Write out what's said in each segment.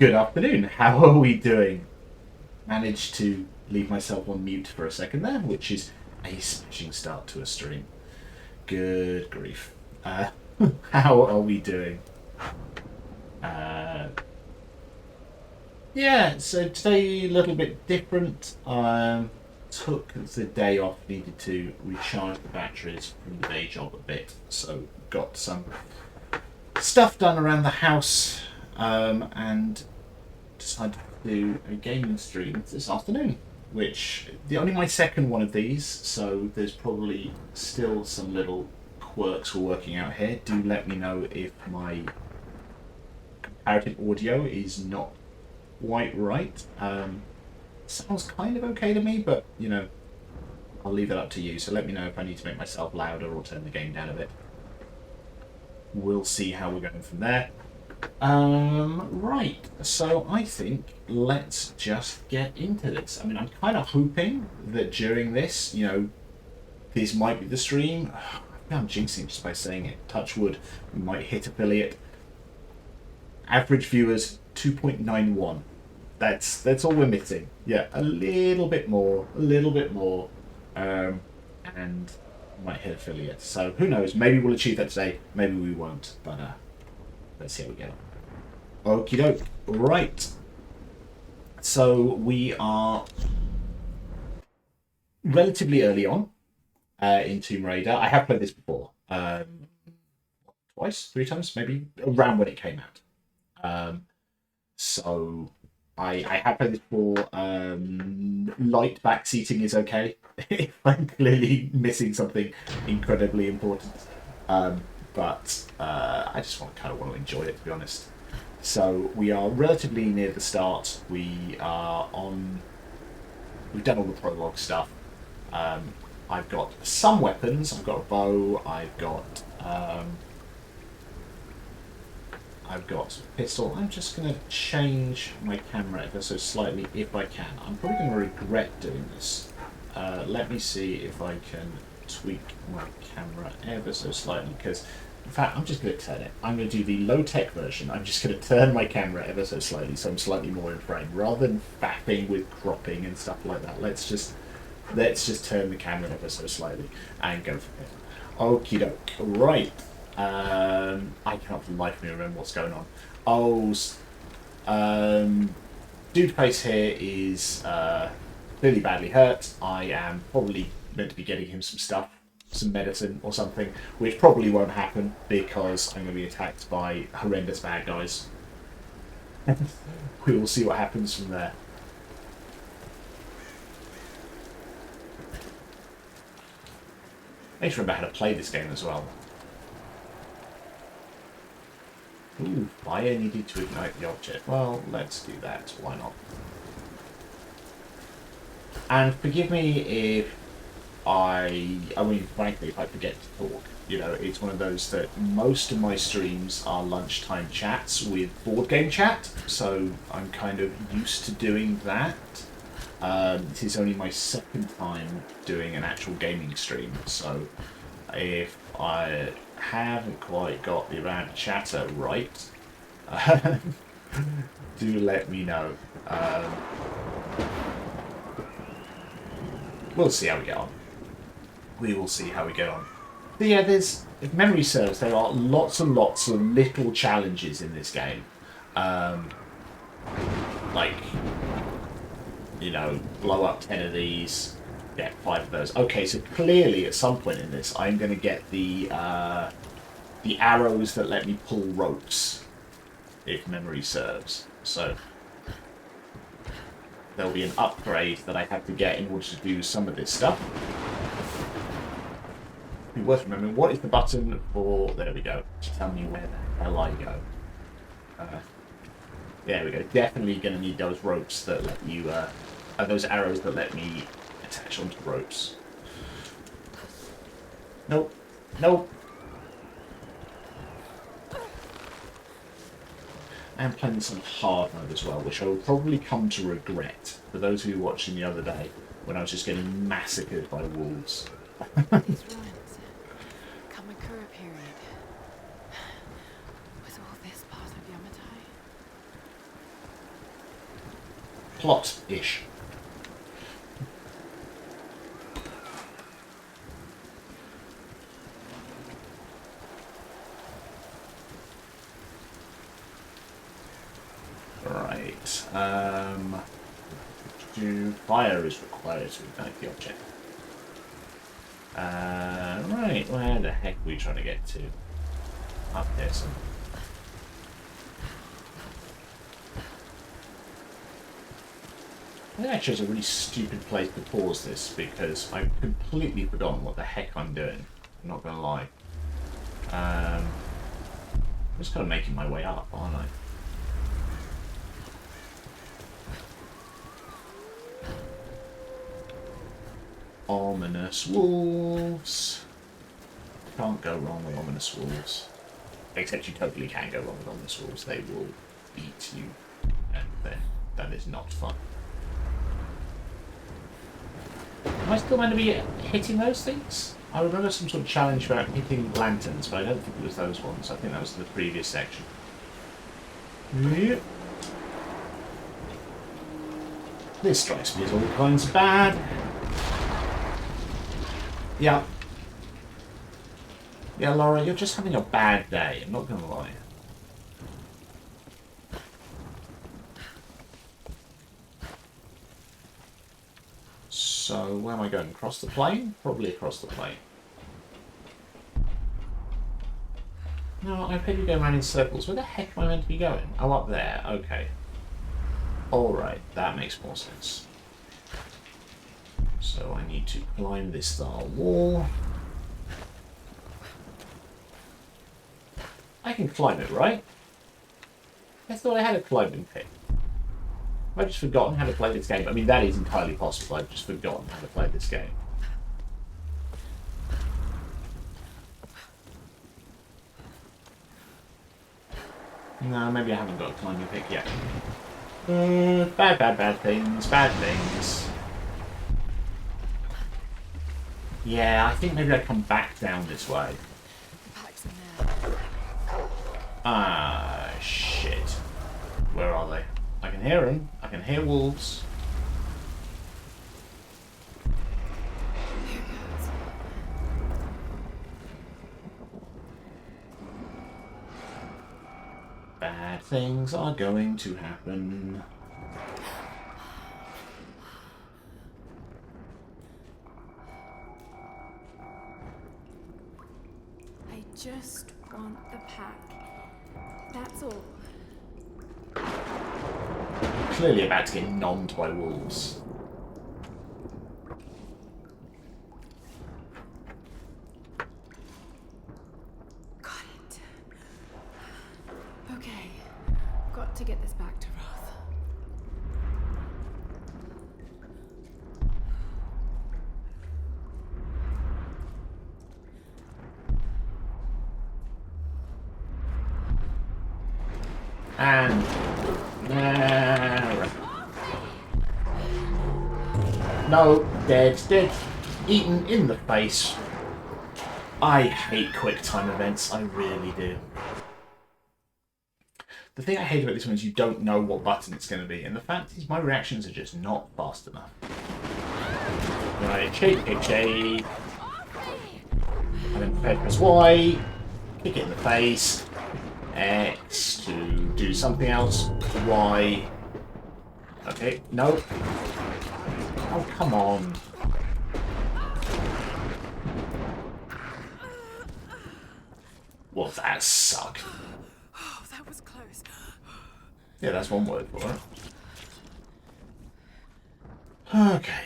Good afternoon. How are we doing? Managed to leave myself on mute for a second there, which is a smashing start to a stream. Good grief. Uh, how are we doing? Uh, yeah, so today a little bit different. Took the day off, needed to recharge the batteries from the day job a bit, so got some stuff done around the house, and decided to do a gaming stream this afternoon, which only my second one of these, so there's probably still some little quirks we're working out here. Do let me know if my comparative audio is not quite right. Sounds kind of okay to me, but I'll leave that up to you. So let me know if I need to make myself louder or turn the game down a bit. We'll see how we're going from there. Right, so I think let's just get into this. I mean, I'm kind of hoping that during this, this might be the stream. I'm jinxing just by saying it. Touch wood, we might hit affiliate. Average viewers 2.91. That's all we're missing. Yeah, a little bit more, and might hit affiliate. So who knows? Maybe we'll achieve that today. Maybe we won't. But let's see how we get on. Okie doke. Right. So we are relatively early on in Tomb Raider. I have played this before. Twice, 3 times, maybe, around when it came out. So I have played this before. Light back seating is okay if I'm clearly missing something incredibly important. But I just kind of want to enjoy it, to be honest. So we are relatively near the start. We've done all the prologue stuff. I've got some weapons. I've got a bow. I've got a pistol. I'm just going to change my camera ever so slightly if I can. I'm probably going to regret doing this. Let me see if I can tweak my camera ever so slightly, because in fact I'm just going to turn it. I'm going to do the low-tech version. I'm just going to turn my camera ever so slightly so I'm slightly more in frame, rather than faffing with cropping and stuff like that. Let's just turn the camera ever so slightly and go from here. Okie doke. Right. I can't for the life of me remember what's going on. Dude face here is clearly badly hurt. I am probably meant to be getting him some stuff, some medicine or something, which probably won't happen because I'm going to be attacked by horrendous bad guys. We will see what happens from there. I need to remember how to play this game as well. Ooh, fire needed to ignite the object. Well, let's do that. Why not? And forgive me if frankly, if I forget to talk. It's one of those that most of my streams are lunchtime chats with board game chat, so I'm kind of used to doing that. This is only my second time doing an actual gaming stream, so if I haven't quite got the amount of chatter right, do let me know. We'll see how we get on. We will see how we get on. But yeah, if memory serves, there are lots and lots of little challenges in this game. Blow up 10 of these, get 5 of those. Okay, so clearly at some point in this, I'm going to get the arrows that let me pull ropes, if memory serves. So there'll be an upgrade that I have to get in order to do some of this stuff. It'd be worth remembering, what is the button for... There we go. Just tell me where the hell I go. There we go. Definitely going to need those ropes that let you... those arrows that let me attach onto ropes. Nope. Nope. I am playing this on hard mode as well, which I will probably come to regret. For those of you watching the other day, when I was just getting massacred by wolves. These ruins, Kamakura period. Was all this part of Yamatai? plot-ish. Right. Fire is required to ignite the object. Right, where the heck are we trying to get to? Up there somewhere. I think I chose a really stupid place to pause this because I've completely forgotten what the heck I'm doing. I'm not going to lie. I'm just kind of making my way up, aren't I? Ominous wolves. Can't go wrong with ominous wolves. Except you totally can go wrong with ominous wolves. They will eat you, and then that is not fun. Am I still meant to be hitting those things? I remember some sort of challenge about hitting lanterns, but I don't think it was those ones. I think that was the previous section. Yep. This strikes me as all kinds of bad. Yeah. Yeah, Laura, you're just having a bad day. I'm not going to lie. So, where am I going? Across the plain? Probably across the plain. No, I think you're going around in circles. Where the heck am I meant to be going? Oh, up there. Okay. Alright, that makes more sense. So I need to climb this style wall. I can climb it, right? I thought I had a climbing pit. Have I just forgotten how to play this game? I mean, that is entirely possible. I've just forgotten how to play this game. No, maybe I haven't got a climbing pick yet. Bad things, bad things. Yeah, I think maybe I come back down this way. Ah, shit. Where are they? I can hear them. I can hear wolves. Bad things are going to happen. I just want the pack. That's all. Clearly about to get nommed by wolves. Got it. Okay. Got to get this back to Roth. And no, dead, eaten in the face. I hate quick time events, I really do. The thing I hate about this one is you don't know what button it's going to be, and the fact is my reactions are just not fast enough. Right, shake, and then press Y, kick it in the face, X to do something else, Y. Okay, no. Oh, come on. Well, that sucked. Oh, that was close. Yeah, that's one word for it. Okay.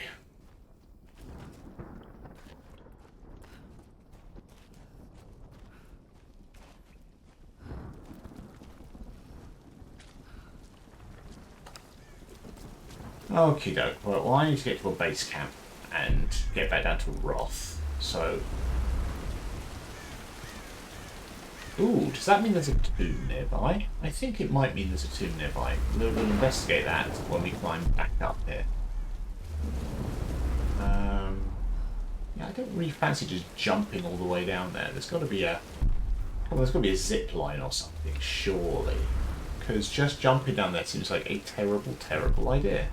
Okie doke. Well, I need to get to a base camp and get back down to Roth. So. Ooh, does that mean there's a tomb nearby? I think it might mean there's a tomb nearby. We'll investigate that when we climb back up here. Yeah, I don't really fancy just jumping all the way down there. There's got to be a. Well, there's got to be a zip line or something, surely. Because just jumping down there seems like a terrible, terrible idea.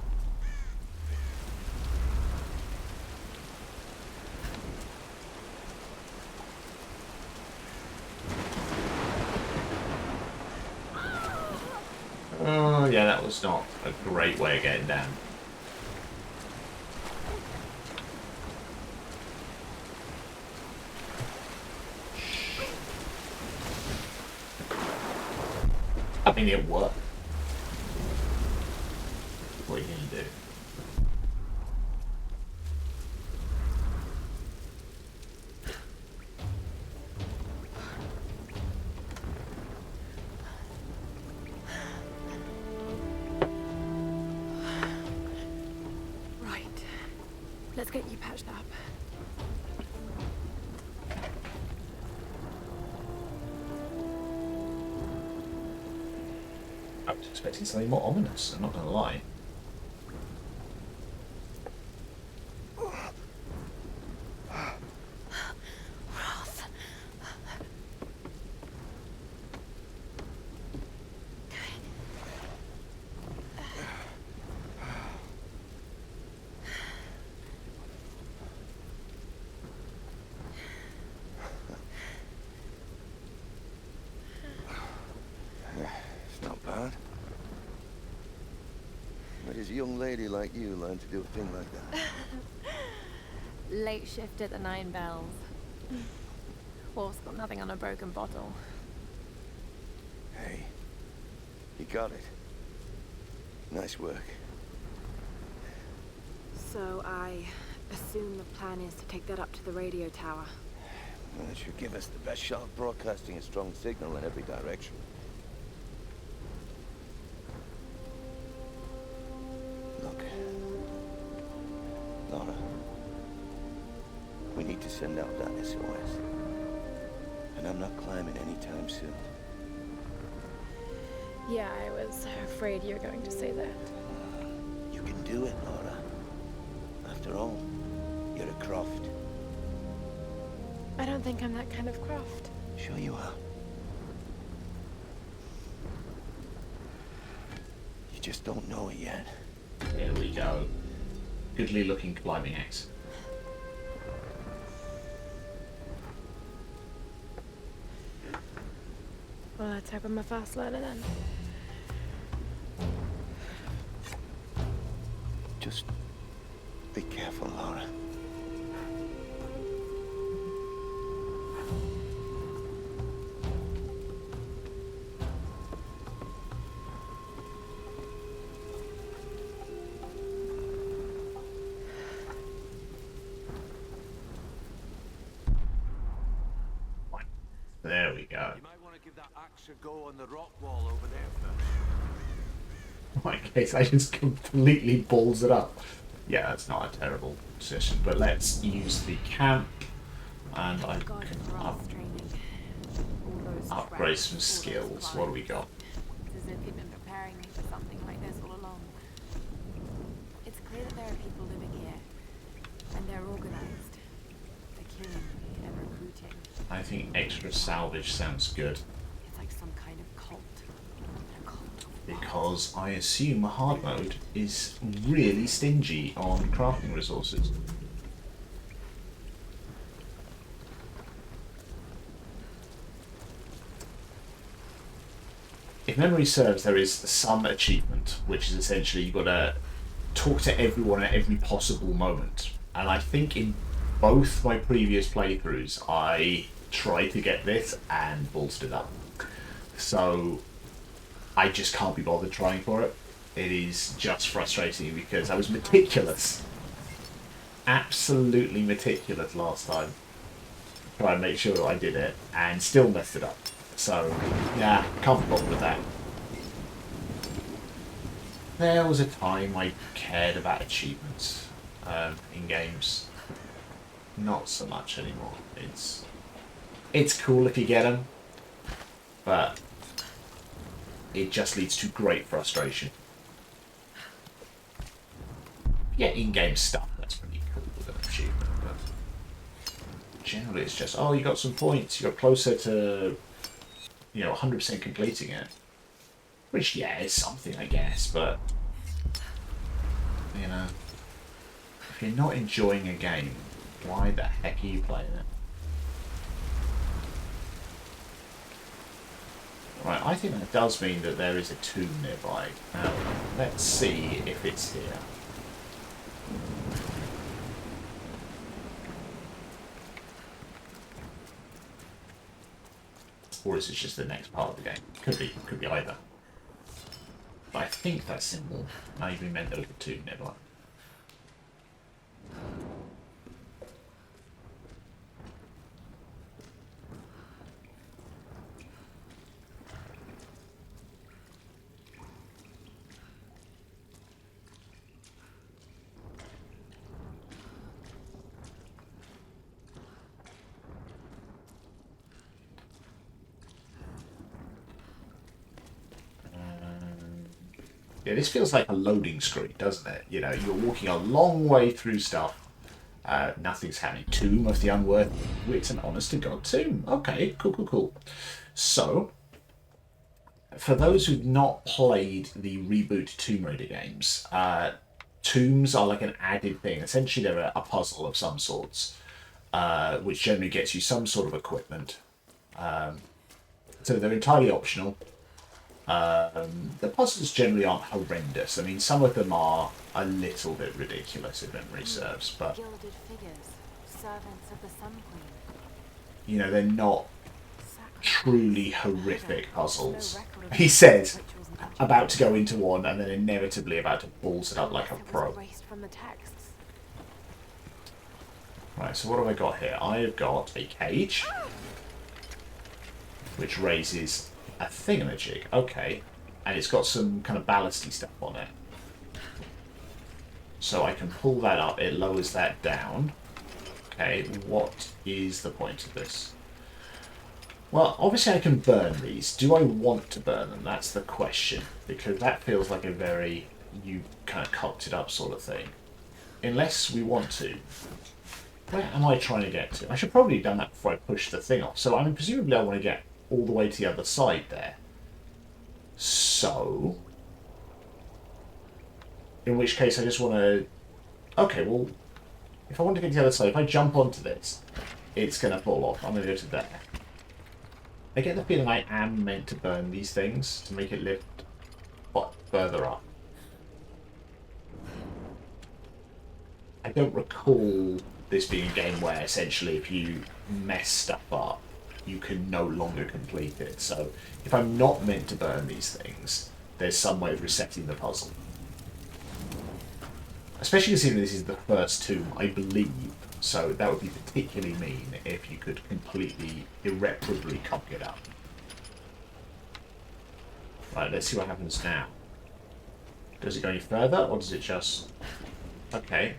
Oh, yeah, that was not a great way of getting down. I mean, it worked. What are you going to do? Right. Let's get you patched up. I was expecting something more ominous, I'm not going to lie. Roth. It's not bad. Where does a young lady like you learn to do a thing like that? Late shift at the Nine Bells. Wolf's got nothing on a broken bottle. Hey, you got it. Nice work. So I assume the plan is to take that up to the radio tower. Well, it should give us the best shot of broadcasting a strong signal in every direction. Look. Laura. We need to send out that SOS. And I'm not climbing anytime soon. Yeah, I was afraid you were going to say that. You can do it, Laura. After all, you're a Croft. I don't think I'm that kind of Croft. Sure you are. You just don't know it yet. Here we go. Goodly looking climbing axe. Well, let's hope I'm a fast learner then. Just be careful, Laura. There we go. You might want to give that axe a go on the rock wall over there first. In case I just completely balls it up. Yeah, that's not a terrible position, but let's use the camp and I God, can Roth's training. All those upgrade tracks, some all those skills. What do we got? It's as if he'd been preparing me for something like this all along. It's clear that there are people living here, and they're organized. They're killing and recruiting. I think extra salvage sounds good It's like some kind of cult. A cult of because I assume hard mode is really stingy on crafting resources. If memory serves, there is some achievement, which is essentially you've got to talk to everyone at every possible moment. And I think in both my previous playthroughs, I tried to get this and ballsed it up. So I just can't be bothered trying for it. It is just frustrating because I was meticulous. Absolutely meticulous last time. Try and make sure that I did it and still messed it up. So, yeah, can't be bothered with that. There was a time I cared about achievements in games. Not so much anymore. It's cool if you get them, but it just leads to great frustration. Yeah, in-game stuff, that's pretty cool with an achievement, but generally it's just, oh, you got some points, you got closer to, 100% completing it. Which, yeah, is something, I guess, but, if you're not enjoying a game, why the heck are you playing it? Right, I think that does mean that there is a tomb nearby. Now, let's see if it's here. Or is it just the next part of the game? Could be either. But I think that symbol maybe meant there was a tomb nearby. Yeah, this feels like a loading screen, doesn't it? You know, you're walking a long way through stuff. Nothing's happening. Tomb of the Unworthy. It's an honest-to-God tomb. Okay, cool. So, for those who've not played the reboot Tomb Raider games, tombs are like an added thing. Essentially, they're a puzzle of some sorts, which generally gets you some sort of equipment. So they're entirely optional. The puzzles generally aren't horrendous. I mean, some of them are a little bit ridiculous if memory serves, but Gilded figures, servants of the Sun Queen. you know, they're not Sacrifice. truly horrific puzzles. No record of He these says, rituals and about to go into one and then inevitably about to balls it up like a It was pro. erased from the texts. Right, so what have I got here? I have got a cage, which raises a thingamajig. Okay. And it's got some kind of ballasty stuff on it. So I can pull that up. It lowers that down. Okay, what is the point of this? Well, obviously I can burn these. Do I want to burn them? That's the question. Because that feels like a very, you kind of cocked it up sort of thing. Unless we want to. Where am I trying to get to? I should probably have done that before I push the thing off. So, I mean, presumably I want to get all the way to the other side there. So, in which case I just want to... Okay, well, if I want to get to the other side, if I jump onto this, it's going to fall off. I'm going to go to there. I get the feeling I am meant to burn these things to make it lift further up. I don't recall this being a game where essentially if you mess stuff up, you can no longer complete it. So if I'm not meant to burn these things, there's some way of resetting the puzzle. Especially considering this is the first tomb, I believe. So that would be particularly mean if you could completely, irreparably cock it up. Right, let's see what happens now. Does it go any further, or does it just... Okay.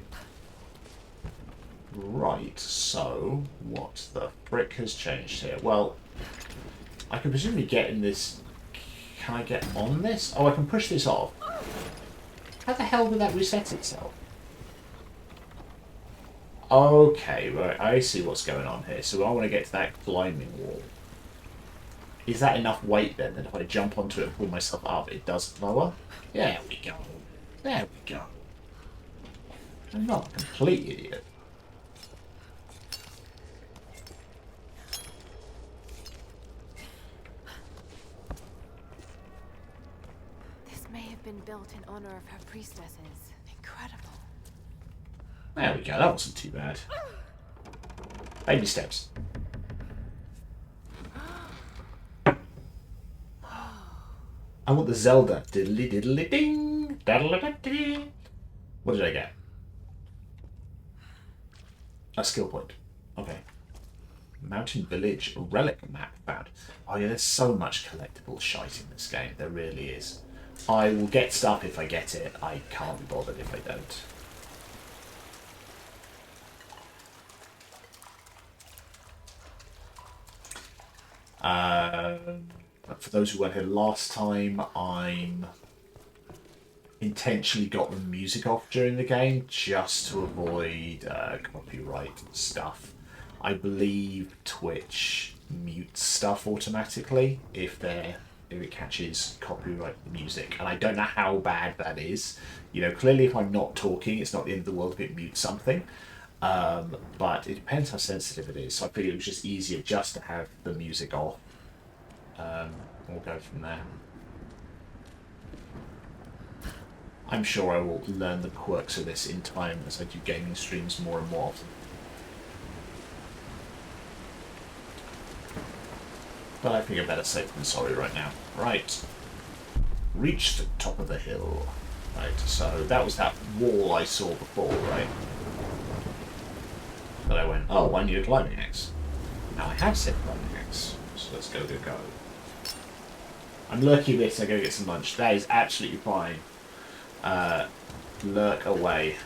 Right, so what the frick has changed here? Well, I can presumably get in this... Can I get on this? Oh, I can push this off. How the hell did that reset itself? Okay, right, I see what's going on here. So I want to get to that climbing wall. Is that enough weight then that if I jump onto it and pull myself up, it does lower? There we go. There we go. I'm not a complete idiot. This may have been built in honor of her priestesses. Incredible. There we go, that wasn't too bad. Baby steps. I want the Zelda. Diddly diddly ding. Daddle-a-da-dee. What did I get? A skill point. Okay. Mountain Village relic map found. Oh yeah, there's so much collectible shite in this game. There really is. I will get stuff if I get it. I can't be bothered if I don't. For those who weren't here last time, I'm intentionally got the music off during the game just to avoid copyright stuff. I believe Twitch mutes stuff automatically if it catches copyright music, and I don't know how bad that is. You know, clearly if I'm not talking, it's not the end of the world if it mutes something. But it depends how sensitive it is. So I figured it was just easier just to have the music off. we'll go from there. I'm sure I will learn the quirks of this in time as I do gaming streams more and more often. But I think I'm better safe than sorry right now. Right. Reach the top of the hill. Right, so that was that wall I saw before, right? But I went, oh, I need a climbing axe. Now I have said climbing axe, so let's go. I'm lurking this, I go get some lunch. That is absolutely fine. Lurk away.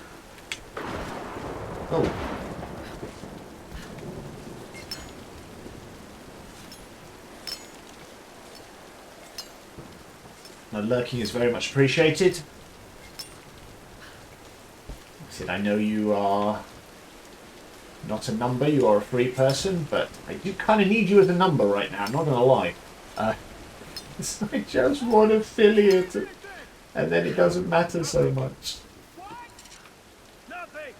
Oh. Now, lurking is very much appreciated. I said, I know you are not a number, you are a free person, but I do kind of need you as a number right now, I'm not going to lie. I just want affiliate, and then it doesn't matter so much. What? Nothing!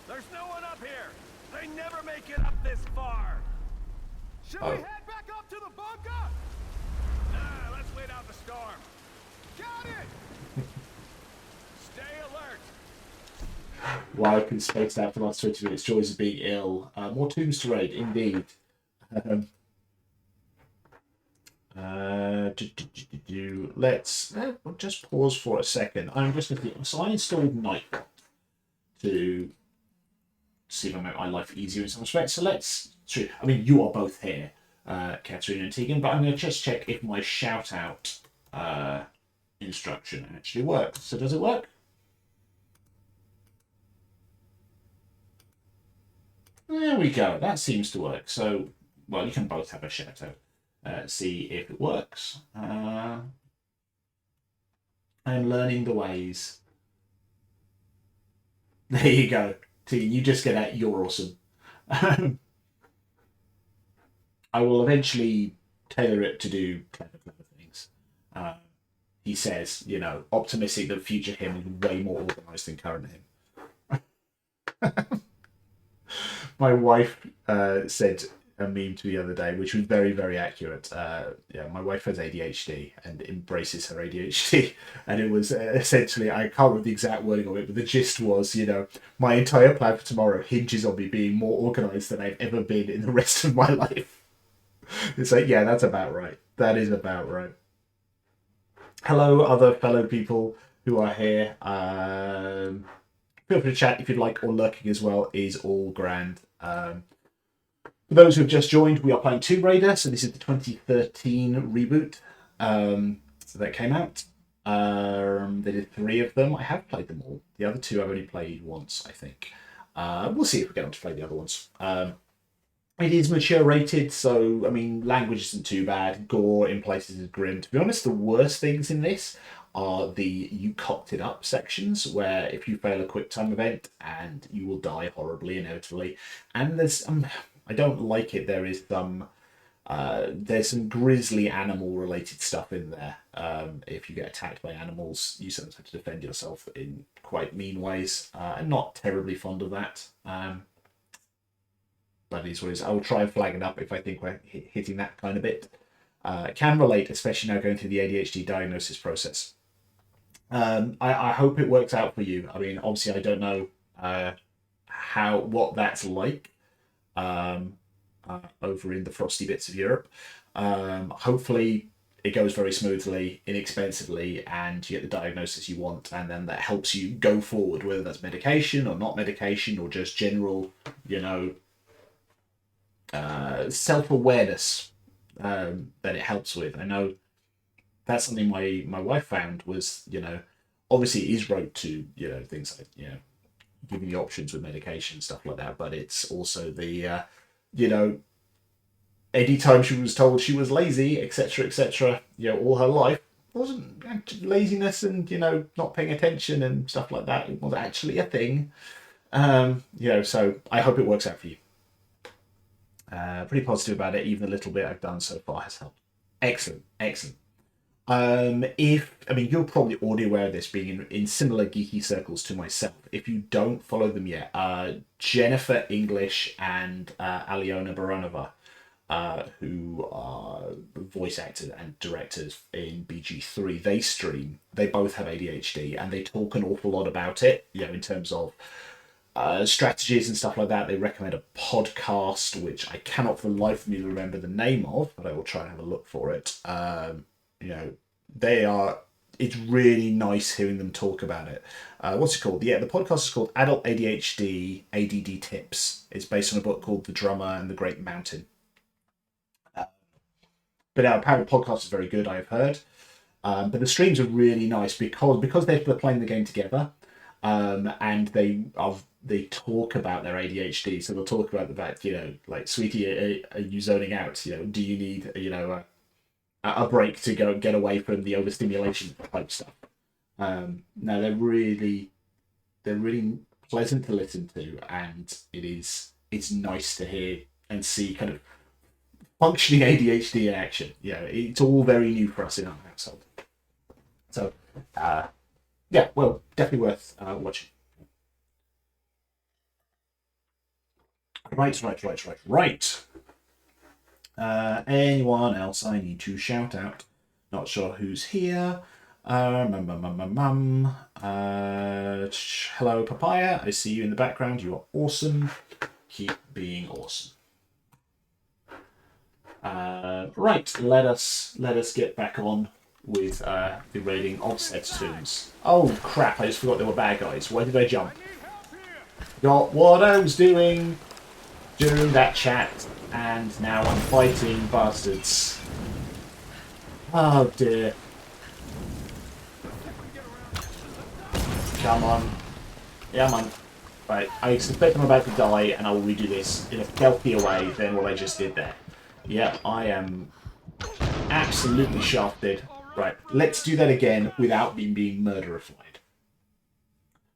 There's no one up here! They never make it up this far! Should we head back up to the bunker? Nah, let's wait out the storm. Got it! Stay alert! Wow, I've been spaced out for the last 20 minutes. Joys of being ill. More tombs to raid, indeed. Let's just pause for a second. I'm just going to. So I installed Nightbot to see if I make my life easier in some respects. So let's. I mean, you are both here, Katerina and Tegan, but I'm going to just check if my shout out instruction actually works. So does it work? There we go. That seems to work. So, well, you can both have a shout out. See if it works. I'm learning the ways. There you go. Tegan, you just get out. You're awesome. I will eventually tailor it to do clever things. He says, you know, optimistic that future him is way more organised than current him. My wife said a meme to me the other day, which was very, very accurate. Yeah, my wife has ADHD and embraces her ADHD. And it was essentially, I can't remember the exact wording of it, but the gist was, you know, my entire plan for tomorrow hinges on me being more organised than I've ever been in the rest of my life. It's like, yeah, that's about right. That is about right. Hello, other fellow people who are here. Feel free to chat if you'd like, or lurking as well is all grand. For those who have just joined, we are playing Tomb Raider, so this is the 2013 reboot that came out. There did 3 of them. I have played them all. The other 2 I've only played once, I think. We'll see if we get on to play the other ones. It is mature rated, so, I mean, language isn't too bad. Gore in places is grim. To be honest, the worst things in this are the you cocked it up sections, where if you fail a quick time event and you will die horribly, inevitably. And there's I don't like it. There's some grisly animal related stuff in there. If you get attacked by animals, you sometimes have to defend yourself in quite mean ways. I'm not terribly fond of that. But it is what it is. I will try and flag it up if I think we're hitting that kind of bit. Can relate, especially now going through the ADHD diagnosis process. I hope it works out for you. I mean, obviously, I don't know what that's like over in the frosty bits of Europe. Hopefully, it goes very smoothly, inexpensively, and you get the diagnosis you want, and then that helps you go forward, whether that's medication or not medication or just general, you know, self-awareness that it helps with. I know that's something my wife found was, you know, obviously it is wrote to, you know, things like, you know, giving you options with medication, stuff like that, but it's also the, you know, anytime she was told she was lazy, etc., you know, all her life, wasn't laziness and, you know, not paying attention and stuff like that. It was actually a thing. You know, so I hope it works out for you. Pretty positive about it. Even the little bit I've done so far has helped. Excellent. You're probably already aware of this, being in similar geeky circles to myself. If you don't follow them yet, Jennifer English and Aliona Baronova who are voice actors and directors in BG3, they stream. They both have ADHD, and they talk an awful lot about it, in terms of strategies and stuff like that. They recommend a podcast, which I cannot for the life of me remember the name of, but I will try and have a look for it. It's really nice hearing them talk about it. What's it called? Yeah, the podcast is called Adult ADHD ADD Tips. It's based on a book called The Drummer and the Great Mountain. But apparently the podcast is very good, I've heard. But the streams are really nice because they're playing the game together, and they talk about their ADHD. So they'll talk about the fact, like, sweetie, are you zoning out? Do you need, a break to go get away from the overstimulation type stuff? No, they're really pleasant to listen to, and it's nice to hear and see kind of functioning ADHD in action. It's all very new for us in our household. So, well, definitely worth watching. Right. Anyone else I need to shout out? Not sure who's here. Hello, Papaya. I see you in the background. You are awesome. Keep being awesome. Right, let us get back on with the raiding of said tombs. Oh crap! I just forgot there were bad guys. Where did I jump? Got what I was doing during that chat, and now I'm fighting bastards. Oh dear! Come on, yeah, man. Right, I suspect I'm about to die, and I will redo this in a stealthier way than what I just did there. Yeah, I am absolutely shafted. Right, let's do that again without me being murderified.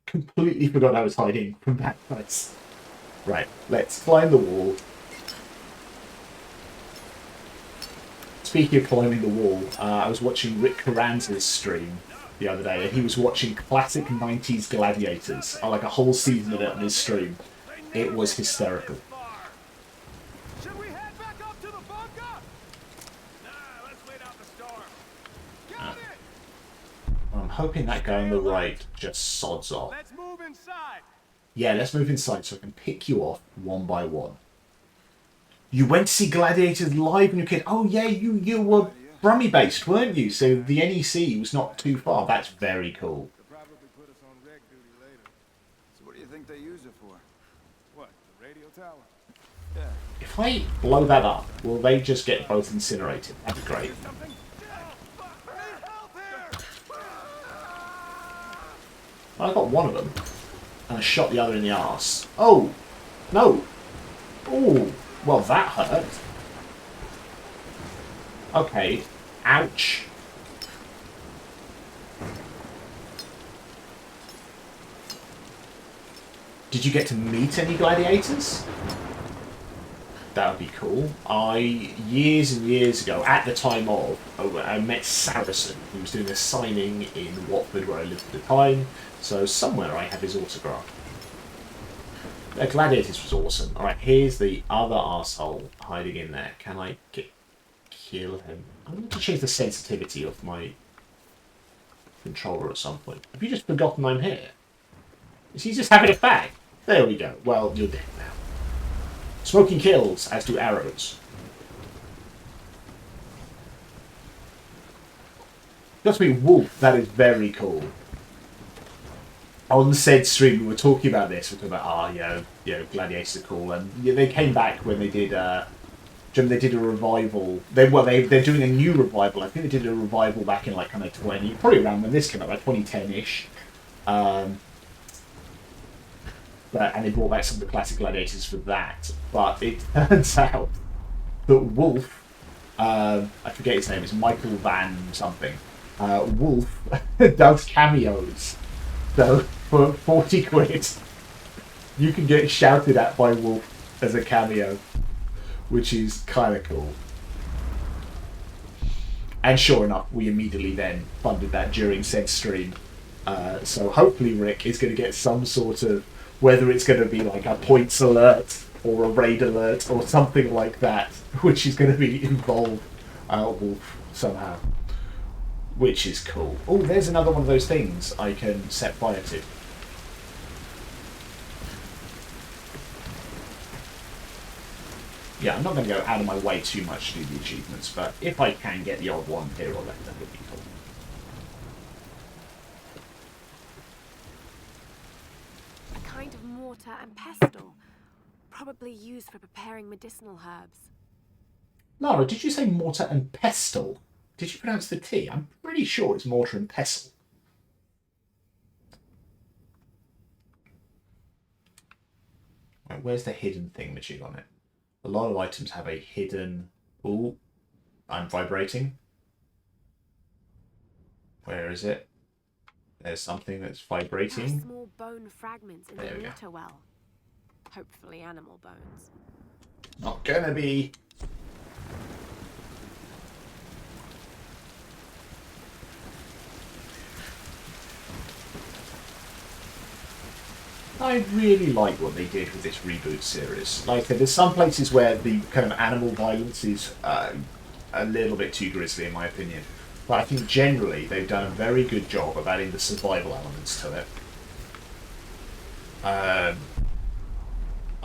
Completely forgot I was hiding from bad guys. Right, let's climb the wall. Speaking of climbing the wall, I was watching Rick Carranza's stream the other day, and he was watching classic 90s Gladiators, like a whole season of it on his stream. It was hysterical. I'm hoping that guy on the right just sods off. Let's move inside. Yeah, let's move inside so I can pick you off one by one. You went to see Gladiators live when you were a kid. Oh yeah, you were Brummie based, weren't you? So the NEC was not too far. That's very cool. They'll probably put us on reg duty later. So what do you think they use it for? What, the radio tower? Yeah. If I blow that up, will they just get both incinerated? That'd be great. Something? I need help here! I got one of them, and I shot the other in the arse. Oh! No! Oh! Well, that hurt. Okay. Ouch. Did you get to meet any gladiators? That would be cool. Years and years ago, at the time of, I met Saracen, who was doing a signing in Watford where I lived at the time. So somewhere I have his autograph. Gladiators was awesome. Alright, here's the other arsehole hiding in there. Can I kill him? I'm going to change the sensitivity of my controller at some point. Have you just forgotten I'm here? Is he just having a fag? There we go. Well, you're dead now. Smoking kills, as do arrows. Got to be Wolf. That is very cool. On said stream, we were talking about this. We were talking about, Gladiators are cool, and they came back when they did. They did a revival. They're doing a new revival. I think they did a revival back in like kind of 20, probably around when this came out, like 2010-ish. And they brought back some of the classic Gladiators for that. But it turns out that Wolf, I forget his name, it's Michael Van something. Wolf does cameos. So for 40 quid, you can get shouted at by Wolf as a cameo, which is kind of cool. And sure enough, we immediately then funded that during said stream. So hopefully Rick is going to get some sort of, whether it's going to be like a points alert or a raid alert or something like that, which is going to be involved Wolf somehow, which is cool. Oh, there's another one of those things I can set fire to. Yeah, I'm not going to go out of my way too much to do the achievements, but if I can get the odd one here or there, that would be cool. A kind of mortar and pestle, probably used for preparing medicinal herbs. Lara, did you say mortar and pestle? Did you pronounce the T? I'm pretty sure it's mortar and pestle. Right, where's the hidden thingamajig on it? A lot of items have a hidden... Ooh, I'm vibrating. Where is it? There's something that's There are vibrating. small bone fragments in There the we go. water well. Hopefully animal bones. Not gonna be. I really like what they did with this reboot series. Like I said, there's some places where the kind of animal violence is a little bit too grisly, in my opinion. But I think generally they've done a very good job of adding the survival elements to it. I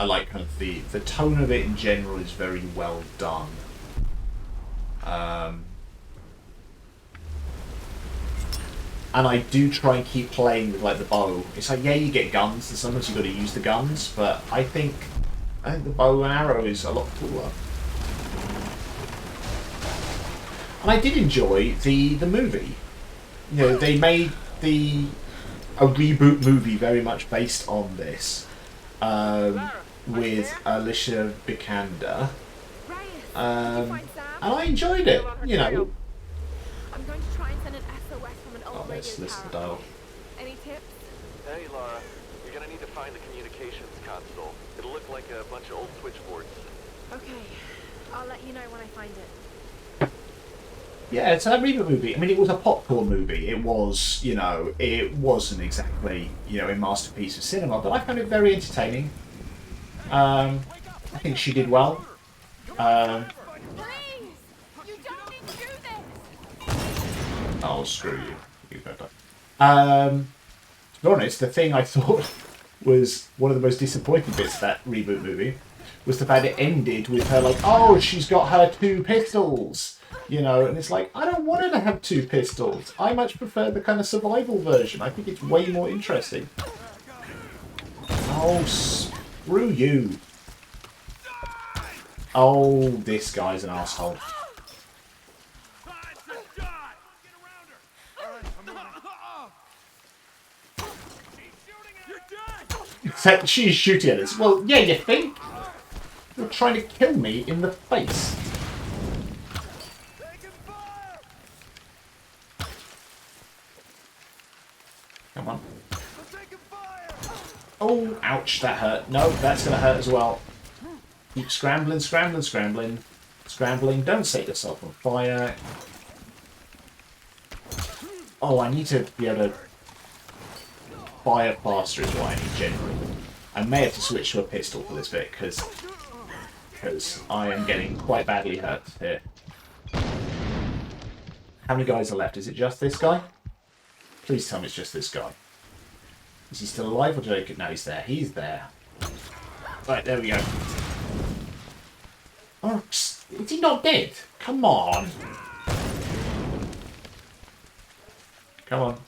like kind of the tone of it in general is very well done. And I do try and keep playing with like the bow. It's like, yeah, you get guns, and sometimes you've got to use the guns, but I think the bow and arrow is a lot cooler. And I did enjoy the movie. You know, they made a reboot movie very much based on this, with Alicia Vikander, and I enjoyed it. You know. I'm going to try and send an SOS from an old radio Let's tower. dial. Any tips? Hey, Lara. You're gonna need to find the communications console. It'll look like a bunch of old switchboards. Okay. I'll let you know when I find it. Yeah, it's a reboot movie. I mean, it was a popcorn movie. It was, you know, it wasn't exactly, you know, a masterpiece of cinema, but I found it very entertaining. I think she did well. Please! You don't need to do this! Oh, screw you. You better. To be honest, the thing I thought was one of the most disappointing bits of that reboot movie was the fact it ended with her like, oh, she's got her 2 pistols. You know, and it's like, I don't want her to have 2 pistols. I much prefer the kind of survival version. I think it's way more interesting. Oh, screw you. Oh, this guy's an asshole. Except she's shooting at us. Well, yeah, you think? You're trying to kill me in the face. Come on. Oh, ouch, that hurt. No, that's going to hurt as well. Keep scrambling, scrambling, scrambling. Scrambling. Don't set yourself on fire. Oh, I need to be able to fire faster is what I need generally. I may have to switch to a pistol for this bit, because I am getting quite badly hurt here. How many guys are left? Is it just this guy? Please tell me it's just this guy. Is he still alive or did I... No, he's there. He's there. Right, there we go. Oh, is he not dead? Come on. Come on.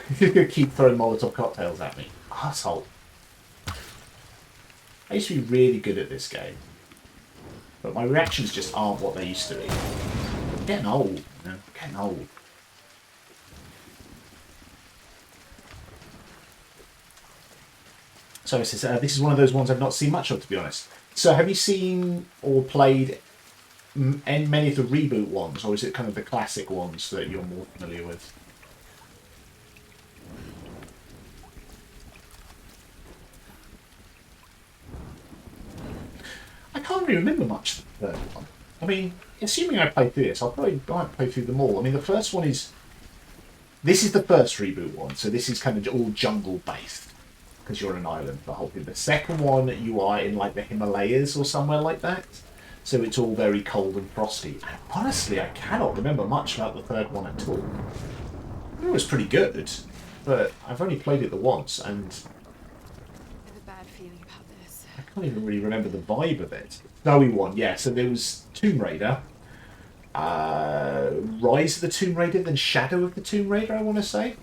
He's going to keep throwing Molotov cocktails at me. Asshole. I used to be really good at this game. But my reactions just aren't what they used to be. I'm getting old. You know? Getting old. So this is one of those ones I've not seen much of, to be honest. So have you seen or played many of the reboot ones, or is it kind of the classic ones that you're more familiar with? I can't really remember much of the third one. I mean, assuming I played through this, I'll probably play through them all. I mean, the first one is This is the first reboot one, so this is kind of all jungle based because you're on an island. The whole thing. The second one, you are in like the Himalayas or somewhere like that, so it's all very cold and frosty. And honestly, I cannot remember much about the third one at all. It was pretty good, but I've only played it the once, and I have a bad feeling about this. I can't even really remember the vibe of it. Snowy one, yeah. So there was Tomb Raider, Rise of the Tomb Raider, then Shadow of the Tomb Raider, I want to say.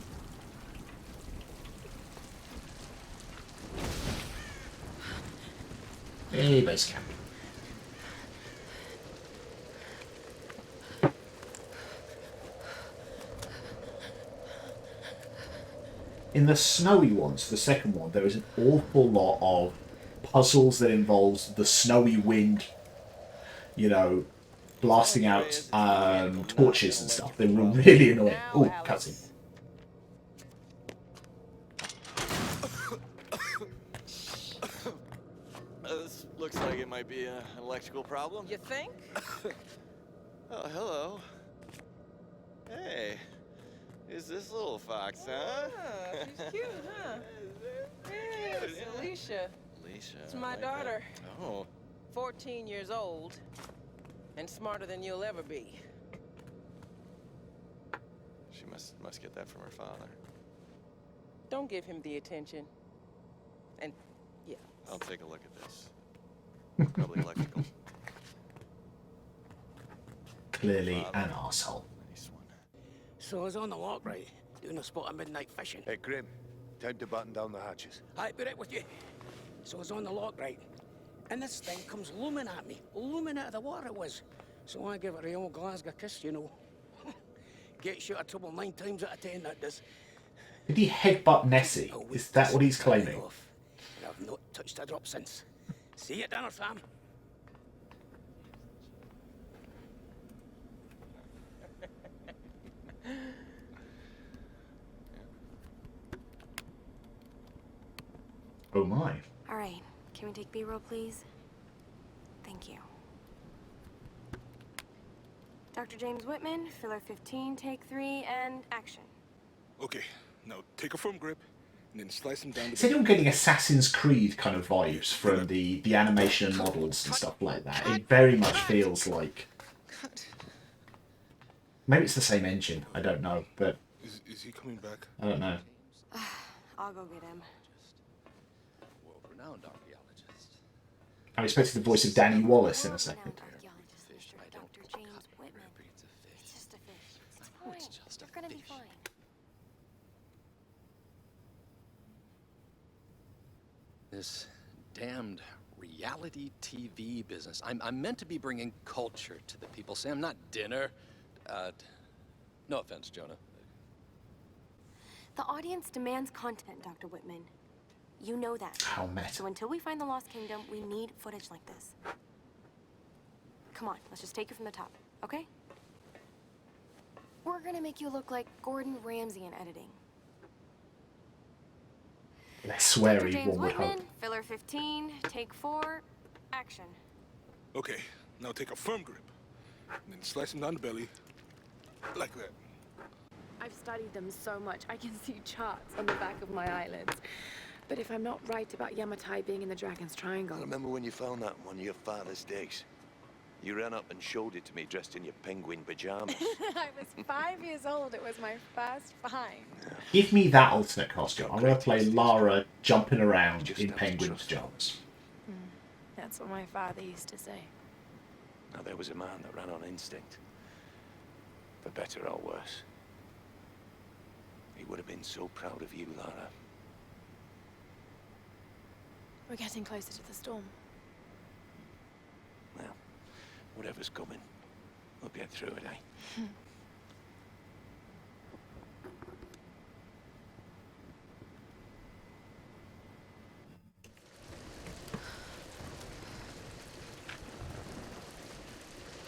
Hey, base camp. In the snowy ones, the second one, there is an awful lot of puzzles that involves the snowy wind, you know, blasting out torches and stuff. They were really annoying. Oh, cutscene. This looks like it might be an electrical problem. You think? Oh, hello. Hey, who's this little fox, huh? Ah, she's cute, huh? Yes, Alicia. Alicia. It's I my like daughter. that. Oh, 14 years old and smarter than you'll ever be. she must get that from her father. Don't give him the attention. And, yeah. I'll take a look at this. Probably electrical. Clearly an arsehole. Nice one. So I was on the lock, right? Doing a spot of midnight fishing. Hey, Grim. Time to button down the hatches. I'd be right with you. So I was on the lock, right? And this thing comes looming at me. Looming out of the water it was. So I give it a old Glasgow kiss, you know. Gets you out of trouble 9 times out of 10, that does. Did he headbutt Nessie? Oh, Is that what he's claiming? Off. And I've not touched a drop since. See you at dinner, Sam. Oh my. All right, can we take B-roll, please? Thank you. Dr. James Whitman, filler 15, take 3, and action. Okay, now take a firm grip and then slice them down. Is anyone getting Assassin's Creed kind of vibes from the animation and models and stuff like that? It very much feels like... Maybe it's the same engine, I don't know, but... Is he coming back? I don't know. I'll go get him. World-renowned archaeologist. I'm expecting the voice of Danny Wallace in a second. Archaeologist, Mr. Dr. James Whitman. It's just a fish. It's fine. It's just a You're gonna be fish. fine. This damned reality TV business. I'm meant to be bringing culture to the people, Sam, not dinner. No offense, Jonah. The audience demands content, Dr. Whitman. You know that. How meta. So until we find the Lost Kingdom, we need footage like this. Come on, let's just take it from the top, okay? We're gonna make you look like Gordon Ramsay in editing. Less Dr. sweary, James one would Whitman, hope. filler 15, take 4, action. Okay, now take a firm grip and then slice them down the belly like that. I've studied them so much, I can see charts on the back of my eyelids. But if I'm not right about Yamatai being in the Dragon's Triangle... I remember when you found that on one of your father's digs. You ran up and showed it to me dressed in your penguin pajamas. I was 5 years old. It was my first find. Give me that alternate costume. I'm going to play Lara jumping around Just in have to penguin trust pajamas. That's what my father used to say. Now, there was a man that ran on instinct. For better or worse. He would have been so proud of you, Lara. We're getting closer to the storm. Well, whatever's coming, we'll get through it, eh?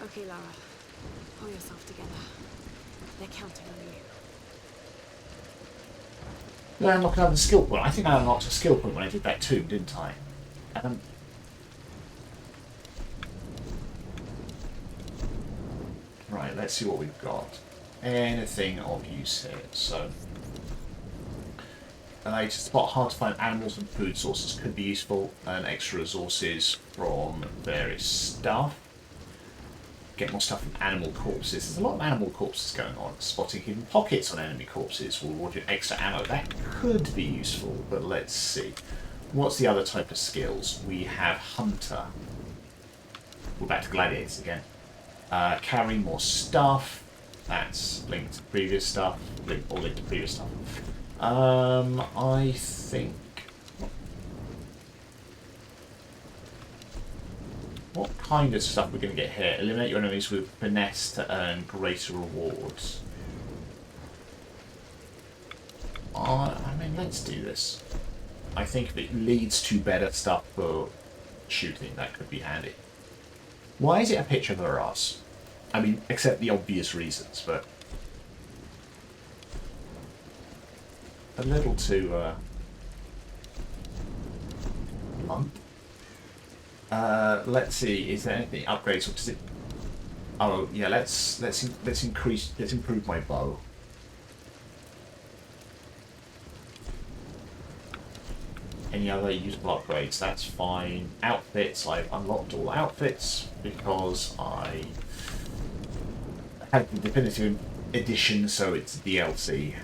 Okay, Lara. Pull yourself together. They're counting on you. Did I unlock another skill point? I think I unlocked a skill point when I did that too, didn't I? Right, let's see what we've got. anything of use here. So, to spot hard to find animals and food sources could be useful, and extra resources from various stuff. Get more stuff from animal corpses. There's a lot of animal corpses going on. Spotting hidden pockets on enemy corpses will reward you extra ammo. That could be useful, but let's see. What's the other type of skills? We have Hunter. We're back to Gladiators again. Carry more stuff. That's linked to previous stuff. All linked to previous stuff. I think... What kind of stuff we're going to get here? Eliminate your enemies with finesse to earn greater rewards. I mean, let's do this. I think if it leads to better stuff for shooting, that could be handy. Why is it a picture of her ass? I mean, except the obvious reasons, but... a little too, blunt. Let's see, is there anything upgrades or does it... Oh yeah, let's improve my bow. Any other usable upgrades? That's fine. Outfits, I've unlocked all outfits because I had the Definitive Edition, so it's DLC.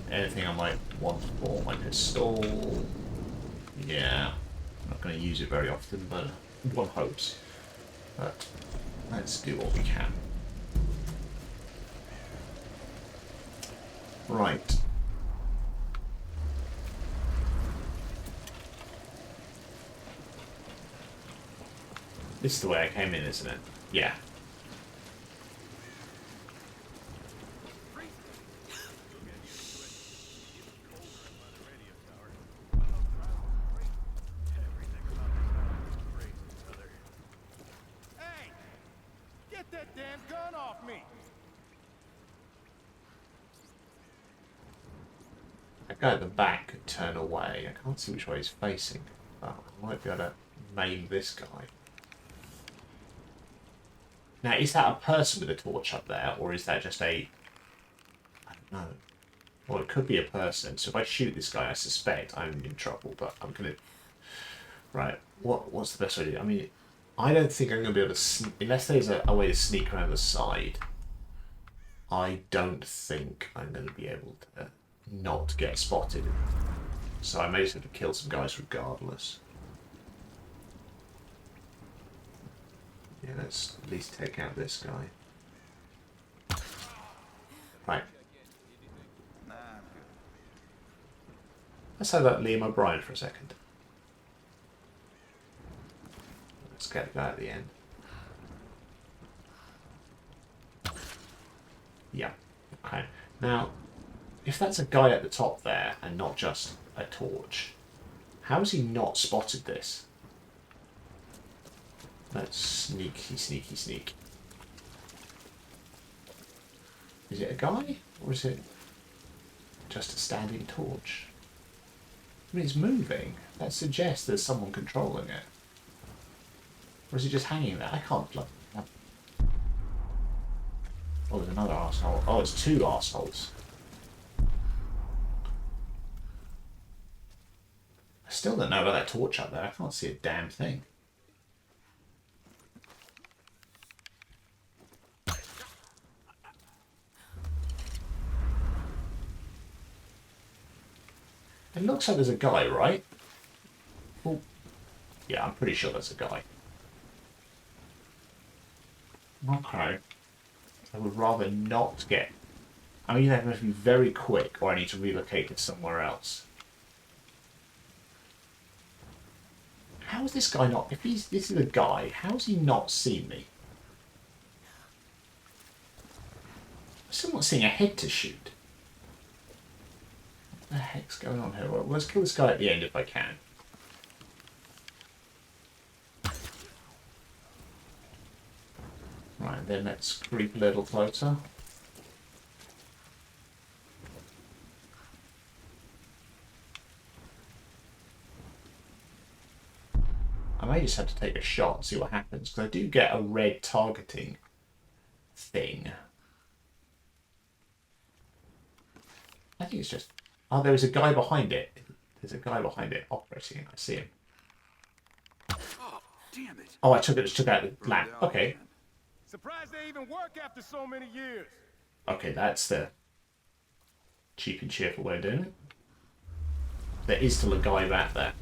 Anything I might want for my pistol? Yeah. Not going to use it very often, but one hopes. But let's do what we can. Right. This is the way I came in, isn't it? Yeah. That damn gun off me! That guy at the back could turn away. I can't see which way he's facing. But I might be able to maim this guy. Now, is that a person with a torch up there, or is that just a... I don't know. Well, it could be a person. So if I shoot this guy, I suspect I'm in trouble, but I'm going to... Right, what's the best way to do it? I mean... I don't think I'm going to be able to... Unless there's a way to sneak around the side, I don't think I'm going to be able to not get spotted. So I may just have to kill some guys regardless. Yeah, let's at least take out this guy. Right. Let's have that Liam O'Brien for a second. Let's get the guy at the end. Yeah. Okay. Now, if that's a guy at the top there and not just a torch, how has he not spotted this? Let's sneaky, sneaky, sneak. Is it a guy or is it just a standing torch? I mean, it's moving. That suggests there's someone controlling it. Or is it just hanging there? I can't look. Oh, there's another arsehole. Oh, it's two arseholes. I still don't know about that torch up there. I can't see a damn thing. It looks like there's a guy, right? Oh, yeah, I'm pretty sure there's a guy. Okay. I would rather not get... I mean, that must be very quick, or I need to relocate it somewhere else. How is this guy not... If this is a guy, how has he not seen me? I'm still not seeing a head to shoot. What the heck's going on here? Well, let's kill this guy at the end if I can. Right, then let's creep a little closer. I may just have to take a shot and see what happens, because I do get a red targeting thing. think it's just... Oh, there was a guy behind it. There's a guy behind it operating it. I see him. Oh, damn it. Oh, I took out the lamp. Okay. Surprised they even work after so many years. Okay, that's the cheap and cheerful way of doing it. There is still a guy back there.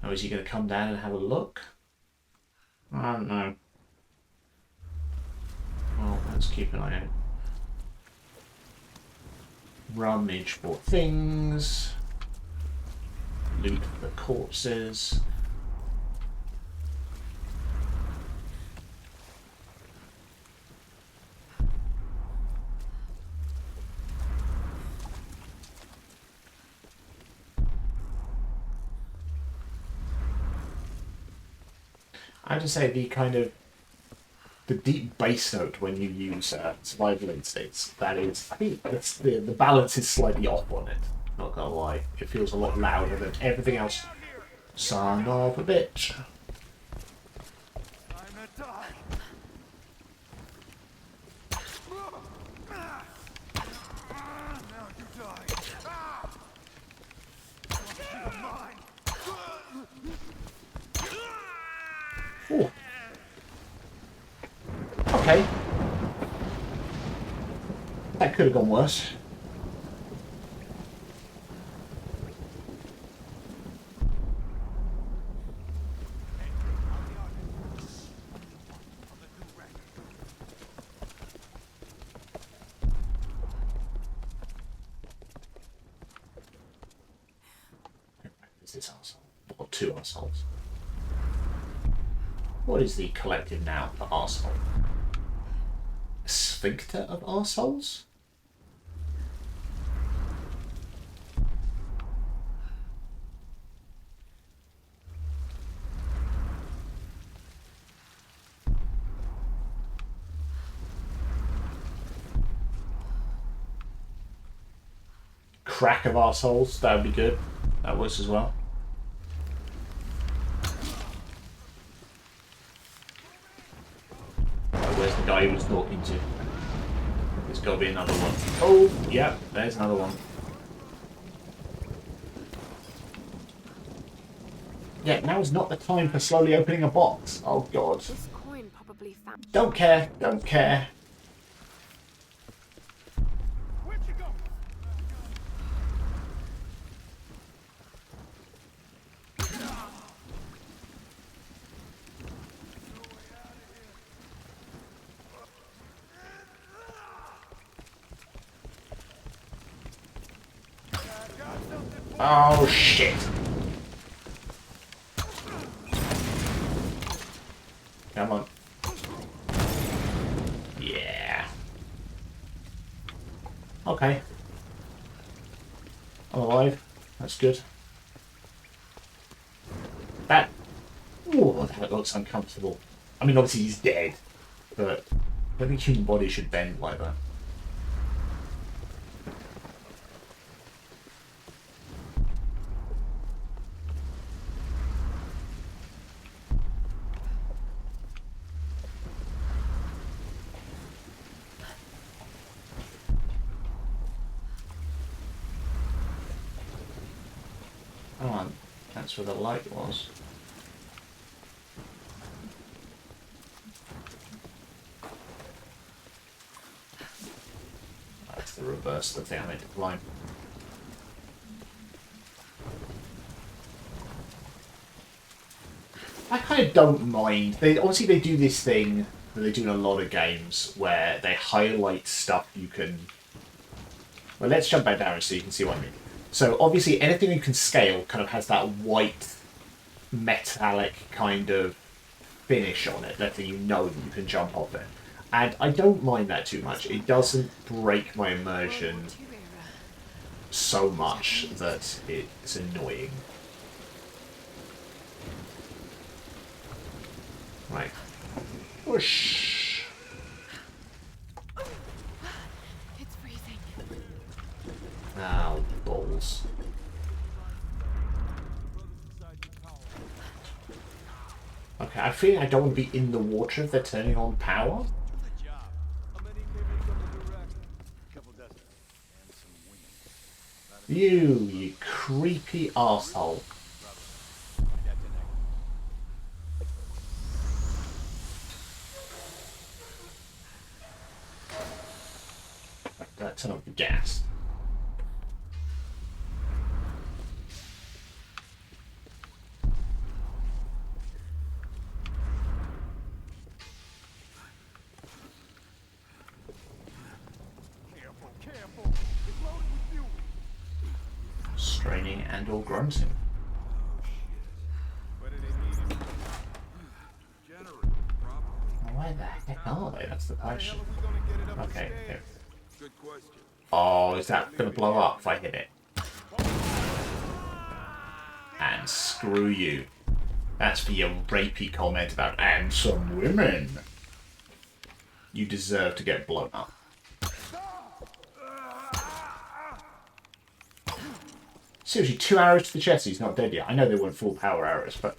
Now, is he going to come down and have a look? I don't know. Well, let's keep an eye out. Rummage for things. Loot the corpses. I have to say the deep bass note when you use survival instincts, that is, I think that's the balance is slightly off on it. Not gonna lie, it feels a lot louder than everything else. Son of a bitch. Ooh. Okay. That could have gone worse. Is this arsehole? Or two arseholes? What is the collective noun for arsehole? A sphincter of arseholes? Crack of arseholes, that would be good. That works as well. Where's the guy he was talking to? There's got to be another one. Oh, yeah, there's another one. Yeah, now's not the time for slowly opening a box. Oh, God. This coin probably found. Don't care, don't care. Where'd you go? Oh, shit. Come on. Yeah. Okay. I'm alive. That's good. That... Ooh, that looks uncomfortable. I mean, obviously he's dead, but I don't think human body should bend like that. Oh, that's where the light was. That's the reverse of the thing I meant to climb. I kind of don't mind. They obviously they do this thing that they do in a lot of games where they highlight stuff you can. Well, let's jump back down so you can see what I mean. So obviously anything you can scale kind of has that white metallic kind of finish on it, letting you know that you can jump off it. And I don't mind that too much. It doesn't break my immersion so much that it's annoying. Right. Whoosh. It's freezing. Oh, balls. Okay, I feel I don't want to be in the water if they're turning on power. You creepy arsehole. Turn off the gas. Careful. It's loaded with fuel. Straining and or grunting. Where do they need it? Generator, probably. Where the heck are they? That's the question. How are we gonna get it up Okay. the Here. stairs? Good question. Oh, is that gonna blow up if I hit it? And screw you. That's for your rapey comment about and some women. You deserve to get blown up. Seriously, 2 arrows to the chest, he's not dead yet. I know they weren't full power arrows, but...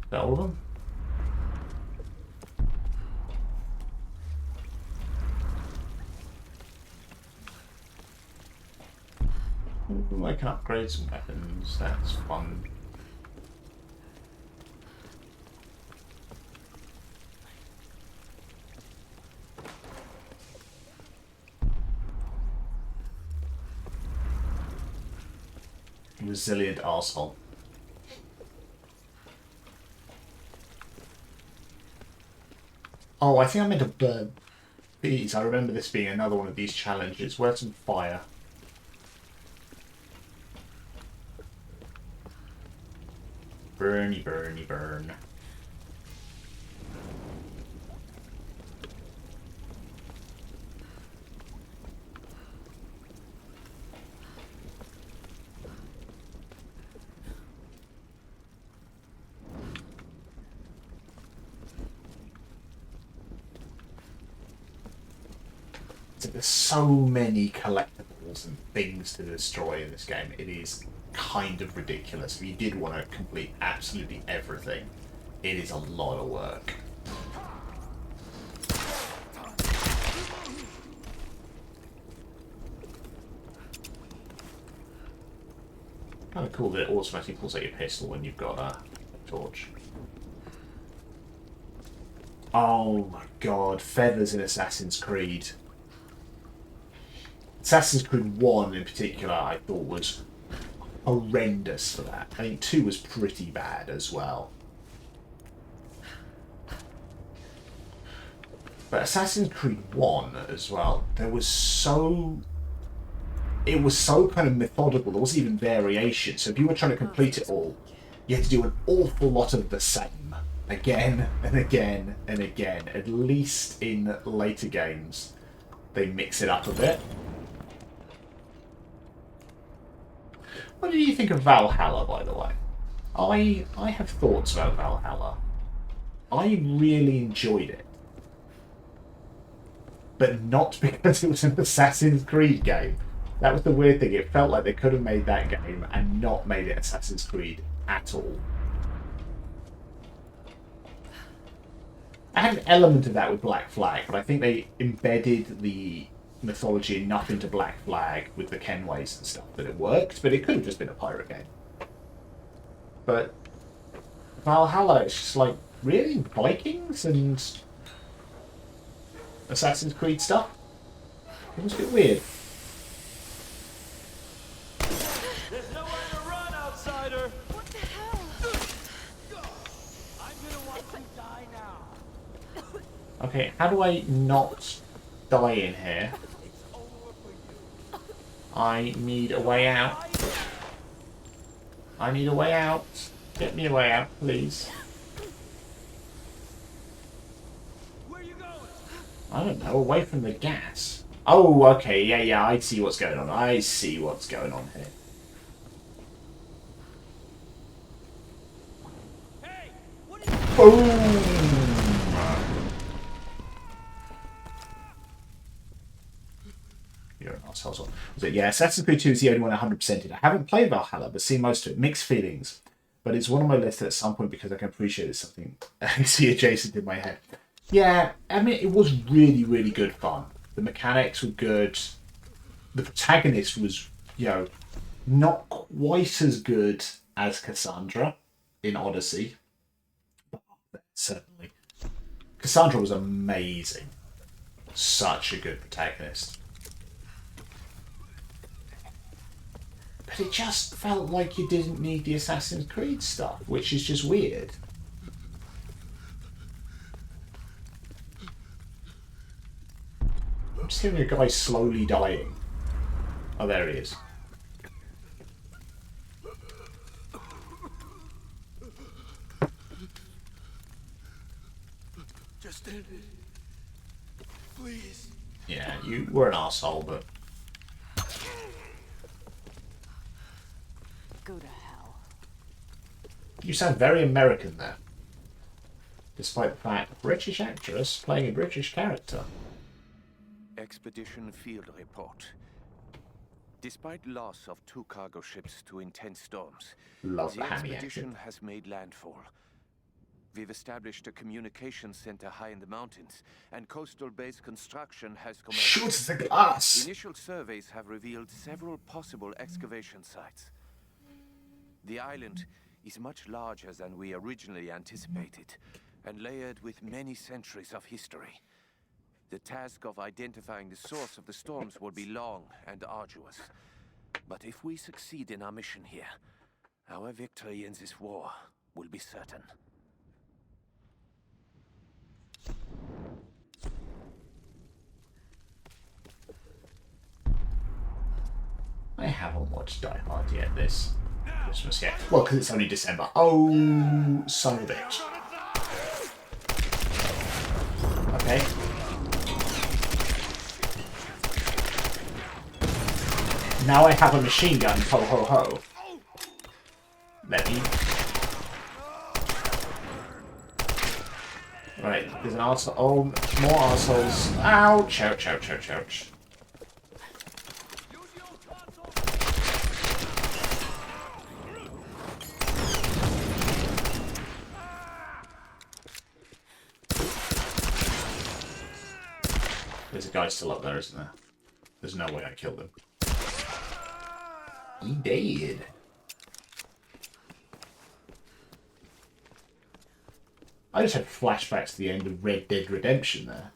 Is that all of them? Ooh, I can upgrade some weapons, that's fun. Resilient arsehole. Oh, I think I meant to burn these. I remember this being another one of these challenges. Where's some fire? Burny, burny, burn. There's so many collectibles and things to destroy in this game. It is kind of ridiculous. If you did want to complete absolutely everything, it is a lot of work. Kind of cool that it automatically pulls out your pistol when you've got a torch. Oh my god, feathers in Assassin's Creed. Assassin's Creed 1 in particular I thought was horrendous for that. I think 2 was pretty bad as well. But Assassin's Creed 1 as well, there was so... It was so kind of methodical, there wasn't even variation. So if you were trying to complete it all, you had to do an awful lot of the same. Again and again and again. At least in later games, they mix it up a bit. What did you think of Valhalla, by the way? I have thoughts about Valhalla. I really enjoyed it. But not because it was an Assassin's Creed game. That was the weird thing. It felt like they could have made that game and not made it Assassin's Creed at all. I had an element of that with Black Flag, but I think they embedded the mythology enough into Black Flag with the Kenways and stuff that it worked, but it could have just been a pirate game. But Valhalla, it's just like, really? Vikings and Assassin's Creed stuff? It was a bit weird. There's nowhere to run, outsider. What the hell? I'm gonna watch you die now. Okay, how do I not die in here? I need a way out. I need a way out. Get me a way out, please. Where are you going? I don't know, away from the gas. Oh, okay, yeah, I see what's going on. I see what's going on here. Hey, what are you... Boom! You're an arsehole. Yeah, Assassin's Creed 2 is the only one I 100%ed. I haven't played Valhalla, but seen most of it. Mixed feelings. but it's one on my list at some point because I can appreciate it's something I see adjacent in my head. Yeah, I mean, it was really, really good fun. The mechanics were good. The protagonist was, you know, not quite as good as Cassandra in Odyssey. But certainly. Cassandra was amazing. Such a good protagonist. But it just felt like you didn't need the Assassin's Creed stuff, which is just weird. I'm just hearing a guy slowly dying. Oh, there he is. Just end it. Please. Yeah, you were an arsehole, but... Go to hell. You sound very American there. Despite the fact, British actress playing a British character. Expedition field report. Despite loss of 2 cargo ships to intense storms, Love the the hammy expedition accent. has made landfall. We've established a communications center high in the mountains, and coastal base construction has commenced. Shoot the glass! Initial surveys have revealed several possible excavation sites. The island is much larger than we originally anticipated, and layered with many centuries of history. The task of identifying the source of the storms will be long and arduous. But if we succeed in our mission here, our victory in this war will be certain. I haven't watched Die Hard yet this Christmas yet. Well, because it's only December. Oh, son of a bitch. Okay. Now I have a machine gun, ho ho ho. Let me... Right, there's an arsehole. Oh, more arseholes. Ouch, ouch, ouch, ouch, ouch. There's a guy still up there, isn't there? There's no way I killed him. He did. I just had flashbacks to the end of Red Dead Redemption there.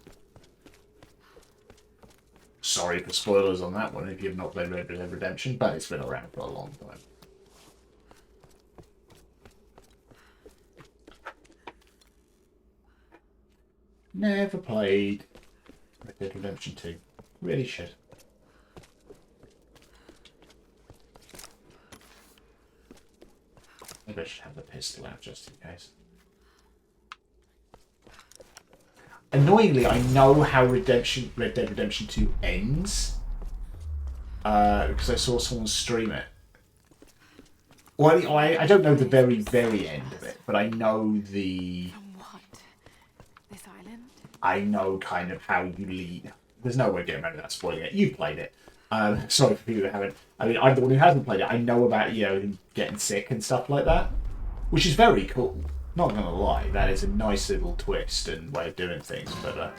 Sorry for spoilers on that one if you've not played Red Dead Redemption, but it's been around for a long time. Never played Red Dead Redemption 2. Really should. Maybe I should have the pistol out just in case. Annoyingly, I know how Red Dead Redemption 2 ends. Because I saw someone stream it. Well, I don't know the very, very end of it, but I know the... What? This island? I know kind of how you lead. There's no way of getting around without spoiling it. You've played it. Sorry for people who haven't. I mean, I'm the one who hasn't played it. I know about, you know, him getting sick and stuff like that, which is very cool. Not gonna lie, that is a nice little twist and way of doing things, but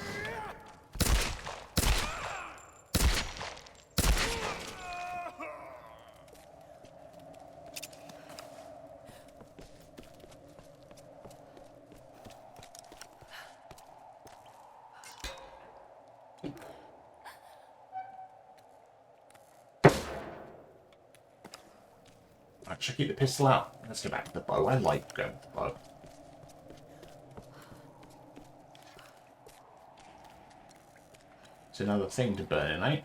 Right, should I keep the pistol out? Let's go back to the bow. I like going with the bow. It's another thing to burn in, eh?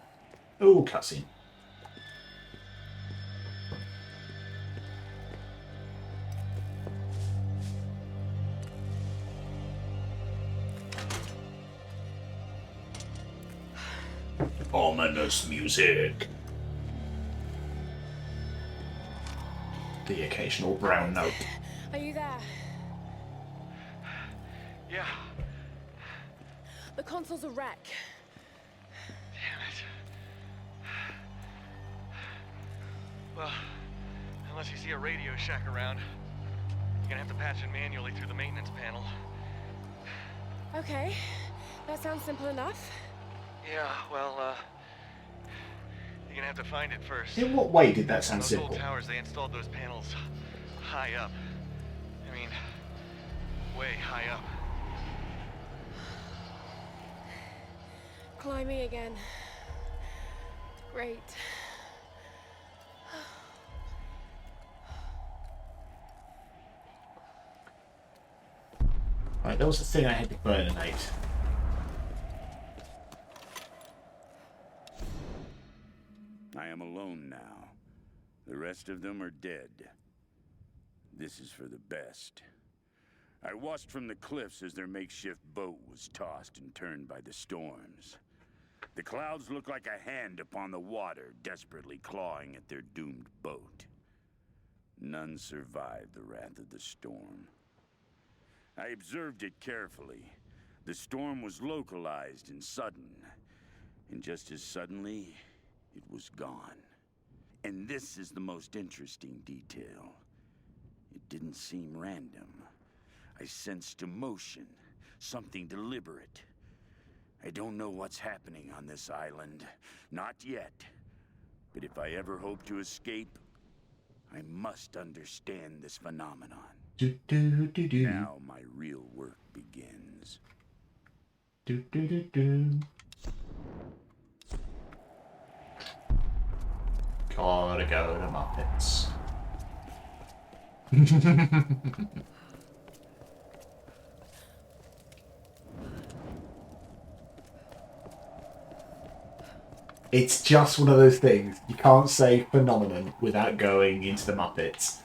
Ooh, cutscene. Ominous music. The occasional brown note. Are you there? Yeah. The console's a wreck. Damn it. Well, unless you see a Radio Shack around. gonna have to patch it manually through the maintenance panel. Okay, that sounds simple enough. Yeah, well, you're gonna have to find it first. In what way did that sound those simple? Old towers, they installed those panels high up. I mean, way high up. Climbing again. Great. Right, that was the thing I had to burninate. I am alone now. The rest of them are dead. This is for the best. I watched from the cliffs as their makeshift boat was tossed and turned by the storms. The clouds looked like a hand upon the water, desperately clawing at their doomed boat. None survived the wrath of the storm. I observed it carefully. The storm was localized and sudden, and just as suddenly, it was gone. And this is the most interesting detail. It didn't seem random. I sensed emotion, something deliberate. I don't know what's happening on this island, not yet. But if I ever hope to escape, I must understand this phenomenon. Now my real work begins. Gotta go to Muppets. It's just one of those things. You can't say phenomenon without going into the Muppets.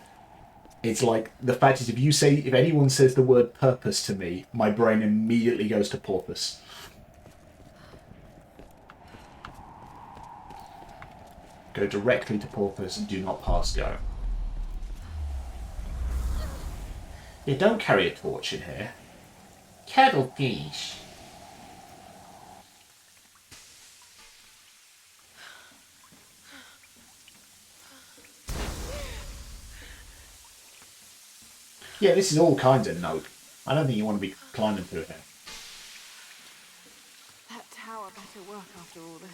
It's like, the fact is, if anyone says the word purpose to me, my brain immediately goes to porpoise. Go directly to porpoise and do not pass go. You don't carry a torch in here. Cuttlefish. Yeah, this is all kinds of nope. I don't think you want to be climbing through here. That tower better work after all this.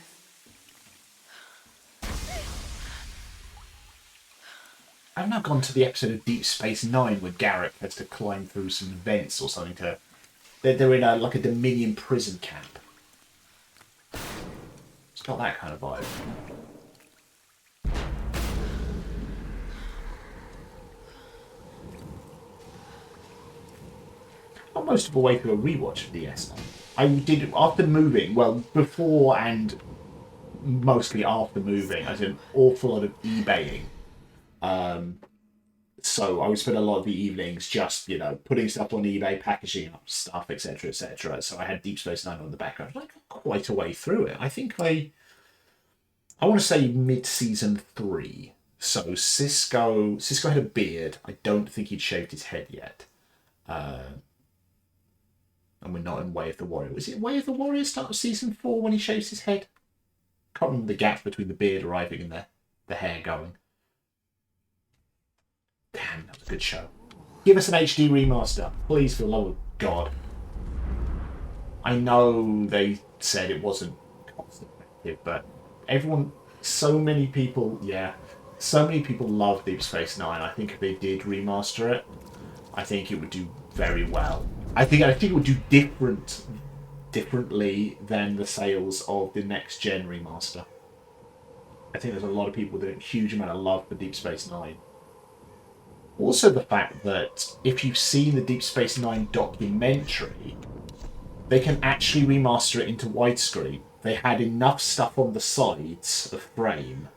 I've now gone to the episode of Deep Space Nine where Garrick has to climb through some vents or something to... They're in like a Dominion prison camp. It's got that kind of vibe. I'm most of the way through a rewatch of DS9. I did, after moving, well, before and mostly after moving, I did an awful lot of eBaying. So I would spend a lot of the evenings just, putting stuff on eBay, packaging up stuff, etc., etc. So I had Deep Space Nine on the background. I got quite a way through it. I think I want to say mid-season 3. So Sisko had a beard. I don't think he'd shaved his head yet. And we're not in Way of the Warrior. Was it Way of the Warrior start of season 4 when he shaves his head? Can't remember the gap between the beard arriving and the hair going. Damn, that was a good show. Give us an HD remaster, please, for the love of God. I know they said it wasn't cost effective, but so many people love Deep Space Nine. I think if they did remaster it, I think it would do very well. I think it would do differently than the sales of the next gen remaster. I think there's a lot of people with a huge amount of love for Deep Space Nine. Also the fact that if you've seen the Deep Space Nine documentary, they can actually remaster it into widescreen. They had enough stuff on the sides of frame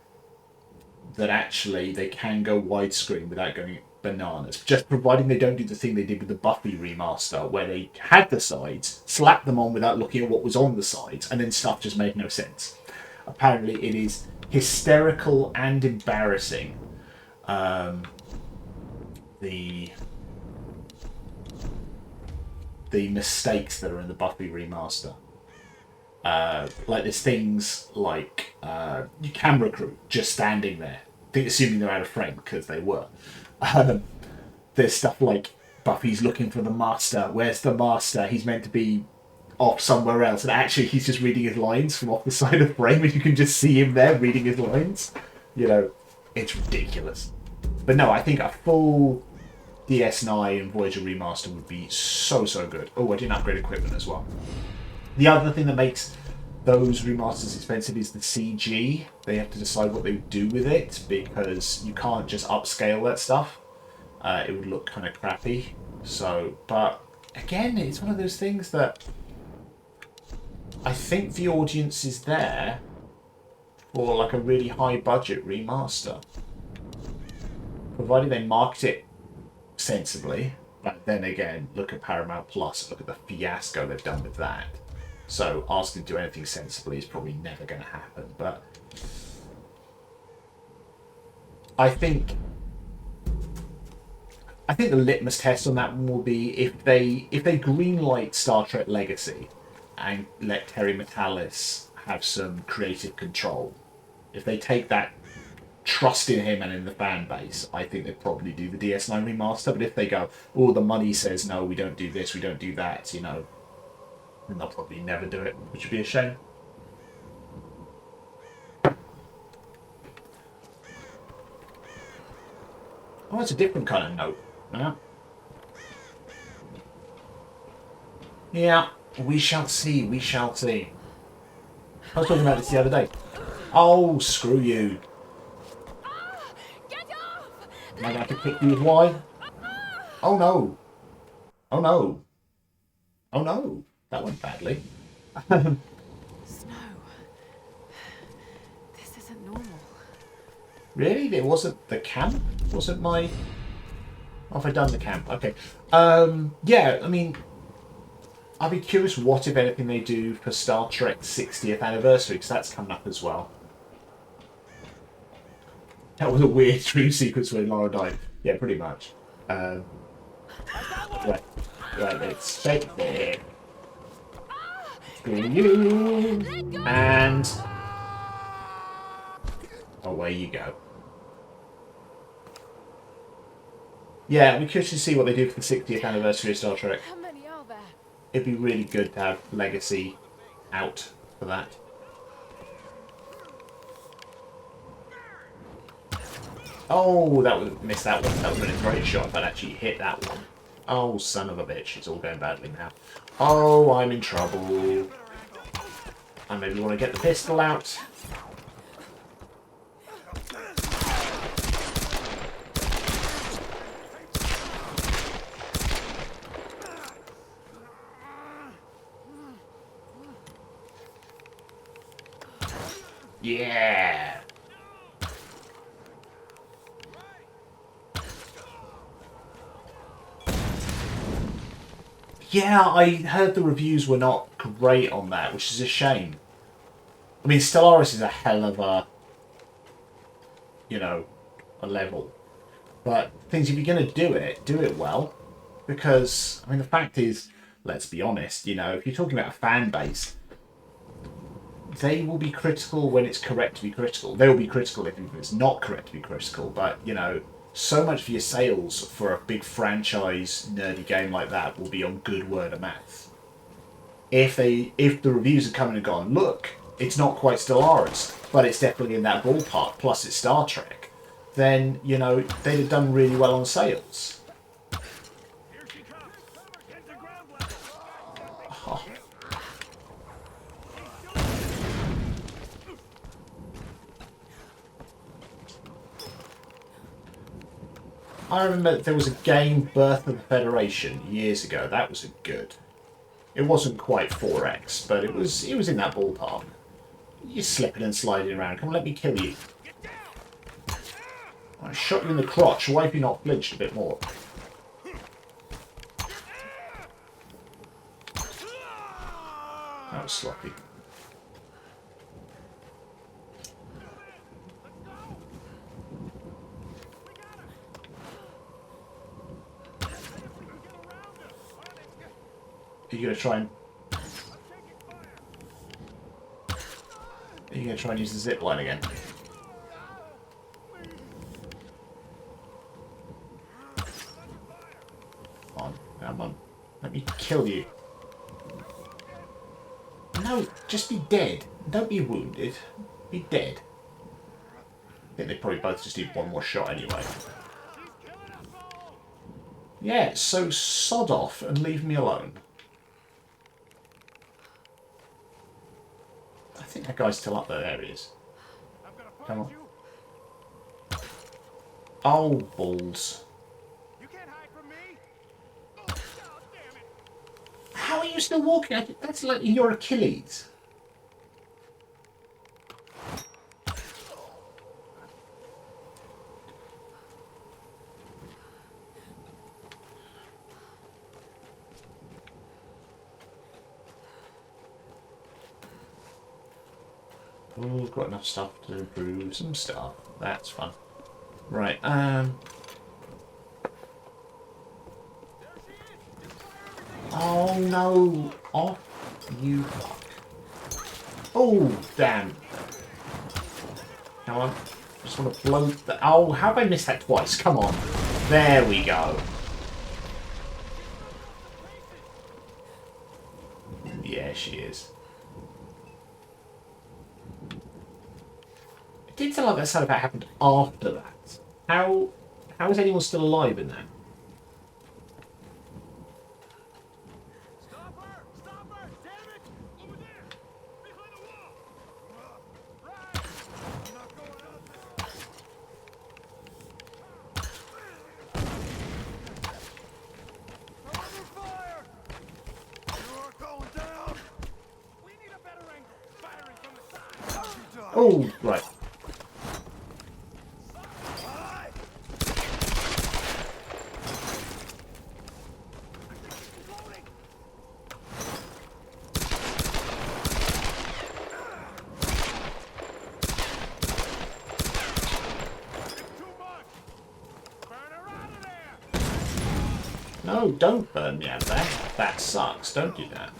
that actually they can go widescreen without going bananas. Just providing they don't do the thing they did with the Buffy remaster, where they had the sides, slapped them on without looking at what was on the sides, and then stuff just made no sense. Apparently it is hysterical and embarrassing. The mistakes that are in the Buffy remaster. Like there's things like your camera crew just standing there, assuming they're out of frame because they were. there's stuff like Buffy's looking for the Master. Where's the Master? He's meant to be off somewhere else, and actually he's just reading his lines from off the side of the frame, and you can just see him there reading his lines. You know, it's ridiculous. But no, I think a full DS9 and Voyager remaster would be so good. Oh, I didn't upgrade equipment as well. The other thing that makes those remasters expensive is the CG. They have to decide what they do with it, because you can't just upscale that stuff. It would look kind of crappy. So, but again, it's one of those things that I think the audience is there for like a really high budget remaster, provided they market it sensibly. But then again, look at Paramount Plus, look at the fiasco they've done with that. So asking to do anything sensibly is probably never going to happen. But I think the litmus test on that one will be if they greenlight Star Trek Legacy and let Terry Matalas have some creative control. If they take that trust in him and in the fan base, I think they'd probably do the DS9 remaster. But if they go, oh, the money says no, we don't do this, we don't do that, you know, then they'll probably never do it, which would be a shame. Oh, it's a different kind of note. Yeah, we shall see, we shall see. I was talking about this the other day. Oh, screw you. Am I going to have to kick you with Y? Oh no. Oh no. Oh no. That went badly. Snow. This isn't normal. Really? It wasn't the camp? Wasn't my... Oh, have I done the camp? Okay. Yeah, I mean, I'd be curious what, if anything, they do for Star Trek 60th anniversary, because that's coming up as well. That was a weird dream sequence when Laura died. Yeah, pretty much. Right, let's take it. Screw you. And away you go. Yeah, we're curious to see what they do for the 60th anniversary of Star Trek. How many are there? It'd be really good to have Legacy out for that. Oh, that was missed that one. That would have been a great shot if I'd actually hit that one. Oh, son of a bitch. It's all going badly now. Oh, I'm in trouble. I maybe want to get the pistol out. Yeah. Yeah, I heard the reviews were not great on that, which is a shame. I mean, Stellaris is a hell of a, you know, a level. But things, if you're going to do it well. Because, I mean, the fact is, let's be honest, you know, if you're talking about a fan base, they will be critical when it's correct to be critical. They will be critical if it's not correct to be critical. But, you know, so much of your sales for a big franchise nerdy game like that will be on good word of mouth. If the reviews have come in and gone, look, it's not quite Stellaris, but it's definitely in that ballpark, plus it's Star Trek, then, you know, they'd have done really well on sales. Oh. I remember there was a game, Birth of the Federation, years ago. That was good. It wasn't quite 4X, but it was in that ballpark. You're slipping and sliding around. Come on, let me kill you. I shot you in the crotch. Why have you not flinched a bit more? That was sloppy. Are you going to try and... Are you going to try and use the zip line again? Come on. Let me kill you. No, just be dead. Don't be wounded. Be dead. I think they probably both just need one more shot anyway. Yeah, so sod off and leave me alone. I think that guy's still up there. There he is. Come on. Oh, balls. How are you still walking? That's like your Achilles. Oh, got enough stuff to improve some stuff. That's fun. Right, oh no! Off you fuck. Oh, damn. Come on. Just want to blow the... Oh, how have I missed that twice? Come on. There we go. Yeah, she is. It did sound like that sound about happened after that. How is anyone still alive in that? Oh, right. No, don't burn me out of there. That sucks. Don't do that.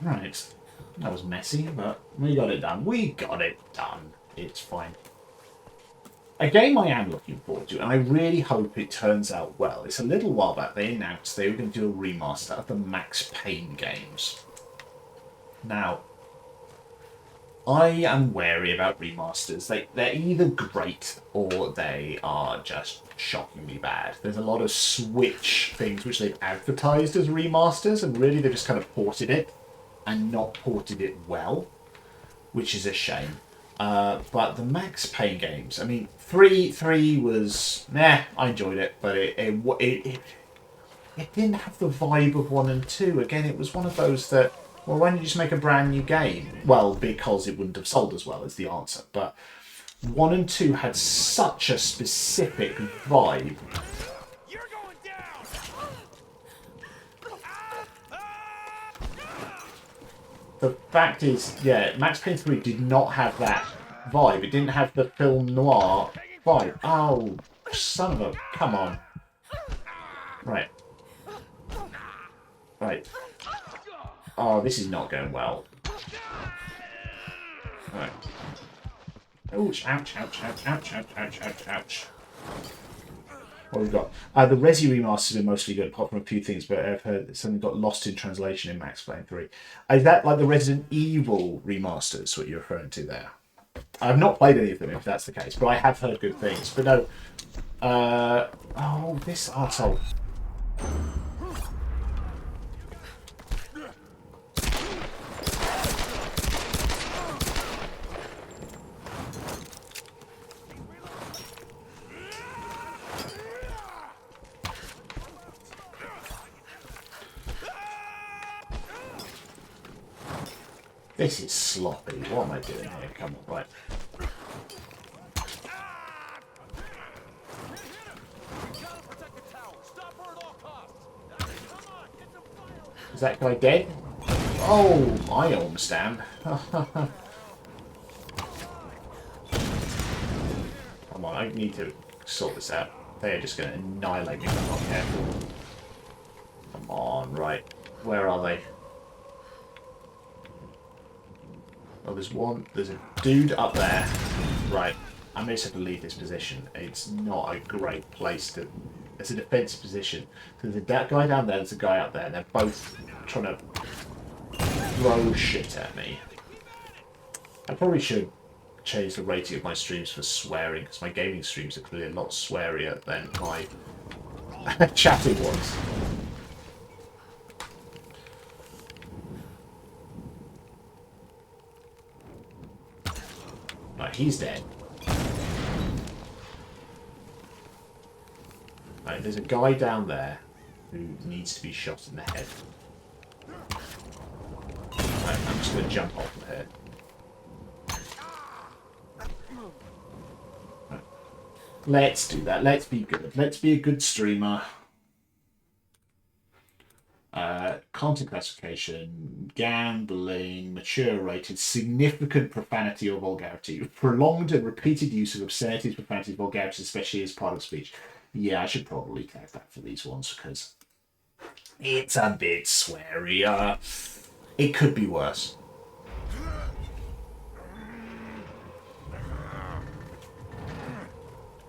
Right. That was messy, but we got it done. We got it done. It's fine. A game I am looking forward to, and I really hope it turns out well. It's a little while back they announced they were going to do a remaster of the Max Payne games. Now, I am wary about remasters. They're either great or they are just shockingly bad. There's a lot of Switch things which they've advertised as remasters, and really they've just kind of ported it and not ported it well, which is a shame. But the Max Payne games, I mean, 3 was, I enjoyed it, but it didn't have the vibe of 1 and 2. Again, it was one of those that, well, why don't you just make a brand new game? Well, because it wouldn't have sold as well, is the answer. But 1 and 2 had such a specific vibe. The fact is, yeah, Max Payne 3 did not have that vibe. It didn't have the film noir vibe. Oh, son of a... Come on. Right. Right. Oh, this is not going well. Right. Ouch, ouch, ouch, ouch, ouch, ouch, ouch, ouch, ouch. What have we got? The Resi remasters are mostly good, apart from a few things, but I've heard something got lost in translation in Max Payne 3. Is that like the Resident Evil remasters, what you're referring to there? I've not played any of them, if that's the case, but I have heard good things. But no. Oh, this arsehole. This is sloppy. What am I doing here? Come on, right. Is that guy dead? Oh, I understand. Come on, I need to sort this out. They are just going to annihilate me if I'm not careful. Come on, right. Where are they? Oh, there's a dude up there. Right. I may just have to leave this position. It's not a great place to... It's a defensive position. So there's a guy down there, there's a guy up there, and they're both trying to throw shit at me. I probably should change the rating of my streams for swearing, because my gaming streams are clearly a lot swearier than my chatting ones. Right, he's dead. Right, there's a guy down there who needs to be shot in the head. Right, I'm just going to jump off of here. Right. Let's do that. Let's be good. Let's be a good streamer. Content classification, gambling, mature rated, significant profanity or vulgarity, prolonged and repeated use of obscenities, profanities, vulgarities, especially as part of speech. Yeah, I should probably tag that for these ones because it's a bit sweary. It could be worse.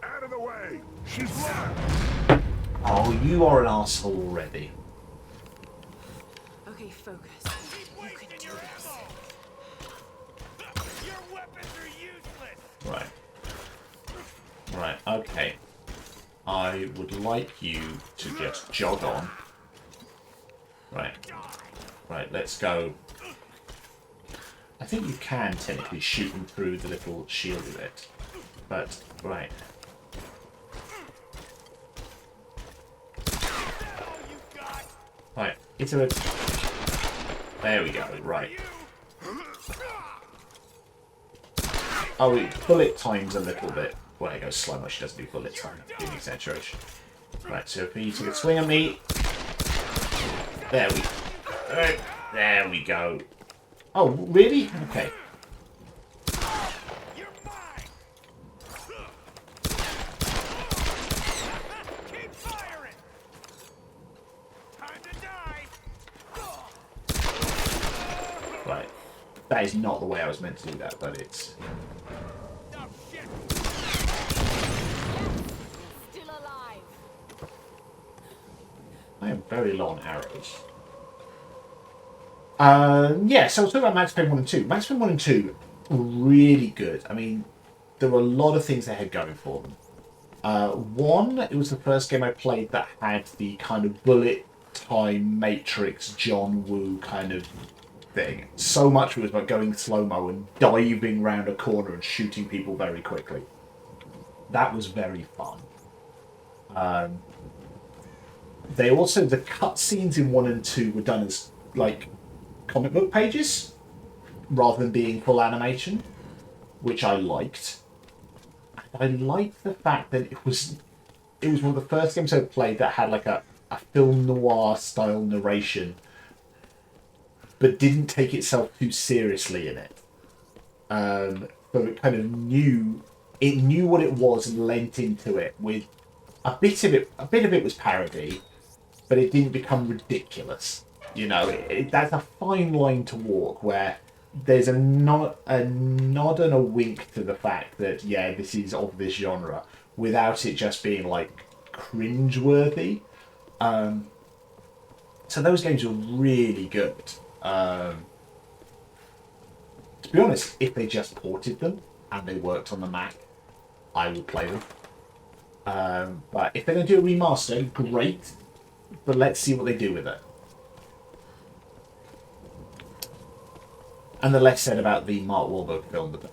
Out of the way! She's locked! Oh, you are an asshole already. Okay, focus. You can do this. Your weapons are useless! Right. Right, okay. I would like you to just jog on. Right. Right, let's go. I think you can technically shoot them through the little shield of it. But, right. Right, it's a... There we go, right. Oh, it bullet times a little bit. Well, it goes slow-mo, she doesn't do bullet time. Being exaggeration. Right, so for you to get swing on me. There we go. Oh, really? Okay. Keep firing! Time to die! Right. That is not the way I was meant to do that, but it's... Still alive. I am very low on arrows. Yeah, so I was talking about Max Payne 1 and 2. Max Payne 1 and 2 were really good. I mean, there were a lot of things they had going for them. One, it was the first game I played that had the kind of bullet time Matrix John Woo kind of thing. So much it was about going slow-mo and diving around a corner and shooting people very quickly. That was very fun. They also, the cutscenes in 1 and 2 were done as, like, comic book pages rather than being full animation, which I liked. And I liked the fact that it was one of the first games I played that had like a film noir style narration, but didn't take itself too seriously in it. So it kind of knew what it was and lent into it with a bit of it was parody, but it didn't become ridiculous. You know, that's a fine line to walk where there's a nod and a wink to the fact that, yeah, this is of this genre, without it just being, like, cringeworthy. So those games were really good. To be honest, if they just ported them and they worked on the Mac, I would play them. But if they're going to do a remaster, great. But let's see what they do with it. And the less said about the Mark Wahlberg film, but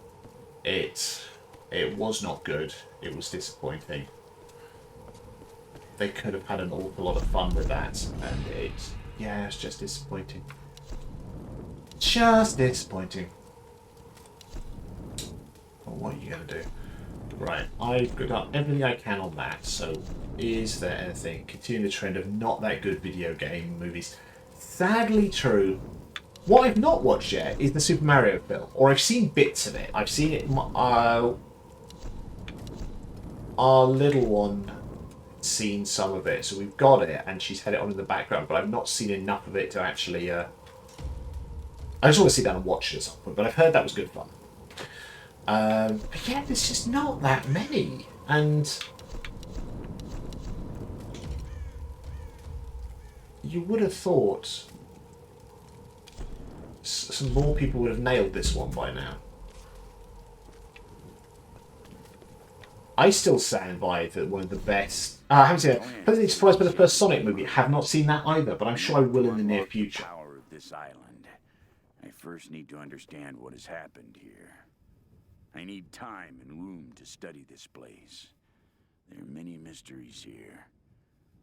it was not good. It was disappointing. They could have had an awful lot of fun with that, and it's just disappointing. Just disappointing. Well, what are you going to do? Right, I've got everything I can on that, so is there anything? Continue the trend of not that good video game movies. Sadly true. What I've not watched yet is the Super Mario film, or I've seen bits of it. I've seen it. Our little one seen some of it, so we've got it, and she's had it on in the background, but I've not seen enough of it to actually. I just want to sit down and watch it at some point, but I've heard that was good fun. But yeah, there's just not that many, and you would have thought some more people would have nailed this one by now. I still stand by that one of the best. I haven't seen it. Pleasantly surprised by the first Sonic movie. Have not seen that either, but I'm sure I will in the near future. Power of this island. I first need to understand what has happened here. I need time and room to study this place. There are many mysteries here.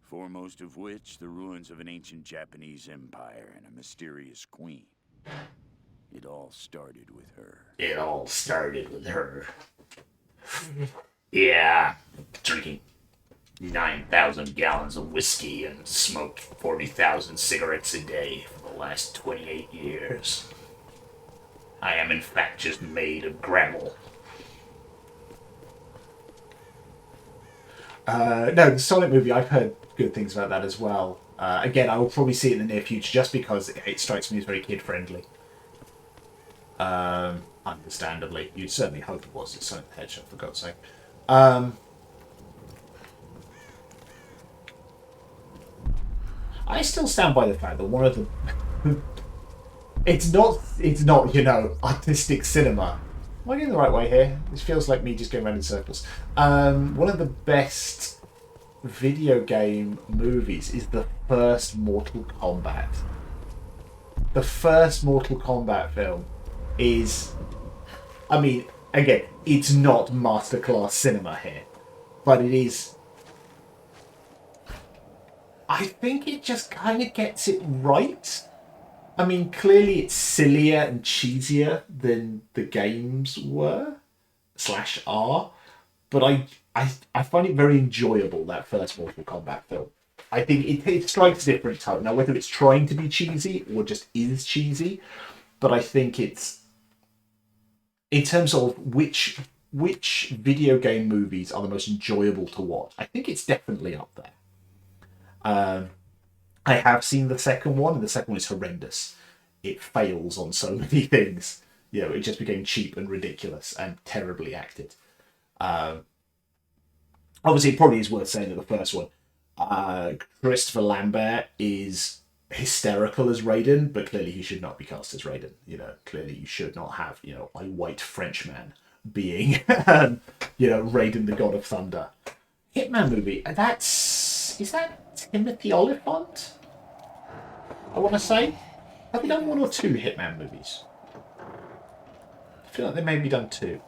Foremost of which, the ruins of an ancient Japanese empire and a mysterious queen. It all started with her. It all started with her. Yeah, drinking 9,000 gallons of whiskey and smoked 40,000 cigarettes a day for the last 28 years. I am in fact just made of gravel. No, the Sonic movie, I've heard good things about that as well. Again, I will probably see it in the near future just because it strikes me as very kid-friendly. Understandably. You'd certainly hope it was. It's Sonic the Hedgehog, for God's sake. I still stand by the fact that one of the... it's not, artistic cinema. Am I going the right way here? This feels like me just going around in circles. One of the best video game movies is the first Mortal Kombat. The first Mortal Kombat film is... I mean, again, it's not masterclass cinema here, but it is... I think it just kind of gets it right. I mean, clearly it's sillier and cheesier than the games were, /are, but I find it very enjoyable, that first Mortal Kombat film. I think it strikes a different tone. Now, whether it's trying to be cheesy or just is cheesy, but I think it's... In terms of which video game movies are the most enjoyable to watch, I think it's definitely up there. I have seen the second one, and the second one is horrendous. It fails on so many things. You know, it just became cheap and ridiculous and terribly acted. Obviously, it probably is worth saying that the first one, Christopher Lambert is hysterical as Raiden, but clearly he should not be cast as Raiden. You know, clearly you should not have, a white Frenchman being, Raiden the God of Thunder. Hitman movie, is that Timothy Olyphant? I want to say. Have they done one or two Hitman movies? I feel like they maybe done two.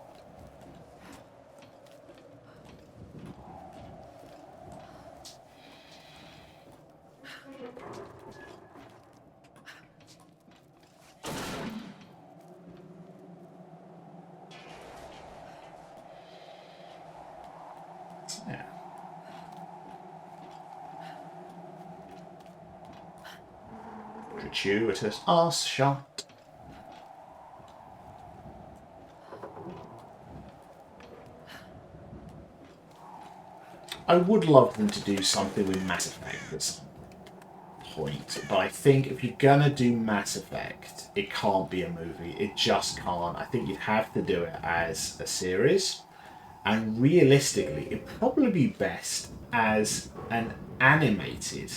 Yeah. Gratuitous arse shot. I would love them to do something with Mass Effect at some point, but I think if you're gonna do Mass Effect, it can't be a movie. It just can't. I think you'd have to do it as a series, and realistically, it'd probably be best as an animated,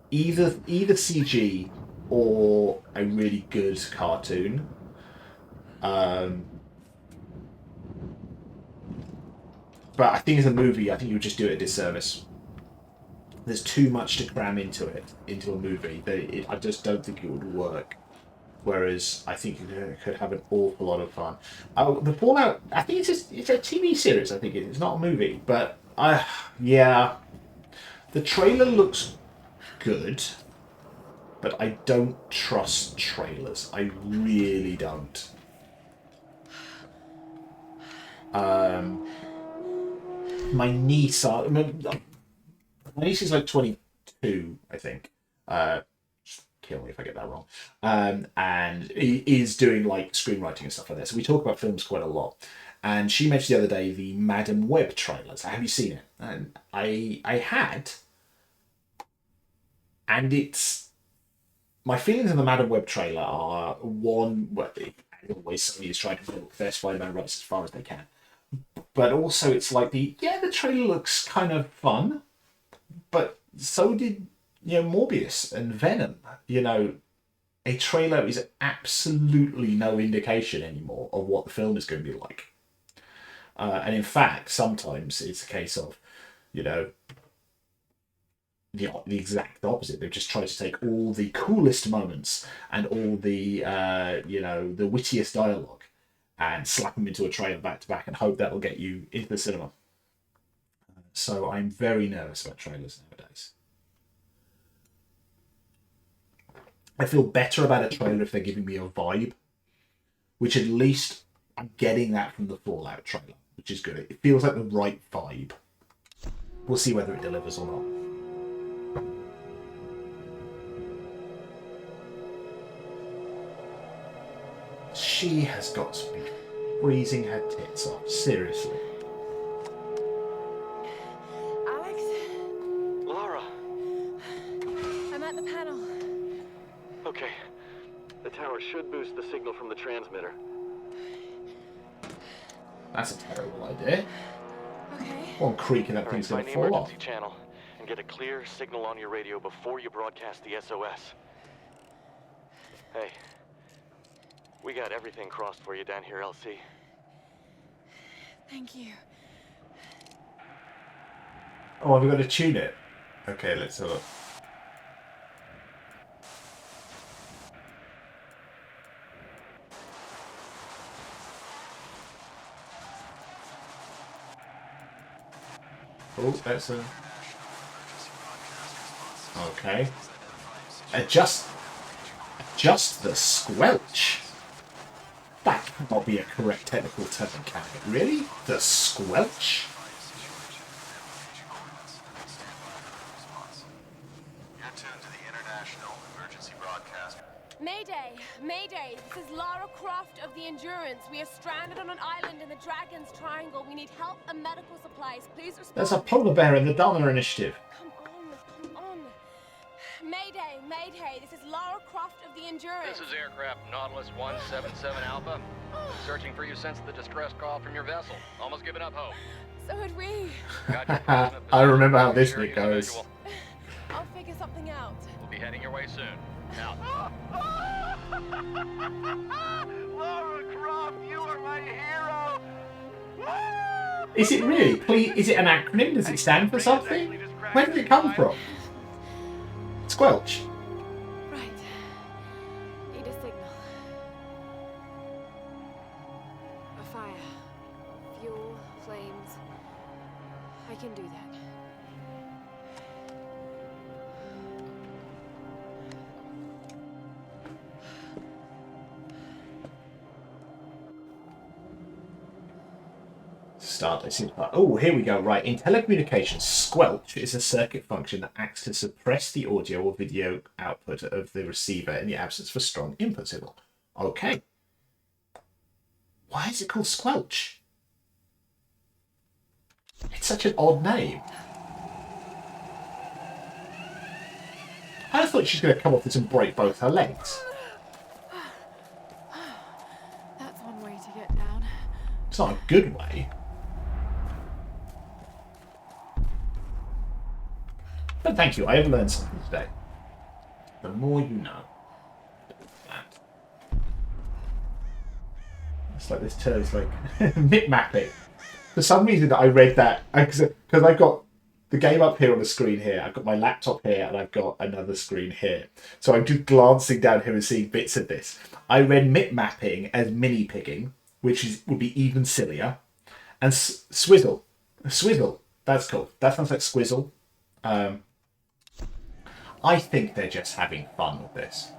either CG or a really good cartoon. But I think as a movie, I think you would just do it a disservice. There's too much to cram into a movie. I just don't think it would work. Whereas I think you could have an awful lot of fun. The Fallout, I think it's a TV series. I think it's not a movie, but yeah, the trailer looks good, but I don't trust trailers. I really don't. My niece is like 22, I think. Kill me if I get that wrong. And he is doing like screenwriting and stuff like that. So we talk about films quite a lot. And she mentioned the other day the Madam Web trailers. Have you seen it? And I had. And it's... My feelings on the Madam Web trailer are, one, well, always Sony is trying to milk their Spider-Man rights as far as they can. But also it's like the trailer looks kind of fun, but so did, Morbius and Venom. A trailer is absolutely no indication anymore of what the film is going to be like. And in fact, sometimes it's a case of, the exact opposite. They've just tried to take all the coolest moments and all the, the wittiest dialogue and slap them into a trailer back to back and hope that will get you into the cinema. So I'm very nervous about trailers nowadays. I feel better about a trailer if they're giving me a vibe, which at least I'm getting that from the Fallout trailer, which is good. It feels like the right vibe. We'll see whether it delivers or not. She has got to be freezing her tits off. Seriously. Alex? Lara! I'm at the panel. Okay. The tower should boost the signal from the transmitter. That's a terrible idea. Okay. One creak and that thing's going Find to the fall off. emergency channel and get a clear signal on your radio before you broadcast the SOS. Hey. We got everything crossed for you down here, LC. Thank you. Oh, have we got to tune it? Okay, let's have a look. Oh, that's a... Okay. Adjust the squelch. That cannot be a correct technical term, can it? Really? The squelch? You're tuned to the International Emergency Broadcast. Mayday! Mayday! This is Lara Croft of the Endurance. We are stranded on an island in the Dragon's Triangle. We need help and medical supplies. Please respond. There's a polar bear in the Dahmer Initiative. Come on. Mayday! Mayday! This is Lara Croft of the Endurance. This is aircraft Nautilus 177 Alpha. Searching for you since the distress call from your vessel. Almost given up hope. So had we. I remember how this bit goes. I'll figure something out. We'll be heading your way soon. Out. Lara Croft, you are my hero! Is it really? Please, is it an acronym? Does it stand for something? Where did it come from? Squelch. Right. Need a signal. A fire. Fuel, flames. I can do that. Start. It seems like, oh, here we go. Right. In telecommunications, squelch is a circuit function that acts to suppress the audio or video output of the receiver in the absence of a strong input signal. Okay. Why is it called squelch? It's such an odd name. I thought she was going to come off this and break both her legs. That's one way to get down. It's not a good way. But thank you, I have learned something today. The more you know. That. It's like this term, it's like mip mapping. For some reason I read that, because I've got the game up here on the screen here, I've got my laptop here, and I've got another screen here. So I'm just glancing down here and seeing bits of this. I read mip mapping as mini pigging, which would be even sillier. And swizzle. Swizzle. That's cool. That sounds like squizzle. I think they're just having fun with this.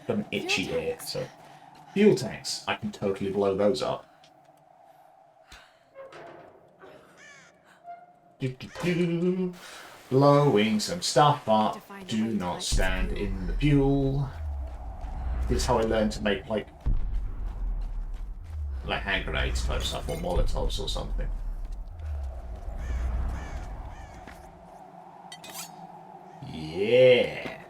Got an itchy ear, so fuel tanks. I can totally blow those up. Blowing some stuff up. Do not stand in the fuel. This is how I learned to make like hand grenades type stuff or Molotovs or something. Yeah.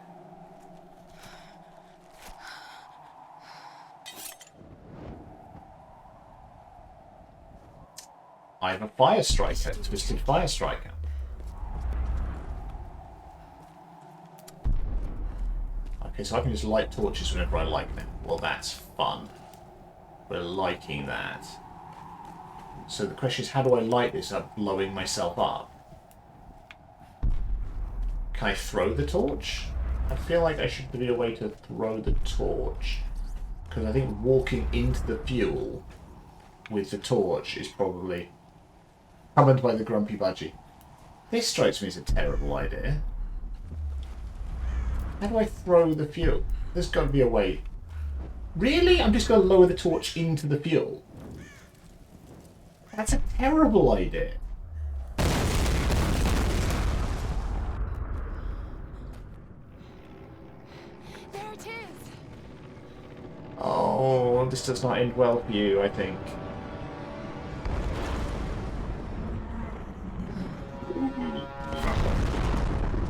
I have a Fire Striker, Twisted Fire Striker. Okay, so I can just light torches whenever I like them. Well, that's fun. We're liking that. So the question is, how do I light this up, blowing myself up? Can I throw the torch? I feel like there should be a way to throw the torch. Because I think walking into the fuel with the torch is probably... Summoned by the Grumpy Budgie. This strikes me as a terrible idea. How do I throw the fuel? There's got to be a way. Really? I'm just going to lower the torch into the fuel? That's a terrible idea. There it is. Oh, this does not end well for you, I think.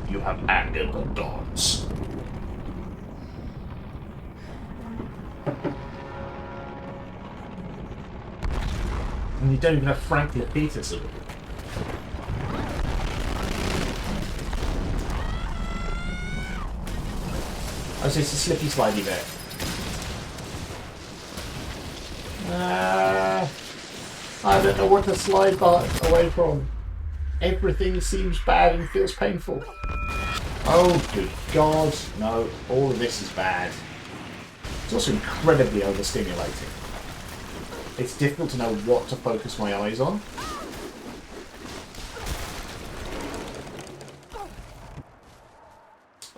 You have angered the gods. And you don't even have Frank Peterson. Oh, so it's a slippy slidey bit. I don't know what to slide away from. Everything seems bad and feels painful. Oh, good God. No, all of this is bad. It's also incredibly overstimulating. It's difficult to know what to focus my eyes on.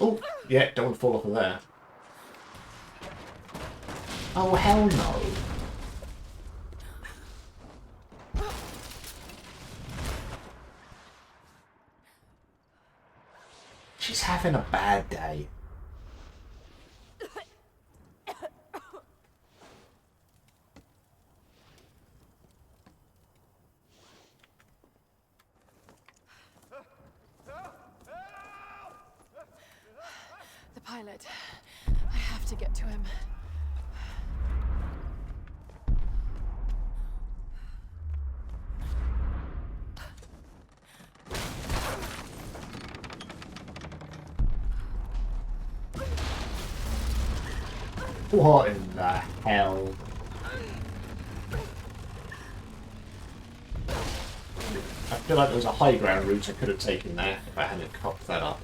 Oh, yeah, don't want to fall off of there. Oh, hell no. She's having a bad day. The pilot. I have to get to him. What in the hell? I feel like there was a high ground route I could have taken there if I hadn't cocked that up.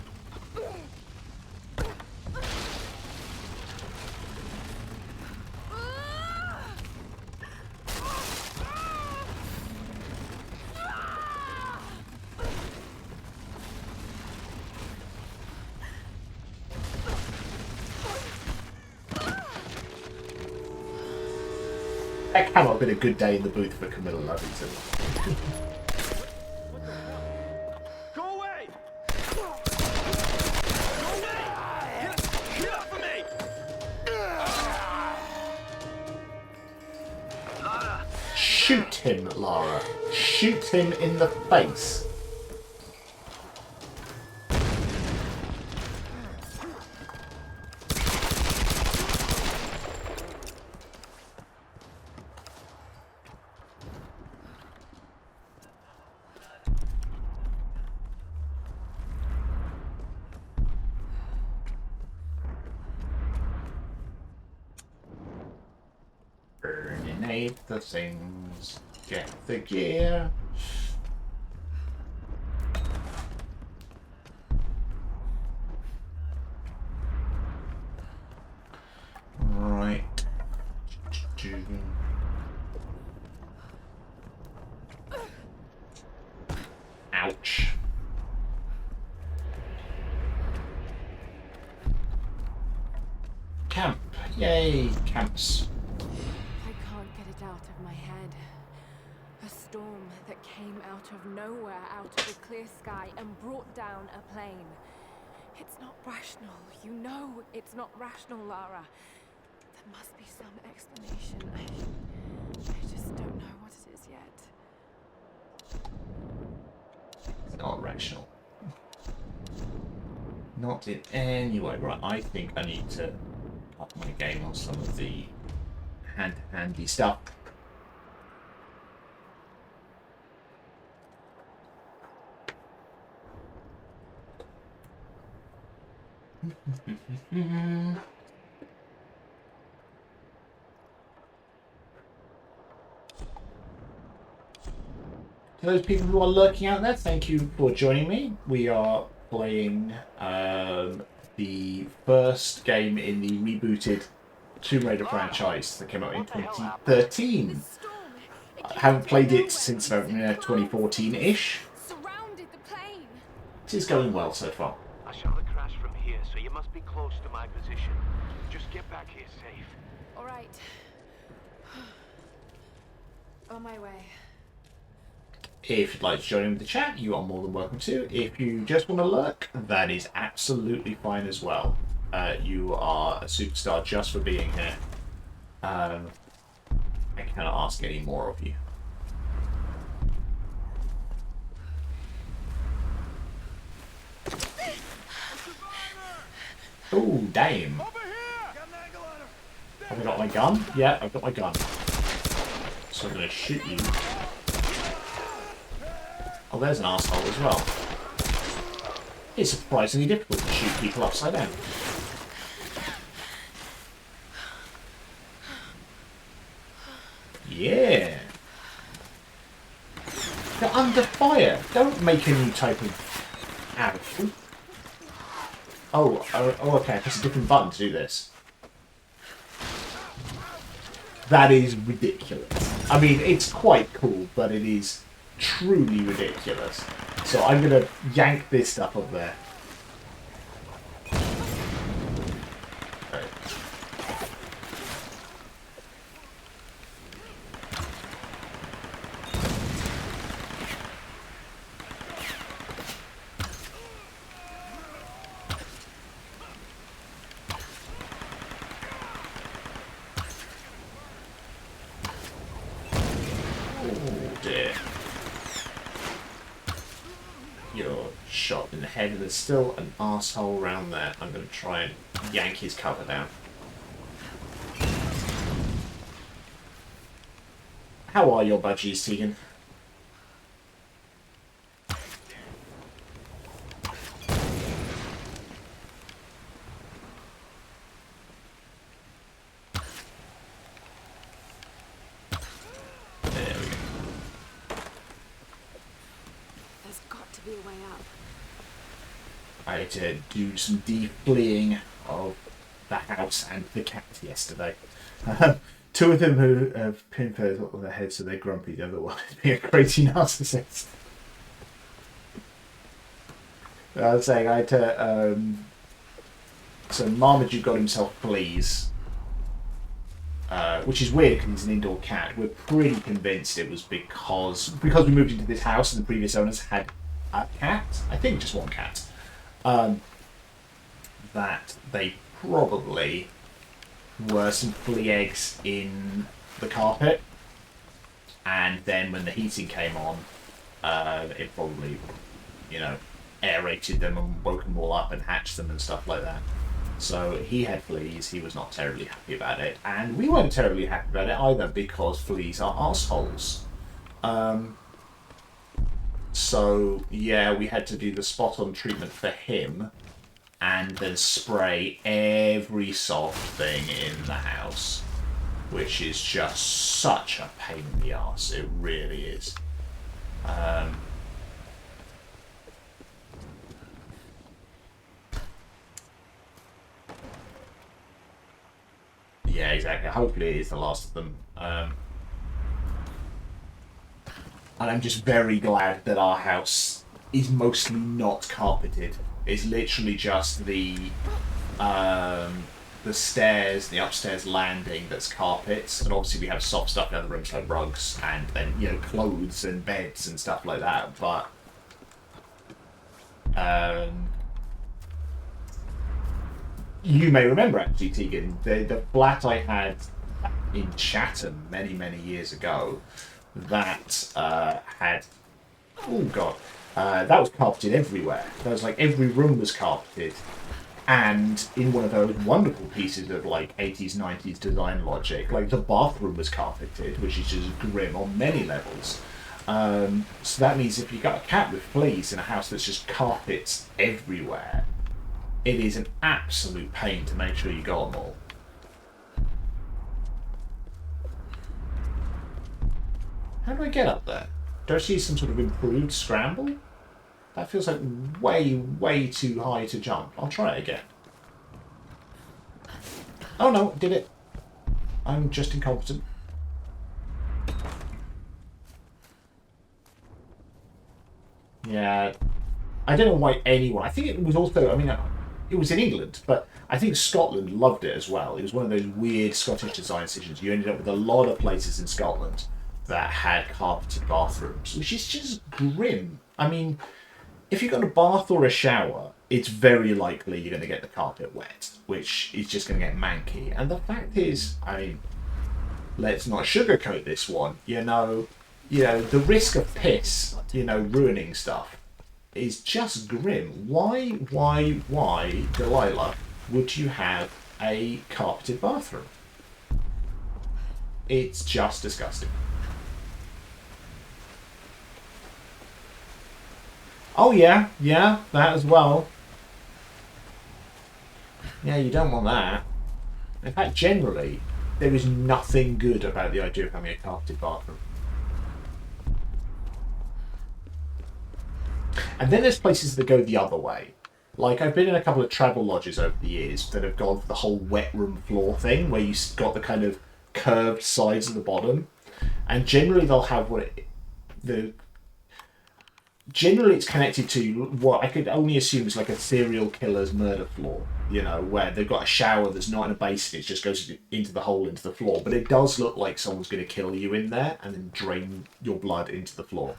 That cannot have been a good day in the booth for Camilla Lovington. Go away! Go away! Get off of me! Lara! Shoot him, Lara. Shoot him in the face. Burninate the things. Get the gear. Right. Ouch. Camp. Yay, camps. I can't get it out of my head. A storm that came out of nowhere, out of the clear sky, and brought down a plane. It's not rational. You know it's not rational, Lara. There must be some explanation. I just don't know what it is yet. It's not rational. Not in any way. Right, I think I need to up my game on some of the handy stuff. To those people who are lurking out there, thank you for joining me. We are playing the first game in the rebooted Tomb Raider franchise that came out in 2013. I haven't played it since about 2014-ish. It is going well so far. I saw the crash from here, so you must be close to my position. Just get back here safe. All right. On my way. If you'd like to join in the chat, you are more than welcome to. If you just want to lurk, that is absolutely fine as well. You are a superstar just for being here. I cannot ask any more of you. Oh, damn. Have I got my gun? Yeah, I've got my gun. So I'm going to shoot you. Oh, there's an arsehole as well. It's surprisingly difficult to shoot people upside down. Yeah. They're under fire. Don't make a new type of arrow. Oh, okay. Press a different button to do this. That is ridiculous. I mean, it's quite cool, but it is truly ridiculous. So I'm gonna yank this stuff up there. Right. Oh dear. You're shot in the head, and there's still an arsehole around there. I'm going to try and yank his cover down. How are your budgies, Tegan? I had to do some de-fleeing of the house and the cat yesterday. Two of them who have pinfairs on their heads, so they're grumpy. The other one is being a crazy narcissist. I was saying I had to. So Marmaduke got himself fleas, which is weird because he's an indoor cat. We're pretty convinced it was because we moved into this house and the previous owners had a cat. I think just one cat. That they probably were some flea eggs in the carpet, and then when the heating came on, it probably, aerated them and woke them all up and hatched them and stuff like that. So he had fleas, he was not terribly happy about it, and we weren't terribly happy about it either because fleas are arseholes. So yeah, we had to do the spot-on treatment for him and then spray every soft thing in the house, which is just such a pain in the arse. It really is. Yeah, exactly. Hopefully it is the last of them. And I'm just very glad that our house is mostly not carpeted. It's literally just the the stairs, the upstairs landing that's carpets, and obviously we have soft stuff in other rooms like rugs and then clothes and beds and stuff like that. But you may remember actually, Tegan, the flat I had in Chatham many years ago that had that was carpeted everywhere. That was like every room was carpeted. And in one of those wonderful pieces of like 80s, 90s design logic, like the bathroom was carpeted, which is just grim on many levels. So that means if you've got a cat with fleas in a house that's just carpets everywhere, it is an absolute pain to make sure you got them all. How do I get up there? Do I see some sort of improved scramble? That feels like way too high to jump. I'll try it again. Oh no, did it. I'm just incompetent. Yeah. I don't know why anyone... I think it was also... I mean, it was in England, but I think Scotland loved it as well. It was one of those weird Scottish design decisions. You ended up with a lot of places in Scotland that had carpeted bathrooms, which is just grim. I mean... If you've got a bath or a shower, it's very likely you're going to get the carpet wet, which is just going to get manky. And the fact is, I mean, let's not sugarcoat this one. The risk of piss, ruining stuff is just grim. Why, Delilah, would you have a carpeted bathroom? It's just disgusting. Oh yeah, that as well. Yeah, you don't want that. In fact, generally, there is nothing good about the idea of having a carpeted bathroom. And then there's places that go the other way. Like, I've been in a couple of travel lodges over the years that have gone for the whole wet room floor thing, where you've got the kind of curved sides at the bottom. And generally they'll have Generally, it's connected to what I could only assume is like a serial killer's murder floor, where they've got a shower that's not in a basin, it just goes into the hole into the floor. But it does look like someone's going to kill you in there and then drain your blood into the floor.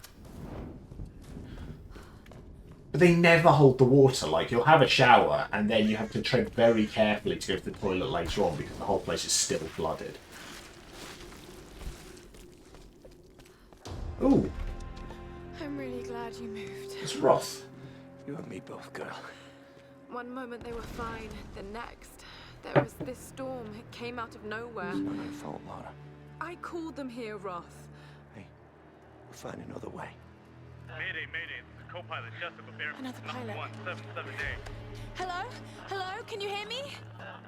But they never hold the water. Like, you'll have a shower and then you have to tread very carefully to go to the toilet later on because the whole place is still flooded. Ooh. I'm really glad you moved. It's rough. You and me both, girl. One moment they were fine, the next, there was this storm. It came out of nowhere. It's not our fault, Lara. I called them here, Roth. Hey, we'll find another way. Mayday, co-pilot Jessica Barrett. Another pilot. 1778. Hello? Hello? Can you hear me?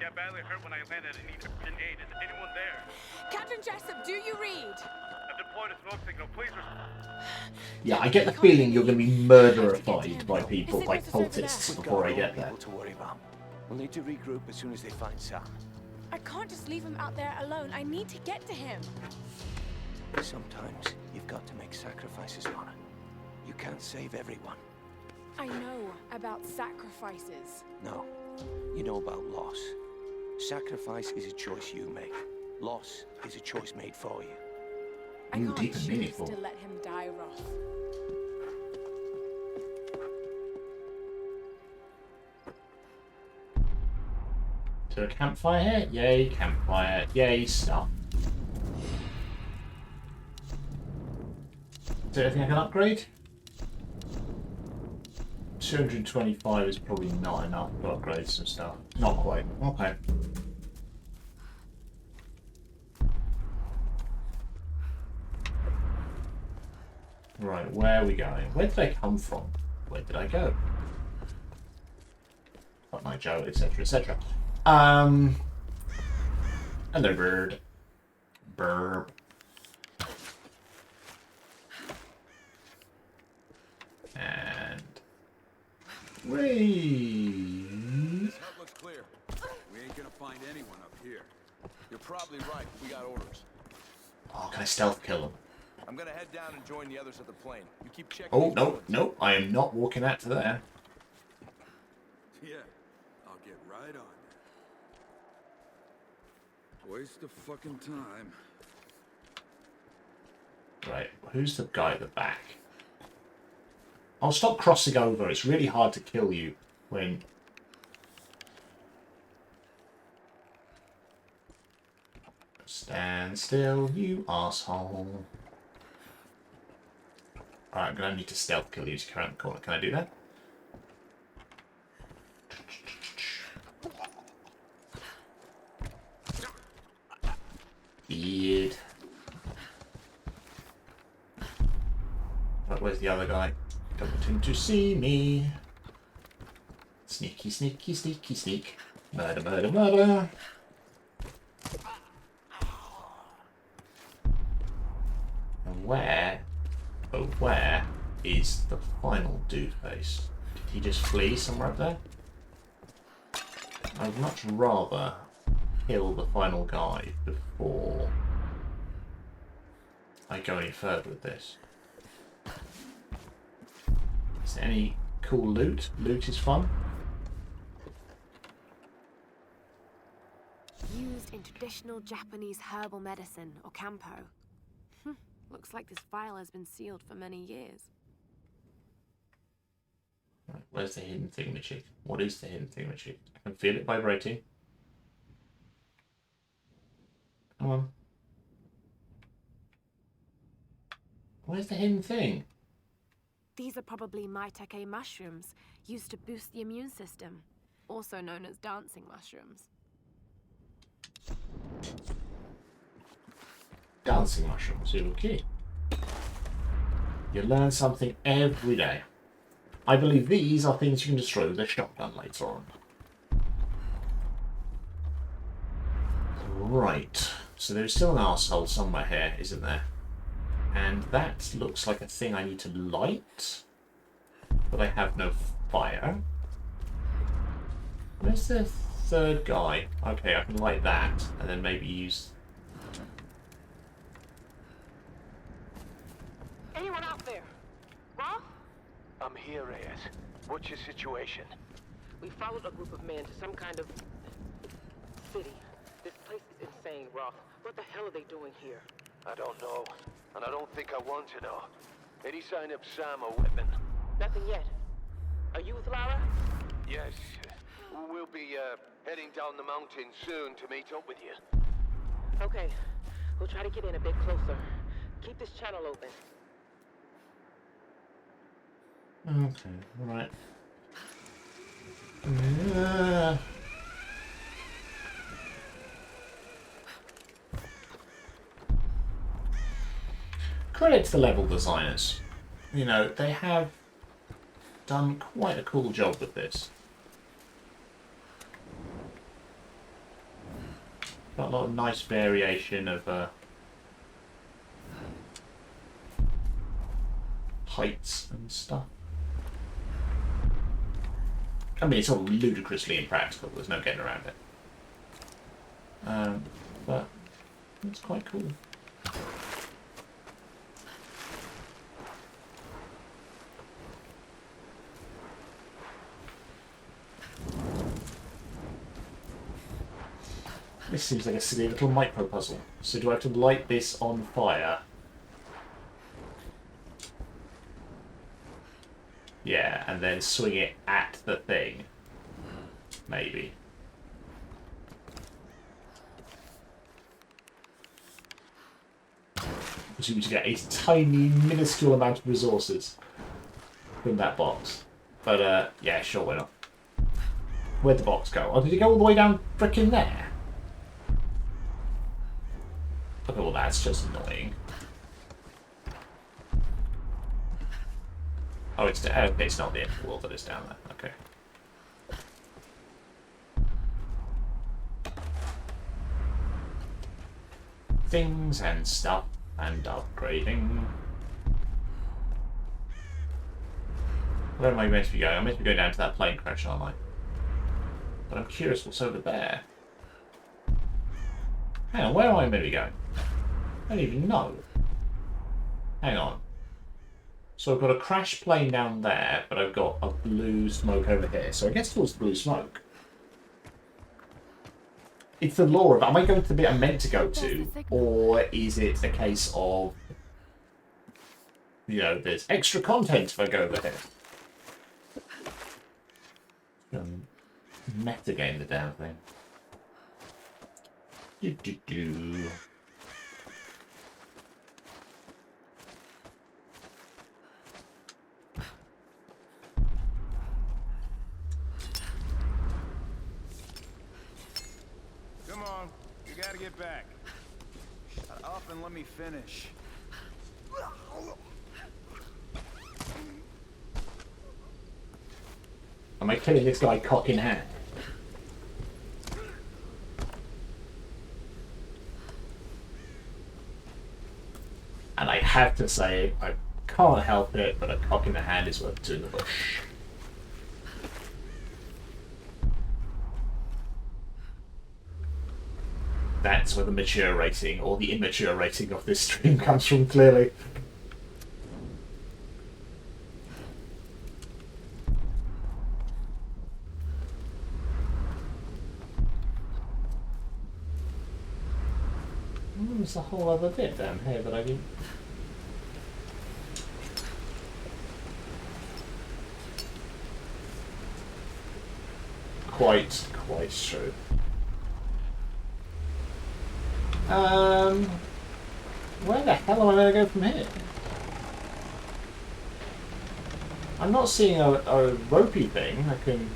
Yeah, badly hurt when I landed and need urgent aid. Is anyone there? Captain Jessup, do you read? I've deployed a smoke signal. Please Yeah, I get the feeling you're going to be murderified by people, like cultists, before I get there. To worry about. We'll need to regroup as soon as they find Sam. I can't just leave him out there alone. I need to get to him. Sometimes you've got to make sacrifices, Lara. You can't save everyone. I know about sacrifices. No, you know about loss. Sacrifice is a choice you make. Loss is a choice made for you. I can't choose to let him die, Roth. To a campfire? Yay, campfire. Yay, stuff. Is there anything I can upgrade? 225 is probably not enough to upgrade some stuff. Not quite. Okay. Right, where are we going? Where did I come from? Where did I go? Got my Joe, etc., etc. Hello, bird. Burp. And wait. That looks clear. We ain't gonna find anyone up here. You're probably right. We got orders. Oh, can I stealth kill him? I'm gonna head down and join the others at the plane. You keep checking. Oh, no, no, I am not walking out to there. Yeah, I'll get right on Waste of fucking time. Right, who's the guy at the back? I'll stop crossing over. It's really hard to kill you when... Stand still, you asshole. Alright, I'm going to need to stealth kill you to carry around the corner. Can I do that? Beard. Right, where's the other guy? Don't want him to see me. Sneaky, sneaky, sneaky, sneak. Murder, murder, murder. And where, oh where, is the final dude face? Did he just flee somewhere up there? I'd much rather kill the final guy before I go any further with this. Is there any cool loot? Loot is fun. Used in traditional Japanese herbal medicine, or kampo. Looks like this file has been sealed for many years. Right, where's the hidden thingamajig? What is the hidden thingamajig? I can feel it vibrating. Come on. Where's the hidden thing? These are probably maitake mushrooms, used to boost the immune system, also known as dancing mushrooms. Dancing mushrooms, okay. You learn something every day. I believe these are things you can destroy with a shotgun later on. Right, so there's still an arsehole somewhere here, isn't there? And that looks like a thing I need to light, but I have no fire. Where's the third guy? Okay, I can light that, and then maybe use... Anyone out there? Roth? I'm here, Reyes. What's your situation? We followed a group of men to some kind of city. This place is insane, Roth. What the hell are they doing here? I don't know, and I don't think I want to know. Any sign of Sam or weapon? Nothing yet. Are you with Lara? Yes. We'll be heading down the mountain soon to meet up with you. Okay. We'll try to get in a bit closer. Keep this channel open. Okay, right. Credit to the level designers. You know, they have done quite a cool job with this. Got a lot of nice variation of heights and stuff. I mean, it's all ludicrously impractical. There's no getting around it. But it's quite cool. This seems like a silly little micro puzzle. So do I have to light this on fire? Yeah, and then swing it at the thing. Maybe. Assuming to get a tiny, minuscule amount of resources from that box. But, yeah, sure, why not? Where'd the box go? Oh, did it go all the way down frickin' there? Okay, well, that's just annoying. Oh, it's okay, it's not the end of the world that is down there. Okay. Things and stuff and upgrading. Where am I meant to be going? I'm meant to be going down to that plane crash, aren't I? But I'm curious what's over there. Hang on, where am I meant to be going? I don't even know. Hang on. So I've got a crash plane down there, but I've got a blue smoke over here. So I guess towards the blue smoke. it's the lore of, am I going to the bit I'm meant to go to, or is it a case of, you know, there's extra content if I go over here. Metagame the damn thing. Do. Come on, you gotta get back. Shut up and let me finish. Am I killing this guy cock in hand? And I have to say, I can't help it, but a cock in the hand is worth two in the bush. That's where the mature rating, or the immature rating of this stream comes from, clearly. There's a whole other bit down here that I didn't... Quite true. Where the hell am I going to go from here? I'm not seeing a ropey thing I can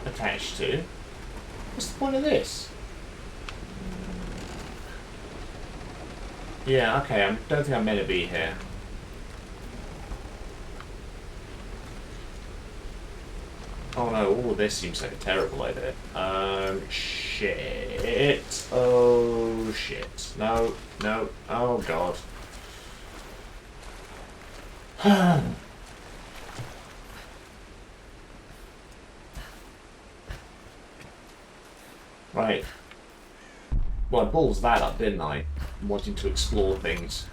attach to. What's the point of this? Yeah, okay, I don't think I'm meant to be here. Oh no, all of this seems like a terrible idea. Shit. Oh, shit. No, no, oh god. Right. Well, I balls that up, didn't I? Wanting to explore things.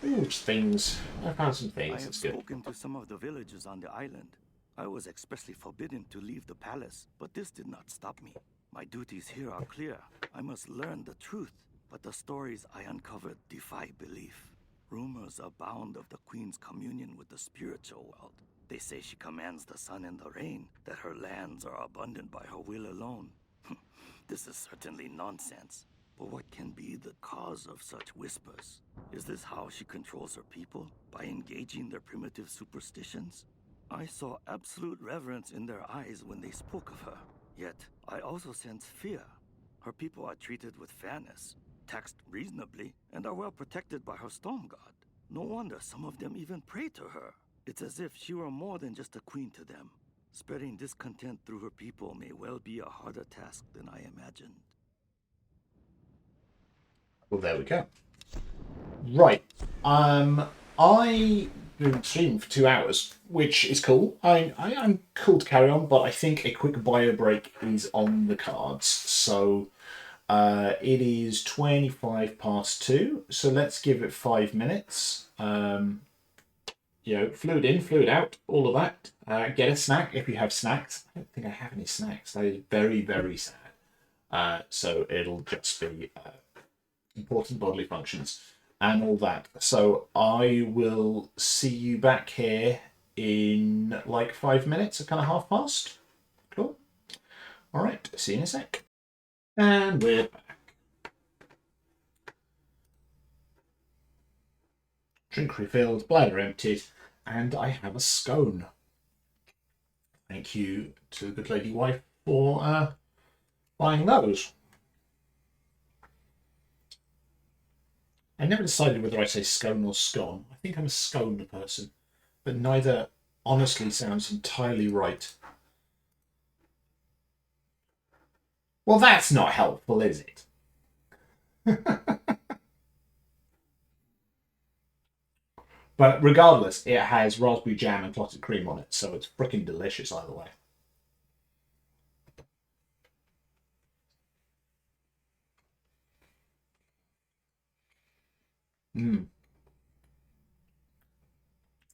Ooh, things. I found some things. I have That's good. spoken to some of the villagers on the island. I was expressly forbidden to leave the palace, but this did not stop me. My duties here are clear. I must learn the truth, but the stories I uncovered defy belief. Rumors abound of the Queen's communion with the spiritual world. They say she commands the sun and the rain, that her lands are abundant by her will alone. This is certainly nonsense. But what can be the cause of such whispers? Is this how she controls her people? By engaging their primitive superstitions? I saw absolute reverence in their eyes when they spoke of her. Yet, I also sense fear. Her people are treated with fairness, taxed reasonably, and are well protected by her storm god. No wonder some of them even pray to her. It's as if she were more than just a queen to them. Spreading discontent through her people may well be a harder task than I imagined. Well, there we go. Right. I been streaming for 2 hours, which is cool. I'm cool to carry on, but I think a quick bio break is on the cards. So it is 2:25, so let's give it 5 minutes. You know, fluid in, fluid out, all of that. Get a snack if you have snacks. I don't think I have any snacks. That is very, very sad. So it'll just be important bodily functions and all that. So I will see you back here in like 5 minutes, kind of 1:30. Cool. All right, see you in a sec. And we're back. Drink refilled, bladder emptied, and I have a scone. Thank you to the good lady wife for buying those. I never decided whether I say scone or scone. I think I'm a scone person, but neither honestly sounds entirely right. Well, that's not helpful, is it? But regardless, it has raspberry jam and clotted cream on it, so it's freaking delicious either way.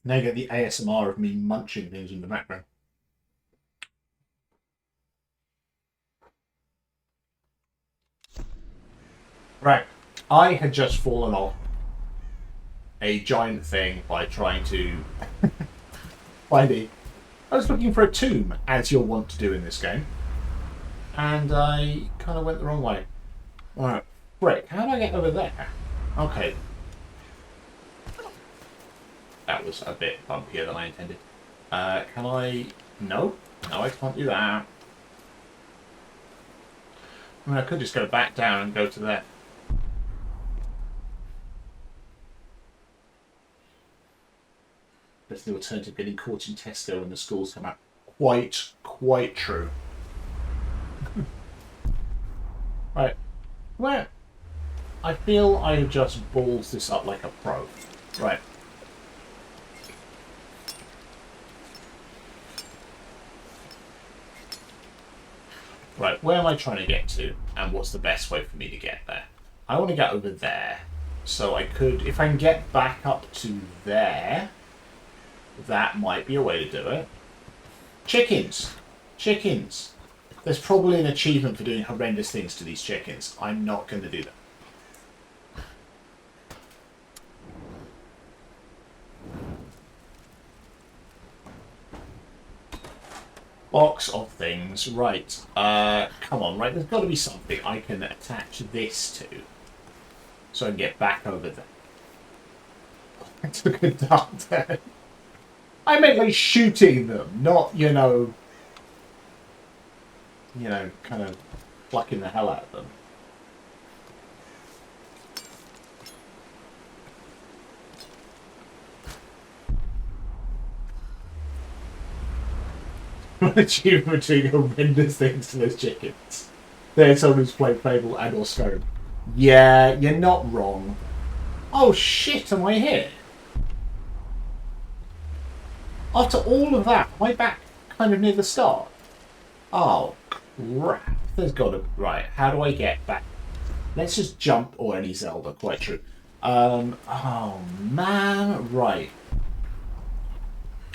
Now you get the ASMR of me munching things in the background. Right. I had just fallen off a giant thing by trying to find it. I was looking for a tomb, as you'll want to do in this game, and I kind of went the wrong way. Alright, Rick, how do I get over there? Okay. That was a bit bumpier than I intended. Can I... No. No, I can't do that. I mean, I could just go back down and go to there. That's the alternative, getting caught in Tesco when the schools come out. Quite true. Right. Where? I feel I just balls this up like a pro. Right. Right, where am I trying to get to? And what's the best way for me to get there? I want to get over there. So I could, if I can get back up to there, that might be a way to do it. Chickens! Chickens! There's probably an achievement for doing horrendous things to these chickens. I'm not going to do that. Box of things. Right. Come on, right? There's got to be something I can attach this to. So I can get back over there. I took a dart there. I meant like shooting them, not, you know, kind of plucking the hell out of them. Achievement doing horrendous things to those chickens. There's someone who's played Fable and or Skyrim. Yeah, you're not wrong. Oh shit, am I here? After all of that, am I back kind of near the start? Oh, crap. There's got to... Right, how do I get back? Let's just jump... Or any Zelda, quite true. Oh, man. Right.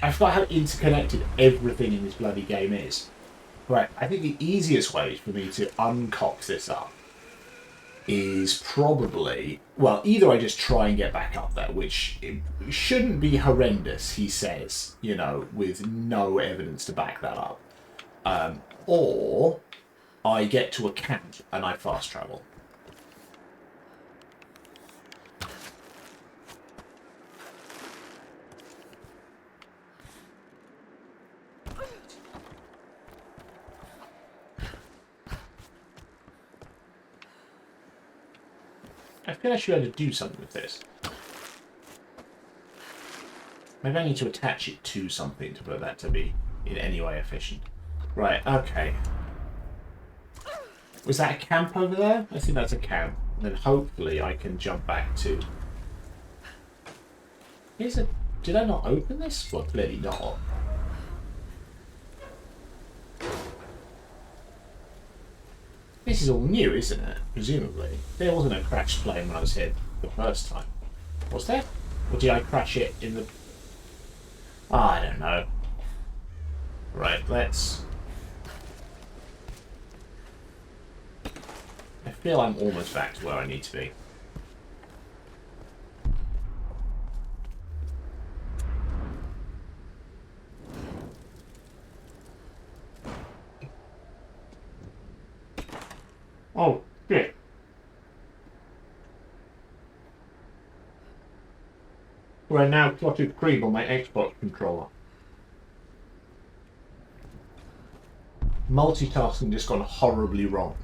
I forgot how interconnected everything in this bloody game is. Right, I think the easiest way for me to uncock this up is probably... Well, either I just try and get back up there, which it shouldn't be horrendous, he says, you know, with no evidence to back that up. Or I get to a camp and I fast travel. I feel I should be able to do something with this. Maybe I need to attach it to something for that to be in any way efficient. Right, okay. Was that a camp over there? I think that's a camp. And then hopefully I can jump back to... Did I not open this? Well, clearly not. This is all new, isn't it? Presumably. There wasn't a crash plane when I was here the first time. Was there? Or did I crash it in the... I don't know. Right, let's... I feel I'm almost back to where I need to be. Oh, shit. We're now plotted creep on my Xbox controller. Multitasking just gone horribly wrong.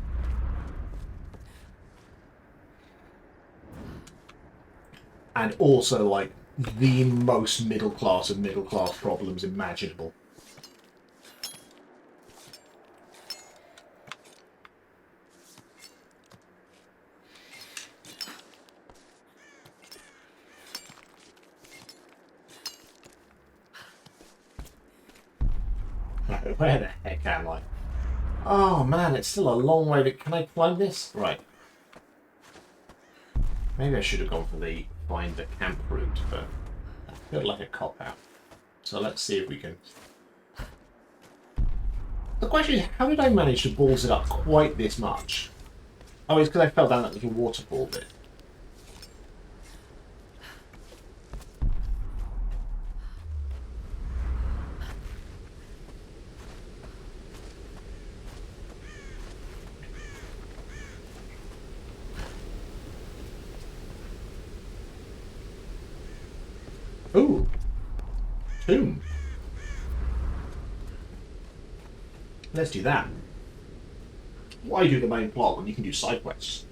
And also, like, the most middle class of middle class problems imaginable. Where the heck am I? Oh man, it's still a long way to... Can I climb this? Right. Maybe I should have gone for the find the camp route, but I feel like a cop-out. So let's see if we can... The question is, how did I manage to balls it up quite this much? Oh, it's because I fell down that little waterfall bit. Ooh. Tomb. Let's do that. Why do the main plot when you can do side quests?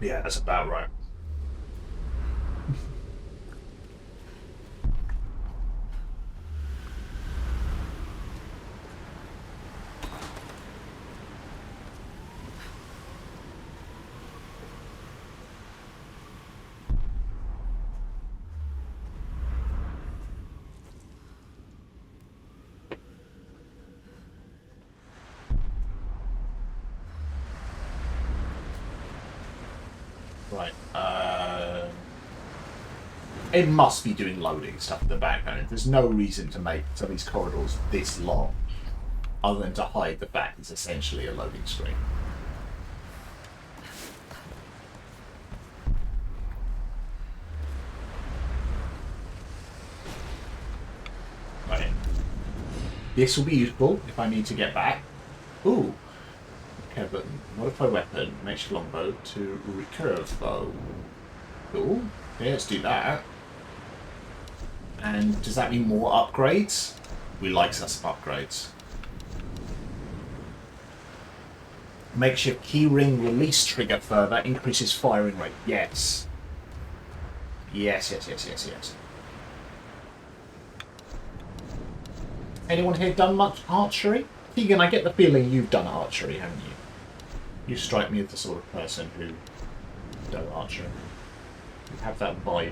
Yeah, that's about right. Right. It must be doing loading stuff in the background. There's no reason to make some of these corridors this long, other than to hide the fact it's essentially a loading screen. Right. This will be useful if I need to get back. Ooh. Okay, but modify weapon, makes longbow to recurve bow. Cool. Okay, let's do that. And does that mean more upgrades? We like us upgrades. Makeshift keyring release trigger further, increases firing rate. Yes. Yes. Anyone here done much archery? Tegan, I get the feeling you've done archery, haven't you? You strike me as the sort of person who does archery. You have that vibe.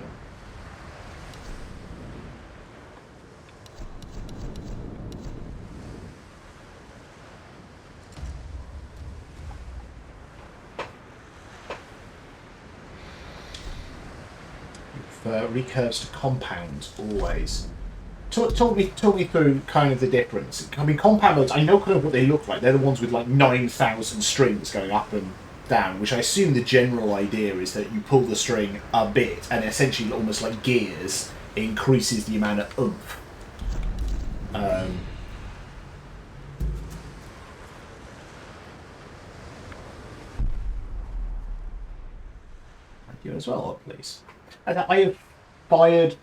Recurves to compounds always. Talk me through kind of the difference. I mean, compound modes, I know kind of what they look like. They're the ones with like 9,000 strings going up and down, which I assume the general idea is that you pull the string a bit and essentially almost like gears, it increases the amount of oomph. You as well, please. I have fired,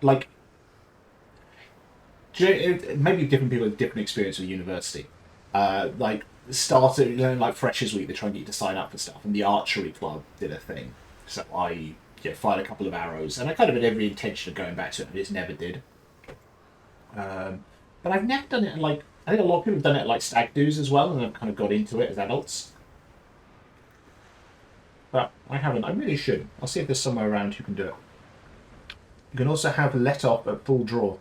like, maybe different people have different experience with university. Like, started, you know, like Freshers Week, they try and get you to sign up for stuff, and the archery club did a thing. So I fired a couple of arrows, and I kind of had every intention of going back to it, but just never did. But I've never done it, like, I think a lot of people have done it at, like, stag do's as well, and have kind of got into it as adults. But I haven't. I really should. I'll see if there's somewhere around who can do it. You can also have let off at full draw,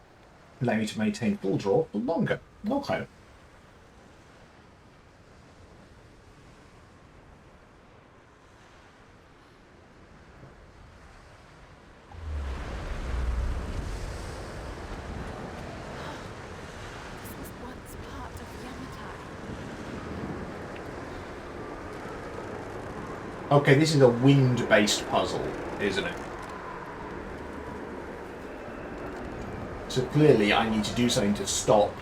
allowing you to maintain full draw for longer. Okay. This was once part of Yamatai. Okay, this is a wind-based puzzle, isn't it? So clearly I need to do something to stop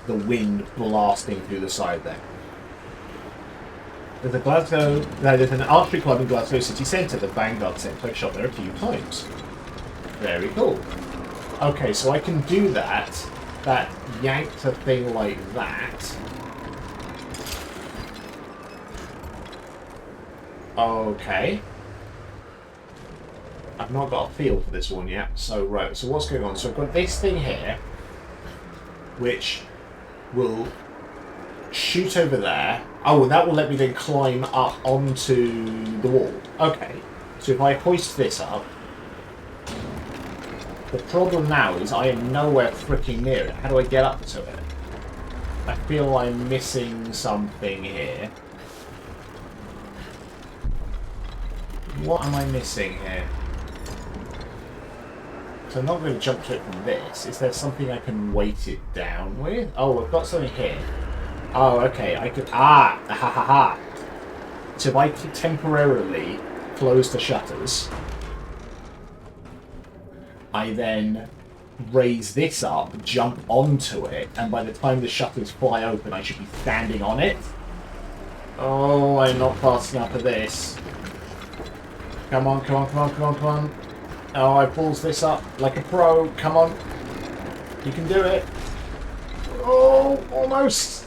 the wind blasting through the side there. There's there's an archery club in Glasgow city centre, the Vanguard Centre. I've shot there a few times. Very cool. Okay, so I can do that. That yanked a thing like that. Okay. I've not got a feel for this one yet. So, right, so what's going on? So I've got this thing here, which will shoot over there. Oh, and that will let me then climb up onto the wall. Okay. So if I hoist this up, the problem now is I am nowhere freaking near it. How do I get up to it? I feel I'm missing something here. What am I missing here? So I'm not going to jump to it from this. Is there something I can weight it down with? Oh, I've got something here. Oh, okay. I could... Ah! Ha ha ha! So if I could temporarily close the shutters, I then raise this up, jump onto it, and by the time the shutters fly open, I should be standing on it. Oh, I'm not fast enough for this. Come on, come on, come on, come on, come on. Oh, I pulls this up like a pro. Come on. You can do it. Oh, almost.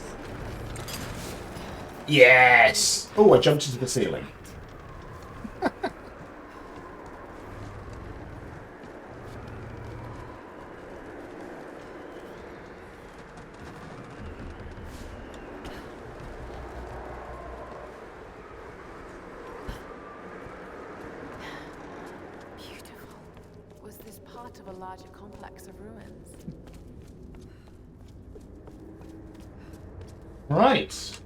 Yes. Oh, I jumped into the ceiling. Of a larger complex of ruins. Right.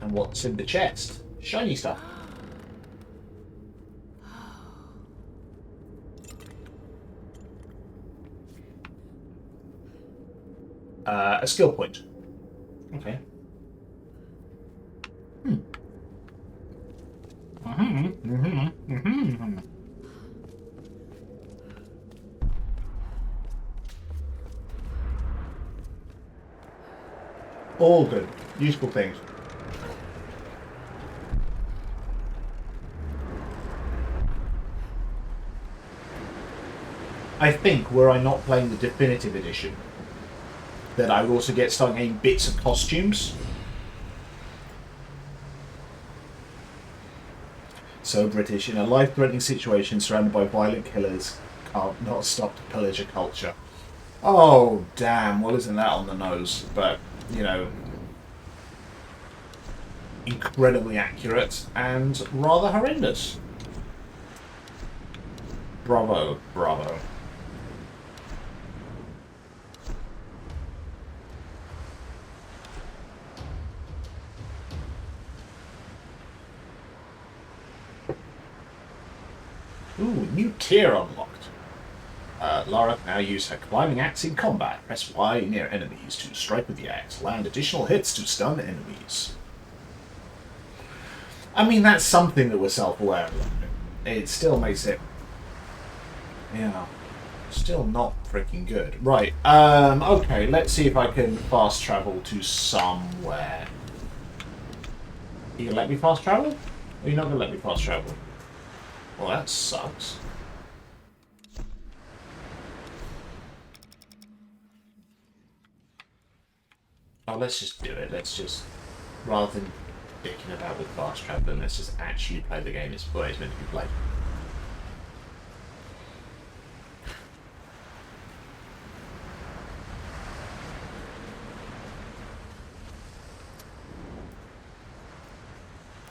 And what's in the chest? Shiny stuff. A skill point. Okay. All good. Useful things. I think, were I not playing the definitive edition, that I would also start getting bits of costumes. So British, in a life-threatening situation surrounded by violent killers, can't not stop to pillage a culture. Oh, damn. Well, isn't that on the nose? But, you know, incredibly accurate and rather horrendous. Bravo, bravo. Ooh, new tier unlocked. Lara can now use her climbing axe in combat. Press Y near enemies to strike with the axe. Land additional hits to stun enemies. I mean, that's something that we're self-aware of. It still makes it... Yeah. Still not freaking good. Right. Okay, let's see if I can fast travel to somewhere. You gonna let me fast travel? Or are you not gonna let me fast travel? Well, that sucks. Oh, let's just do it. Let's just, rather than dicking about with fast traveling, let's just actually play the game as it's meant to be played.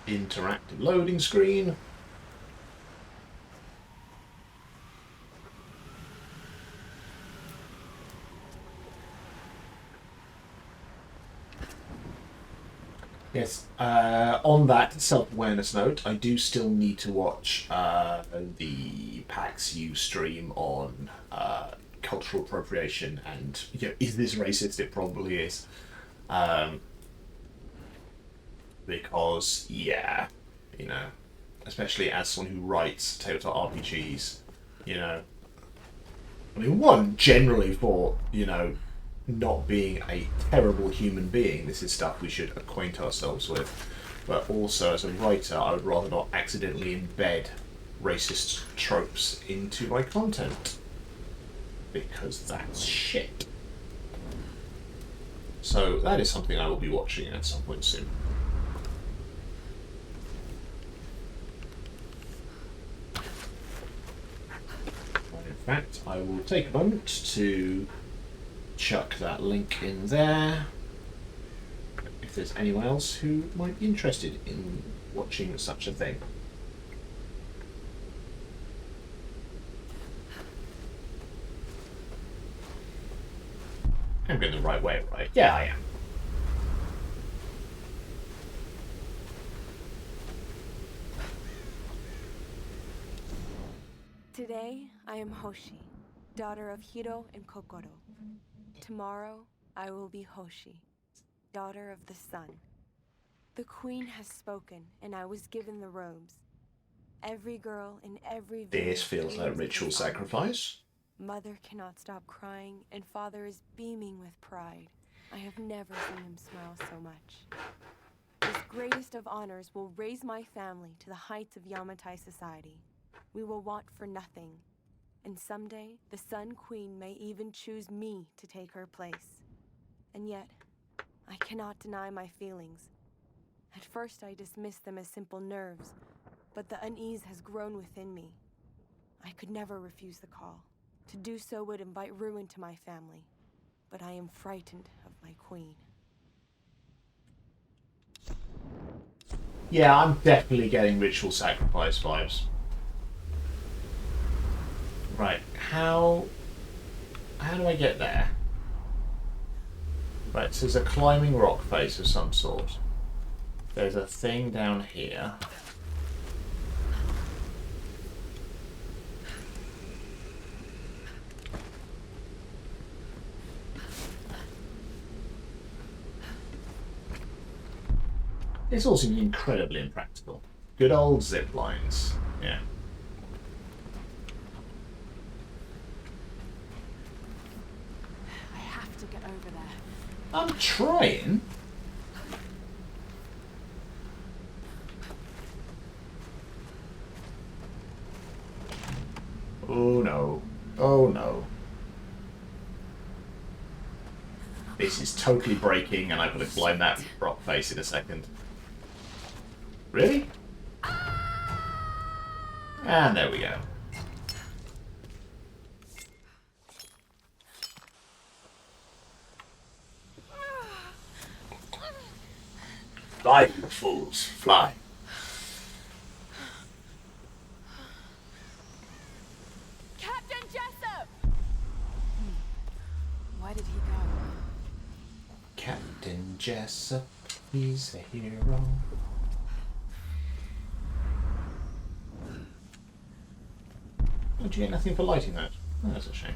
Interactive loading screen. Yes, on that self-awareness note, I do still need to watch the PAX U stream on cultural appropriation and, you know, is this racist? It probably is. Because, yeah, you know, especially as someone who writes tabletop RPGs, you know, I mean, one, generally for, you know, not being a terrible human being, this is stuff we should acquaint ourselves with, but also as a writer, I would rather not accidentally embed racist tropes into my content, because that's shit. So that is something I will be watching at some point soon. In fact, I will take a moment to chuck that link in there if there's anyone else who might be interested in watching such a thing. I'm going the right way, right? Yeah, I am. Today, I am Hoshi, daughter of Hiro and Kokoro. Tomorrow, I will be Hoshi, daughter of the sun. The queen has spoken, and I was given the robes. Every girl in every village This feels like dreams of ritual this honor. sacrifice. Mother cannot stop crying, and father is beaming with pride. I have never seen him smile so much. This greatest of honors will raise my family to the heights of Yamatai society. We will want for nothing. And someday, the Sun Queen may even choose me to take her place. And yet, I cannot deny my feelings. At first, I dismissed them as simple nerves, but the unease has grown within me. I could never refuse the call. To do so would invite ruin to my family. But I am frightened of my queen. Yeah, I'm definitely getting ritual sacrifice vibes. Right, how do I get there? Right, so there's a climbing rock face of some sort. There's a thing down here. This all seems incredibly impractical. Good old zip lines. Yeah. I have to get over there. I'm trying. Oh no. Oh no. This is totally breaking and I've got to climb that rock face in a second. Really? And there we go. Fly, you fools, fly. Captain Jessup! Why did he go? Captain Jessup, he's a hero. Oh, did you get nothing for lighting that? Oh, that's a shame.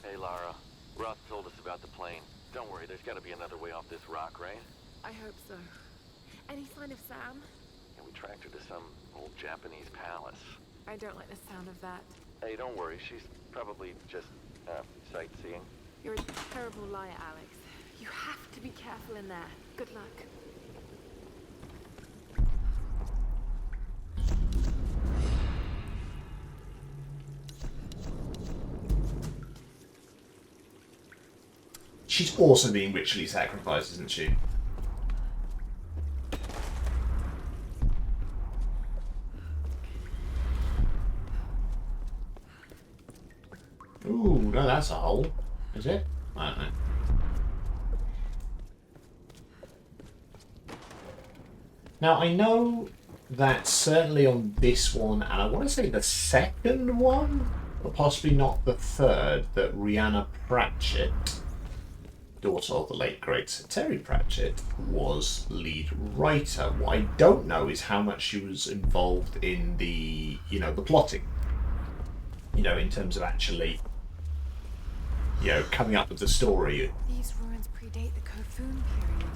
Hey, Lara. Roth told us about the plane. Don't worry, there's gotta be another way off this rock, right? I hope so. Any sign of Sam? And we tracked her to some old Japanese palace. I don't like the sound of that. Hey, don't worry, she's probably just, sightseeing. You're a terrible liar, Alex. You have to be careful in there. Good luck. She's also being ritually sacrificed, isn't she? Ooh, no, that's a hole. Is it? I don't know. Now, I know that certainly on this one, and I want to say the second one, but possibly not the third, that Rhianna Pratchett, daughter of the late great Terry Pratchett, was lead writer. What I don't know is how much she was involved in the, the plotting. In terms of actually, coming up with the story. These ruins predate the Kofun period.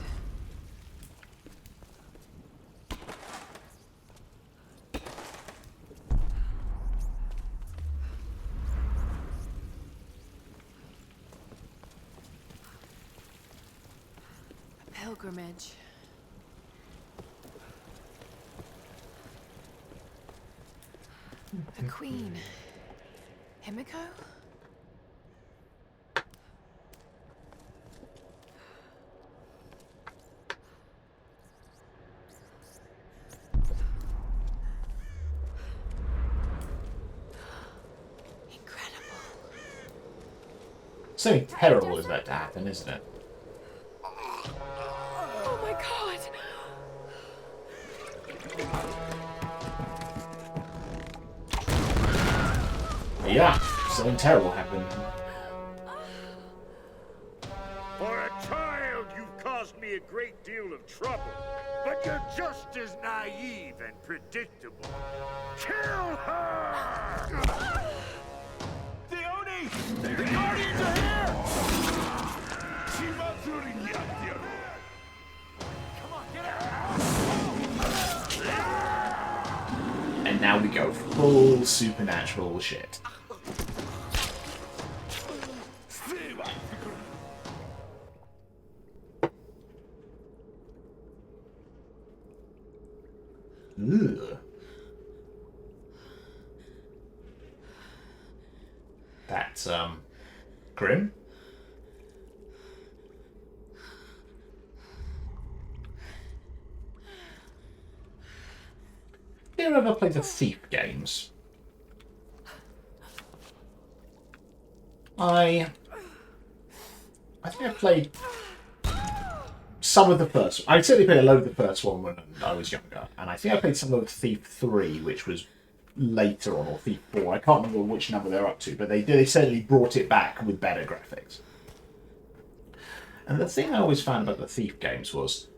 A pilgrimage. A queen. Himiko? Something terrible is about to happen, isn't it? Oh my god! Yeah, something terrible happened. For a child, you've caused me a great deal of trouble. But you're just as naive and predictable. Kill her! Dione! The Guardians are here! Come on, get out! And now we go full supernatural shit. Ugh. That's grim. Have you ever played the Thief games? I think I played some of the first. I certainly played a load of the first one when I was younger, and I think I played some of Thief 3, which was later on, or Thief 4. I can't remember which number they're up to, but they certainly brought it back with better graphics. And the thing I always found about the Thief games was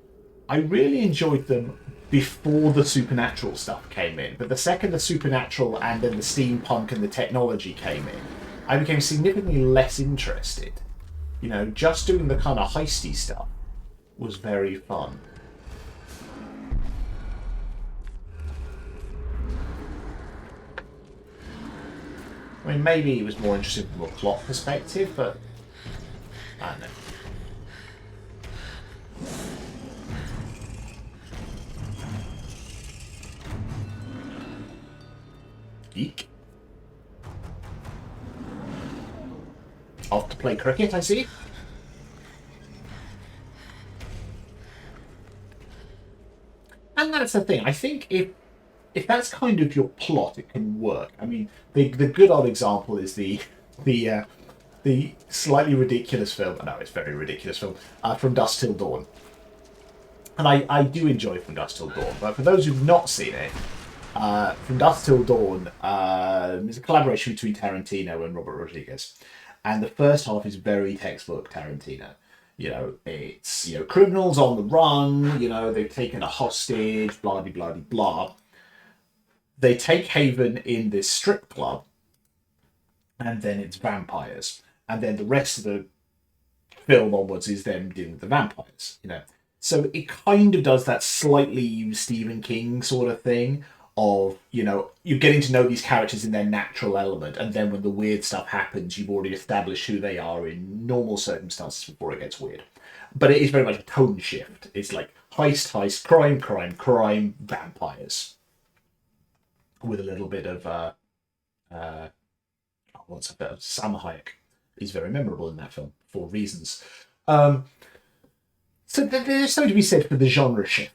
I really enjoyed them before the supernatural stuff came in, but the second the supernatural and then the steampunk and the technology came in, I became significantly less interested. You know, just doing the kind of heisty stuff was very fun. I mean, maybe it was more interesting from a plot perspective, but I don't know. Geek. Off to play cricket, I see. And that's the thing. I think if that's kind of your plot, it can work. I mean, the good old example is the slightly ridiculous film. No, it's a very ridiculous film. From Dusk Till Dawn. And I do enjoy From Dusk Till Dawn. But for those who've not seen it, From Dusk Till Dawn is a collaboration between Tarantino and Robert Rodriguez. And the first half is very textbook Tarantino. You know, it's, you know, criminals on the run, you know, they've taken a hostage, blah, blah, blah, blah. They take haven in this strip club, and then it's vampires. And then the rest of the film onwards is them dealing with the vampires, you know. So it kind of does that slightly Stephen King sort of thing of, you know, you're getting to know these characters in their natural element, and then when the weird stuff happens, you've already established who they are in normal circumstances before it gets weird. But it is very much a tone shift. It's like heist, heist, crime, crime, crime, vampires. With a little bit of, Salma Hayek is very memorable in that film for reasons. So there's something to be said for the genre shift.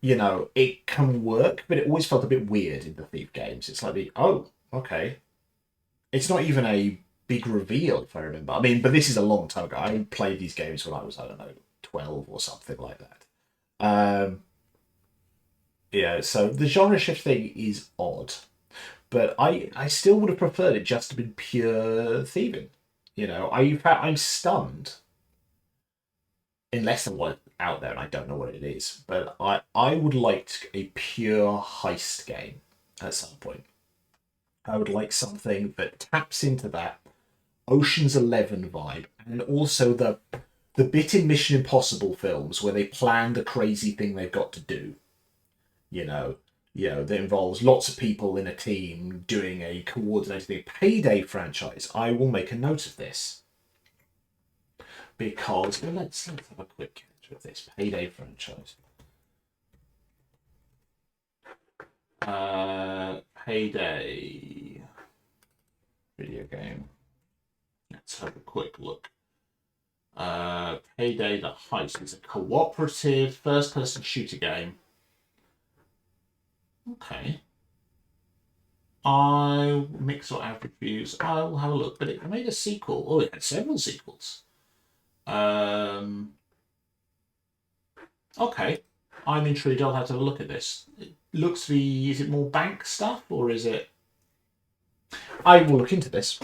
You know, it can work, but it always felt a bit weird in the Thief games. It's like, oh, okay. It's not even a big reveal, if I remember. I mean, but this is a long time ago. I played these games when I was, I don't know, 12 or something like that. Yeah, so the genre shift thing is odd. But I still would have preferred it just to be pure thieving. You know, I'm stunned. Unless someone out there and I don't know what it is, but I would like a pure heist game at some point. I would like something that taps into that Ocean's 11 vibe, and also the bit in Mission Impossible films where they plan the crazy thing they've got to do. You know, that involves lots of people in a team doing a coordinated thing. Payday franchise. I will make a note of this. Because, well, let's have a quick catch with this. Payday franchise. Payday video game. Let's have a quick look. Payday the Heist is a cooperative first-person shooter game. Okay. I'll mix or average reviews. I'll have a look. But it made a sequel. Oh, it had several sequels. Okay, I'm intrigued. I'll have to have a look at this. It looks to be, is it more bank stuff or is it? I will look into this.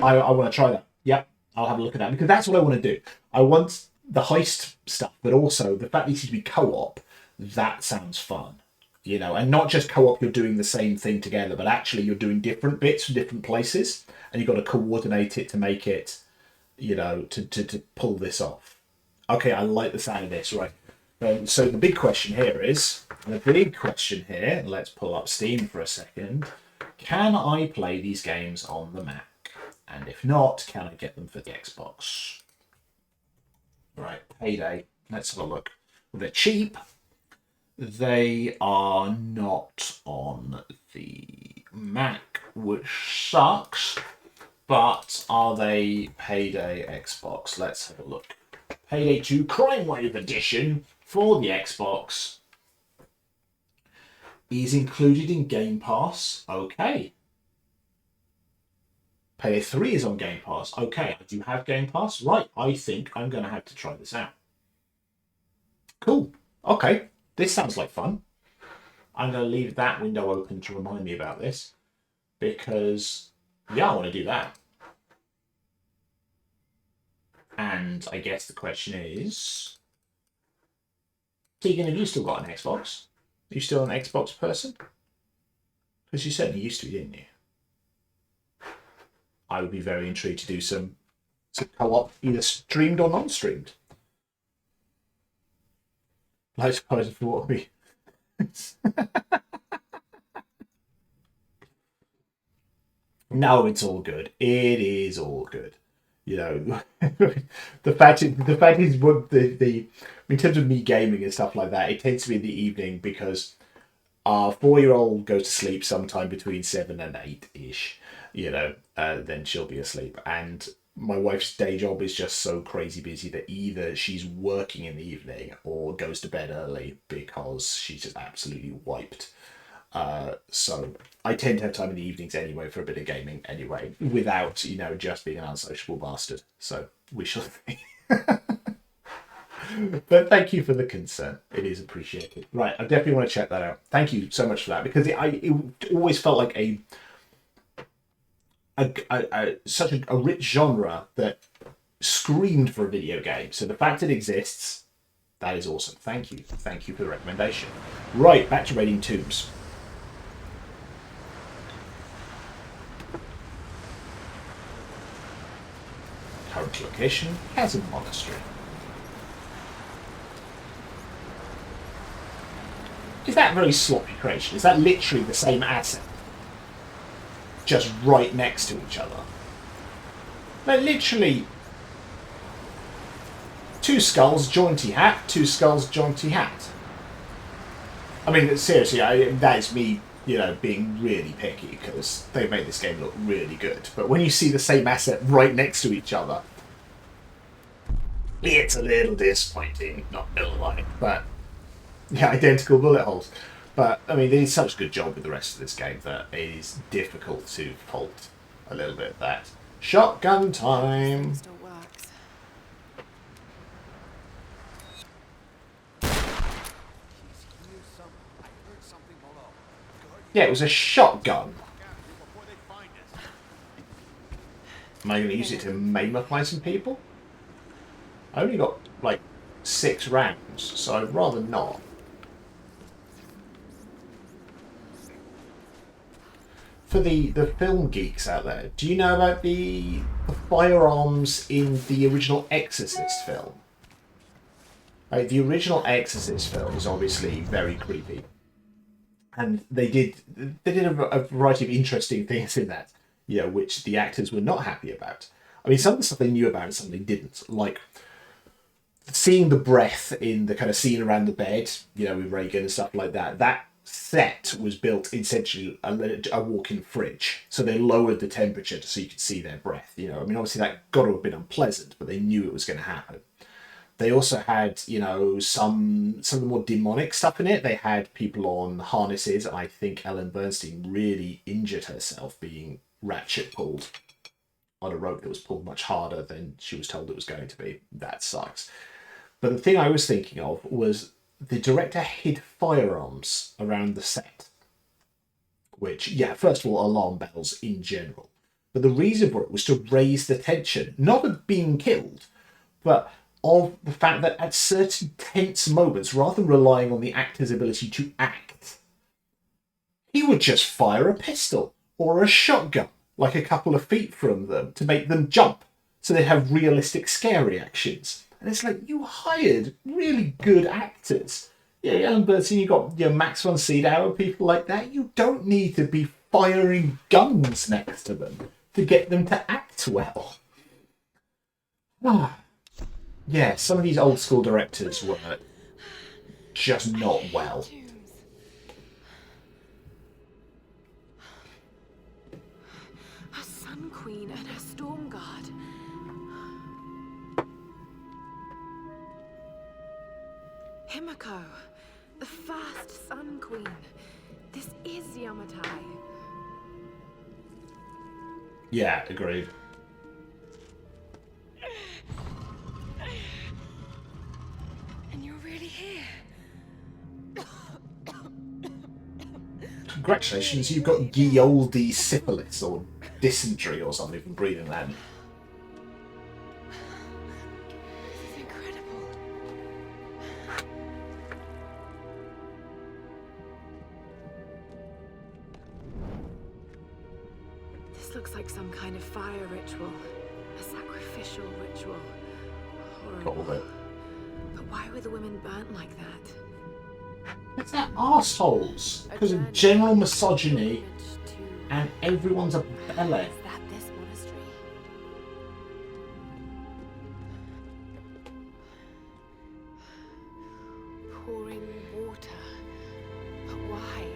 I want to try that. Yep, I'll have a look at that because that's what I want to do. I want the heist stuff, but also the fact that it seems to be co-op. That sounds fun, you know, and not just co-op. You're doing the same thing together, but actually you're doing different bits from different places, and you've got to coordinate it to make it, you know, to pull this off. Okay, I like the sound of this. Right. So the big question here is, let's pull up Steam for a second. Can I play these games on the Mac? And if not, can I get them for the Xbox? Right, Payday. Let's have a look. They're cheap. They are not on the Mac, which sucks. But are they Payday Xbox? Let's have a look. Payday 2 Crime Wave Edition for the Xbox is included in Game Pass. Okay. Payday 3 is on Game Pass. Okay, I do have Game Pass. Right, I think I'm going to have to try this out. Cool. Okay, this sounds like fun. I'm going to leave that window open to remind me about this. Because, yeah, I want to do that. And I guess the question is... Tegan, have you still got an Xbox? Are you still an Xbox person? Because you certainly used to, didn't you? I would be very intrigued to do some co-op, either streamed or non-streamed. I suppose for what we... No, it's all good. It is all good. You know, the fact is, what the in terms of me gaming and stuff like that, it tends to be in the evening because our 4-year-old goes to sleep sometime between 7 and 8-ish. You know, then she'll be asleep. And my wife's day job is just so crazy busy that either she's working in the evening or goes to bed early because she's just absolutely wiped. So I tend to have time in the evenings anyway for a bit of gaming anyway, without, you know, just being an unsociable bastard. So we shall see. But thank you for the concern. It is appreciated. Right, I definitely want to check that out. Thank you so much for that, because it always felt like such a rich genre that screamed for a video game. So the fact it exists, that is awesome. Thank you. Thank you for the recommendation. Right, back to raiding tombs. Current location, Chasm Monastery. Is that very sloppy creation? Is that literally the same asset? Just right next to each other? Like literally 2 skulls, jaunty hat, 2 skulls, jaunty hat. I mean, seriously, that is me, you know, being really picky because they made this game look really good. But when you see the same asset right next to each other, it's a little disappointing, not gonna lie. But yeah, identical bullet holes. But I mean, they did such a good job with the rest of this game that it is difficult to fault a little bit of that. Shotgun time. Still works. Yeah, it was a shotgun. Am I going to use it to maim apply some people? I only got like 6 rounds, so I'd rather not. For the film geeks out there, do you know about the firearms in the original Exorcist film? The original Exorcist film is obviously very creepy. And they did a variety of interesting things in that, you know, which the actors were not happy about. I mean, some of the stuff they knew about and some they didn't. Like seeing the breath in the kind of scene around the bed, you know, with Reagan and stuff like that. That set was built essentially a walk-in fridge, so they lowered the temperature so you could see their breath. You know, I mean, obviously that got to have been unpleasant, but they knew it was going to happen. They also had, you know, some of the more demonic stuff in it. They had people on harnesses. I think Ellen Bernstein really injured herself being ratchet pulled on a rope that was pulled much harder than she was told it was going to be. That sucks. But the thing I was thinking of was the director hid firearms around the set. which, yeah, first of all, alarm bells in general. But the reason for it was to raise the tension, not of being killed, but of the fact that at certain tense moments, rather than relying on the actor's ability to act, he would just fire a pistol or a shotgun, like a couple of feet from them, to make them jump, so they have realistic scare reactions. And it's like, you hired really good actors. Yeah, Ellen Burstyn, you got Max von Sydow and people like that. You don't need to be firing guns next to them to get them to act well. Yeah, some of these old school directors were just not well. Her Sun Queen and her Storm Guard. Himiko, the first Sun Queen. This is Yamatai. Yeah, agreed. And you're really here. Congratulations, you've got Gioldi syphilis or dysentery or something from breathing that. This is incredible. This looks like some kind of fire ritual. A sacrificial ritual. Horrible. Probably. But why were the women burnt like that? It's that arseholes because of general misogyny and everyone's a belly. Is that this monastery? Pouring water. But why?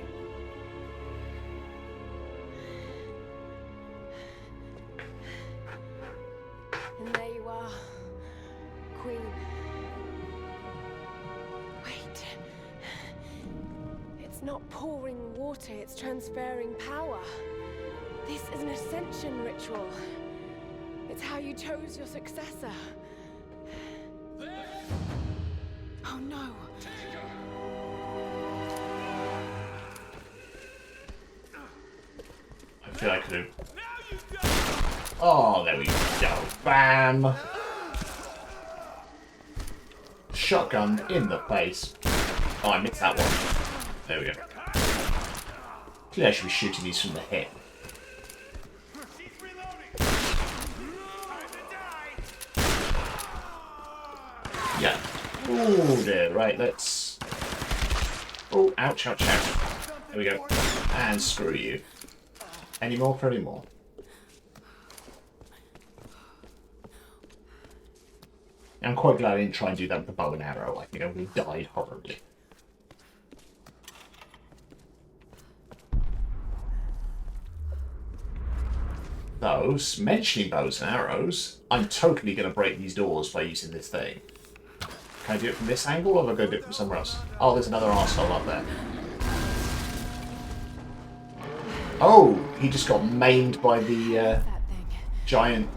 And there you are, Queen. Wait. It's not pouring water, it's transferring power. This is an ascension ritual. It's how you chose your successor. Oh no. I feel I could have. Oh, there we go. Bam! Shotgun in the face. Oh, I missed that one. There we go. Clearly I should be shooting these from the hip. Yeah. Oh dear, right, let's... Oh, ouch, ouch, ouch. There we go. And screw you. Any more for any more? I'm quite glad I didn't try and do that with the bow and arrow. I think I would have died horribly. Those, mentioning bows and arrows, I'm totally going to break these doors by using this thing. Can I do it from this angle, or am I going to do it from somewhere else? Oh, there's another arsehole up there. Oh, he just got maimed by the giant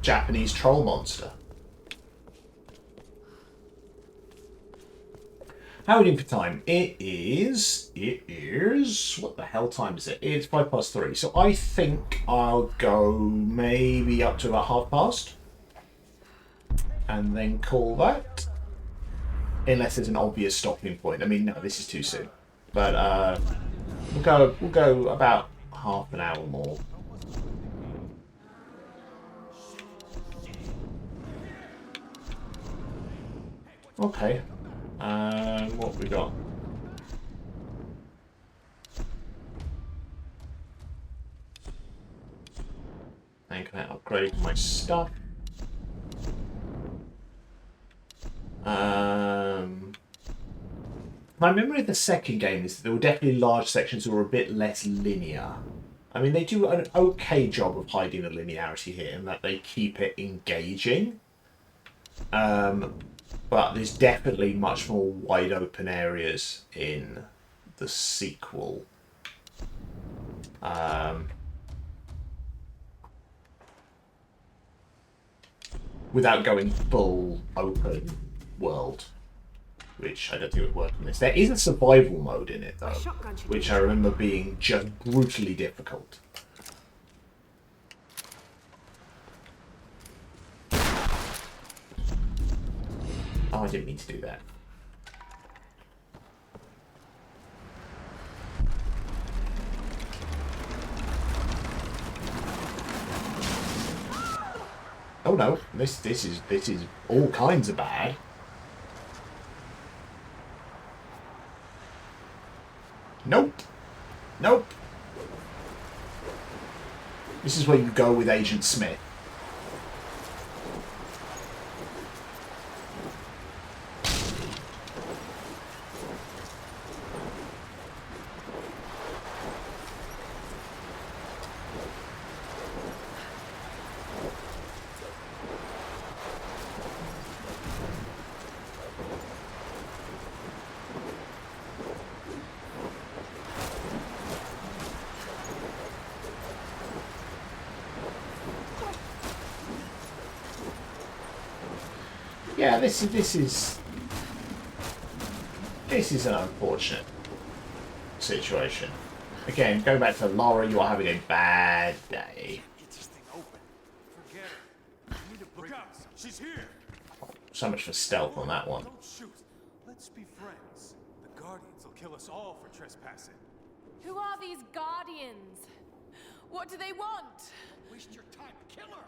Japanese troll monster. How are we doing for time? It is, what the hell time is it? It's 3:05. So I think I'll go maybe up to about 3:30. And then call that. Unless there's an obvious stopping point. I mean, no, this is too soon. But we'll go about half an hour more. Okay. What have we got? And can I upgrade my stuff? My memory of the second game is that there were definitely large sections that were a bit less linear. I mean, they do an okay job of hiding the linearity here, in that they keep it engaging. But there's definitely much more wide open areas in the sequel. Without going full open world. which I don't think would work on this. There is a survival mode in it, though, which I remember being just brutally difficult. Oh, I didn't mean to do that. Oh no, this is all kinds of bad. Nope. Nope. This is where you go with Agent Smith. Yeah, this is an unfortunate situation. Again, going back to Lara, you are having a bad day. Get this thing open. Forget it. I need to look out. She's here. So much for stealth on that one. Don't shoot. Let's be friends. The Guardians will kill us all for trespassing. Who are these Guardians? What do they want? Waste your time. Kill her!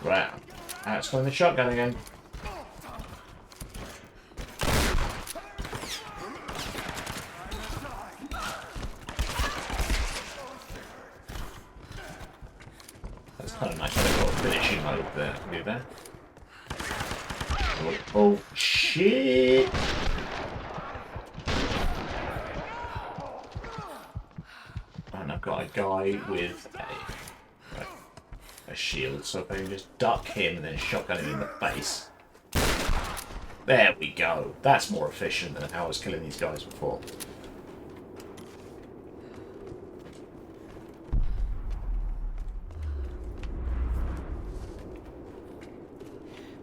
Right, let's go in the shotgun again. That's kind of nice. I've got a finishing mode there. Do that. Oh shit! And I've got a guy with a shield, so if I can just duck him and then shotgun him in the face. There we go. That's more efficient than how I was killing these guys before.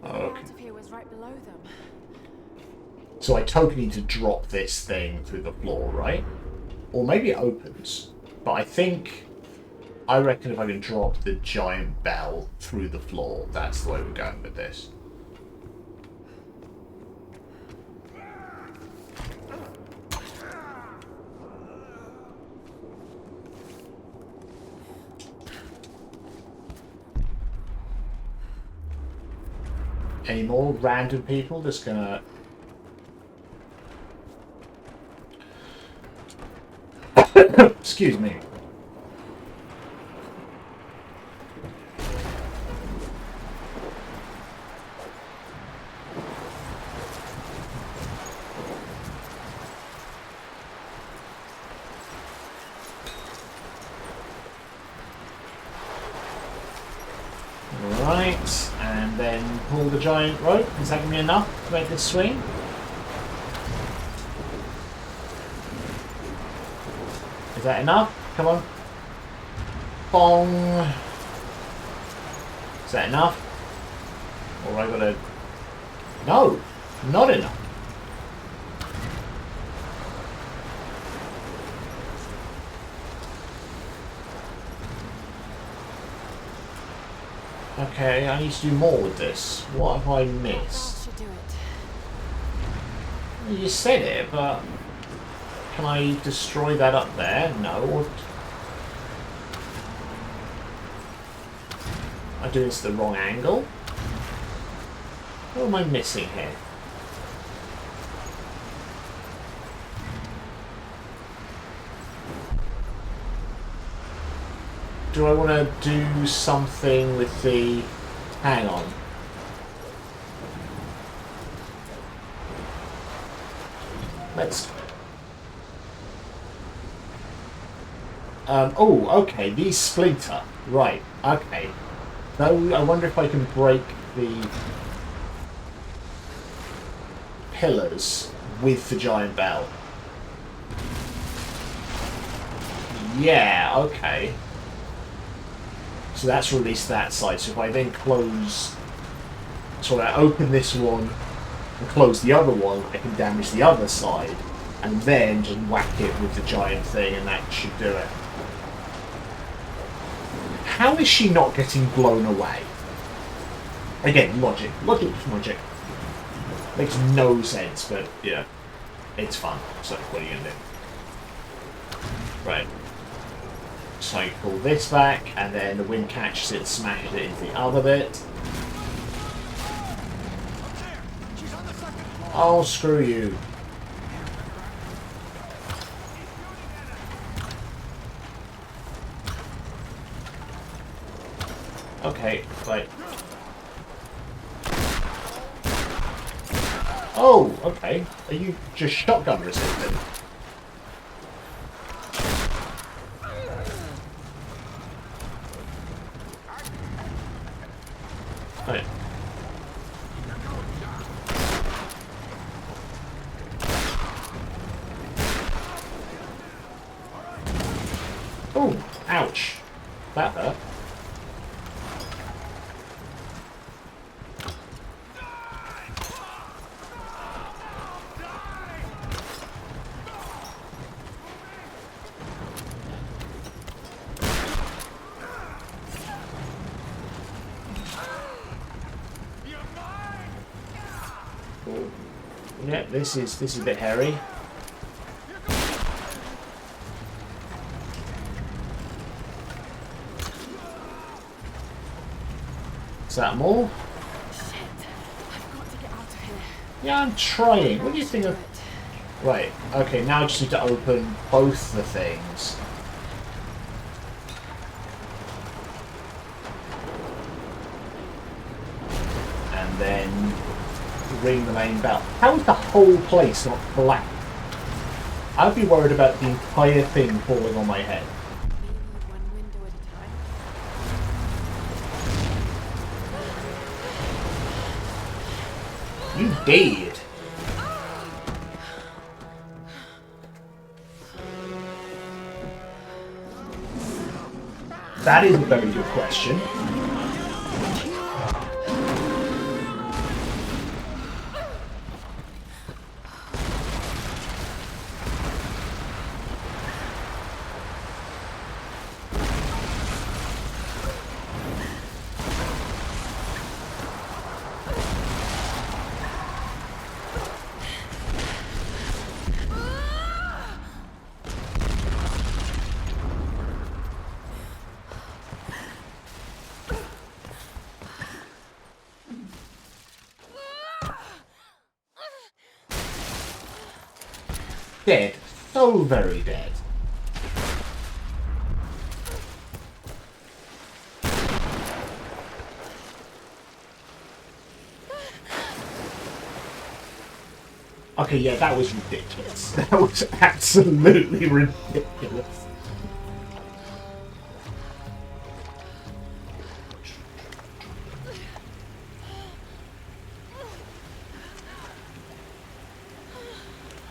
Okay. Was right below them. So I totally need to drop this thing through the floor, right? Or maybe it opens. But I reckon if I can drop the giant bell through the floor, that's the way we're going with this. Any more random people just gonna... Excuse me. Right, and then pull the giant rope. Is that going to be enough to make this swing? Is that enough? Come on. Bong. Is that enough? Or I got to... No, not enough. Okay, I need to do more with this. What have I missed? You said it, but can I destroy that up there? No. I'm doing this at the wrong angle. What am I missing here? Do I want to do something with the... Hang on. Let's... oh, okay, these splinter. Right, okay. Now, I wonder if I can break the pillars with the giant bell. Yeah, okay. So that's released that side. So if I then close... So I open this one and close the other one, I can damage the other side. And then just whack it with the giant thing, and that should do it. How is she not getting blown away? Again, logic. Logic is logic. Makes no sense, but yeah. It's fun. So what are you going to do? Right. So you pull this back, and then the wind catches it and smashes it into the other bit. Oh, screw you. Okay, right. Oh, okay. Are you just shotgun resistant? Right. Oh, ouch. That hurt. Yeah, this is a bit hairy. Is that more? Shit. I've got to get out of here. Yeah, I'm trying. What do you think of... Right, okay, now I just need to open both the things. And then ring the main bell. How is the whole place not black? I'd be worried about the entire thing falling on my head. You did. That is a very good question. Dead. So very dead. Okay, yeah, that was ridiculous. That was absolutely ridiculous.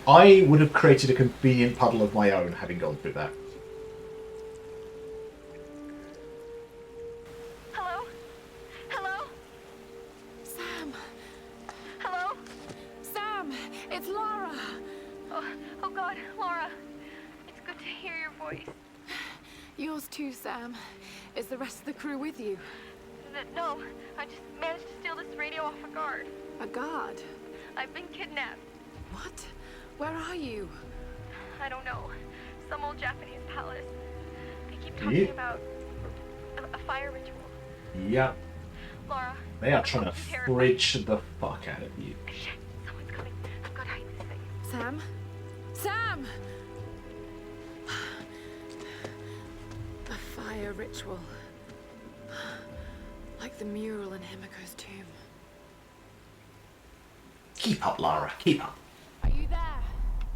I would have created a convenient puddle of my own having gone through that. Hello? Hello? Sam! Hello? Sam! It's Lara! Oh God, Laura. It's good to hear your voice. Yours too, Sam. Is the rest of the crew with you? No, I just managed to steal this radio off a guard. A guard? I've been kidnapped. What? Where are you? I don't know. Some old Japanese palace. They keep talking about a fire ritual. Yep. Laura. They are trying to fridge the fuck out of you. Shit, someone's coming. I've got to hide this thing. Sam? Sam! A fire ritual. Like the mural in Himiko's tomb. Keep up, Lara. Keep up. Are you there?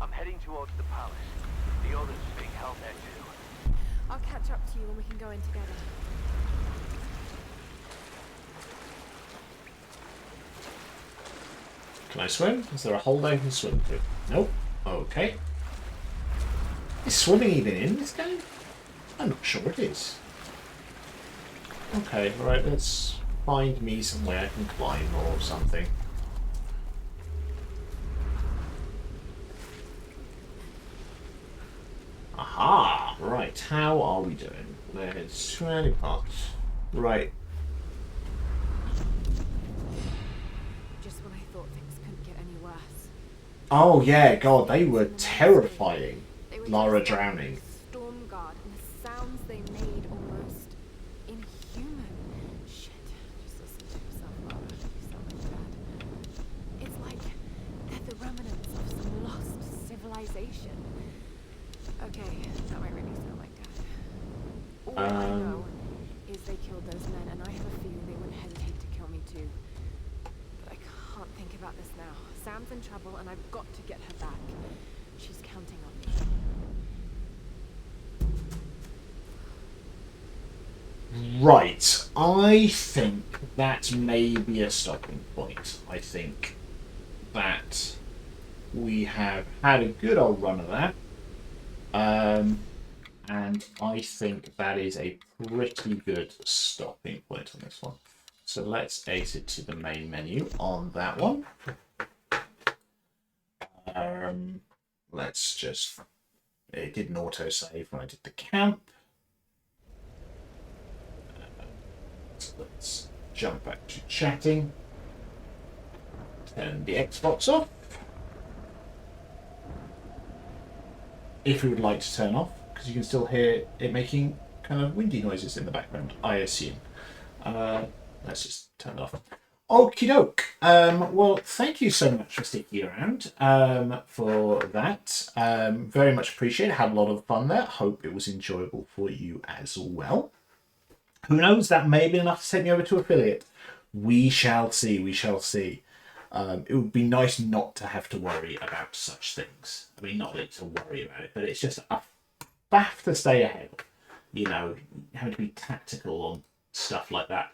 I'm heading towards the palace. The others are being held there too. I'll catch up to you when we can go in together. Can I swim? Is there a hole I can swim through? Nope. Okay. Is swimming even in this game? I'm not sure it is. Okay, right, let's find me somewhere I can climb or something. Aha! Right, how are we doing? There's 20 parts. Right. Just when I thought things couldn't get any worse. Oh yeah, God, they were terrifying. Lara drowning. Stormguard and the sounds they made almost inhuman. Shit, just listen to yourself, Lara. You sound like that. It's like they're the remnants of some lost civilization. Okay, that might really sound like that. All I know is they killed those men, and I have a feeling they wouldn't hesitate to kill me too. But I can't think about this now. Sam's in trouble, and I've got to get her back. She's counting on me. Right, I think that may be a stopping point. I think that we have had a good old run of that. And I think that is a pretty good stopping point on this one. So let's exit to the main menu on that one. Let's just... It did an autosave when I did the camp. Let's jump back to chatting. Turn the Xbox off. If we would like to turn off, because you can still hear it making kind of windy noises in the background, I assume. Let's just turn it off. Okie doke. Well, thank you so much for sticking around for that. Very much appreciate it. Had a lot of fun there. Hope it was enjoyable for you as well. Who knows? That may be enough to take me over to affiliate. We shall see. We shall see. It would be nice not to have to worry about such things. I mean, not really to worry about it, but it's just a faff to stay ahead. You know, having to be tactical on stuff like that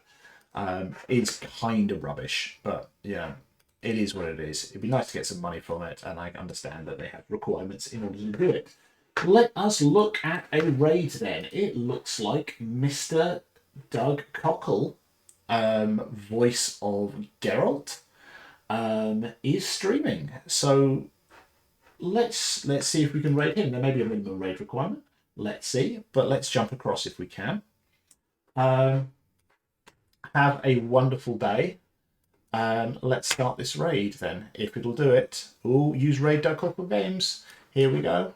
is kind of rubbish. But, yeah, it is what it is. It'd be nice to get some money from it, and I understand that they have requirements in order to do it. Let us look at a raid then. It looks like Mr. Doug Cockle, voice of Geralt, is streaming. So let's see if we can raid him. There may be a minimum raid requirement. Let's see, but let's jump across if we can. Have a wonderful day. Let's start this raid then, if it'll do it. Ooh, use raid Doug Cockle Games. Here we go.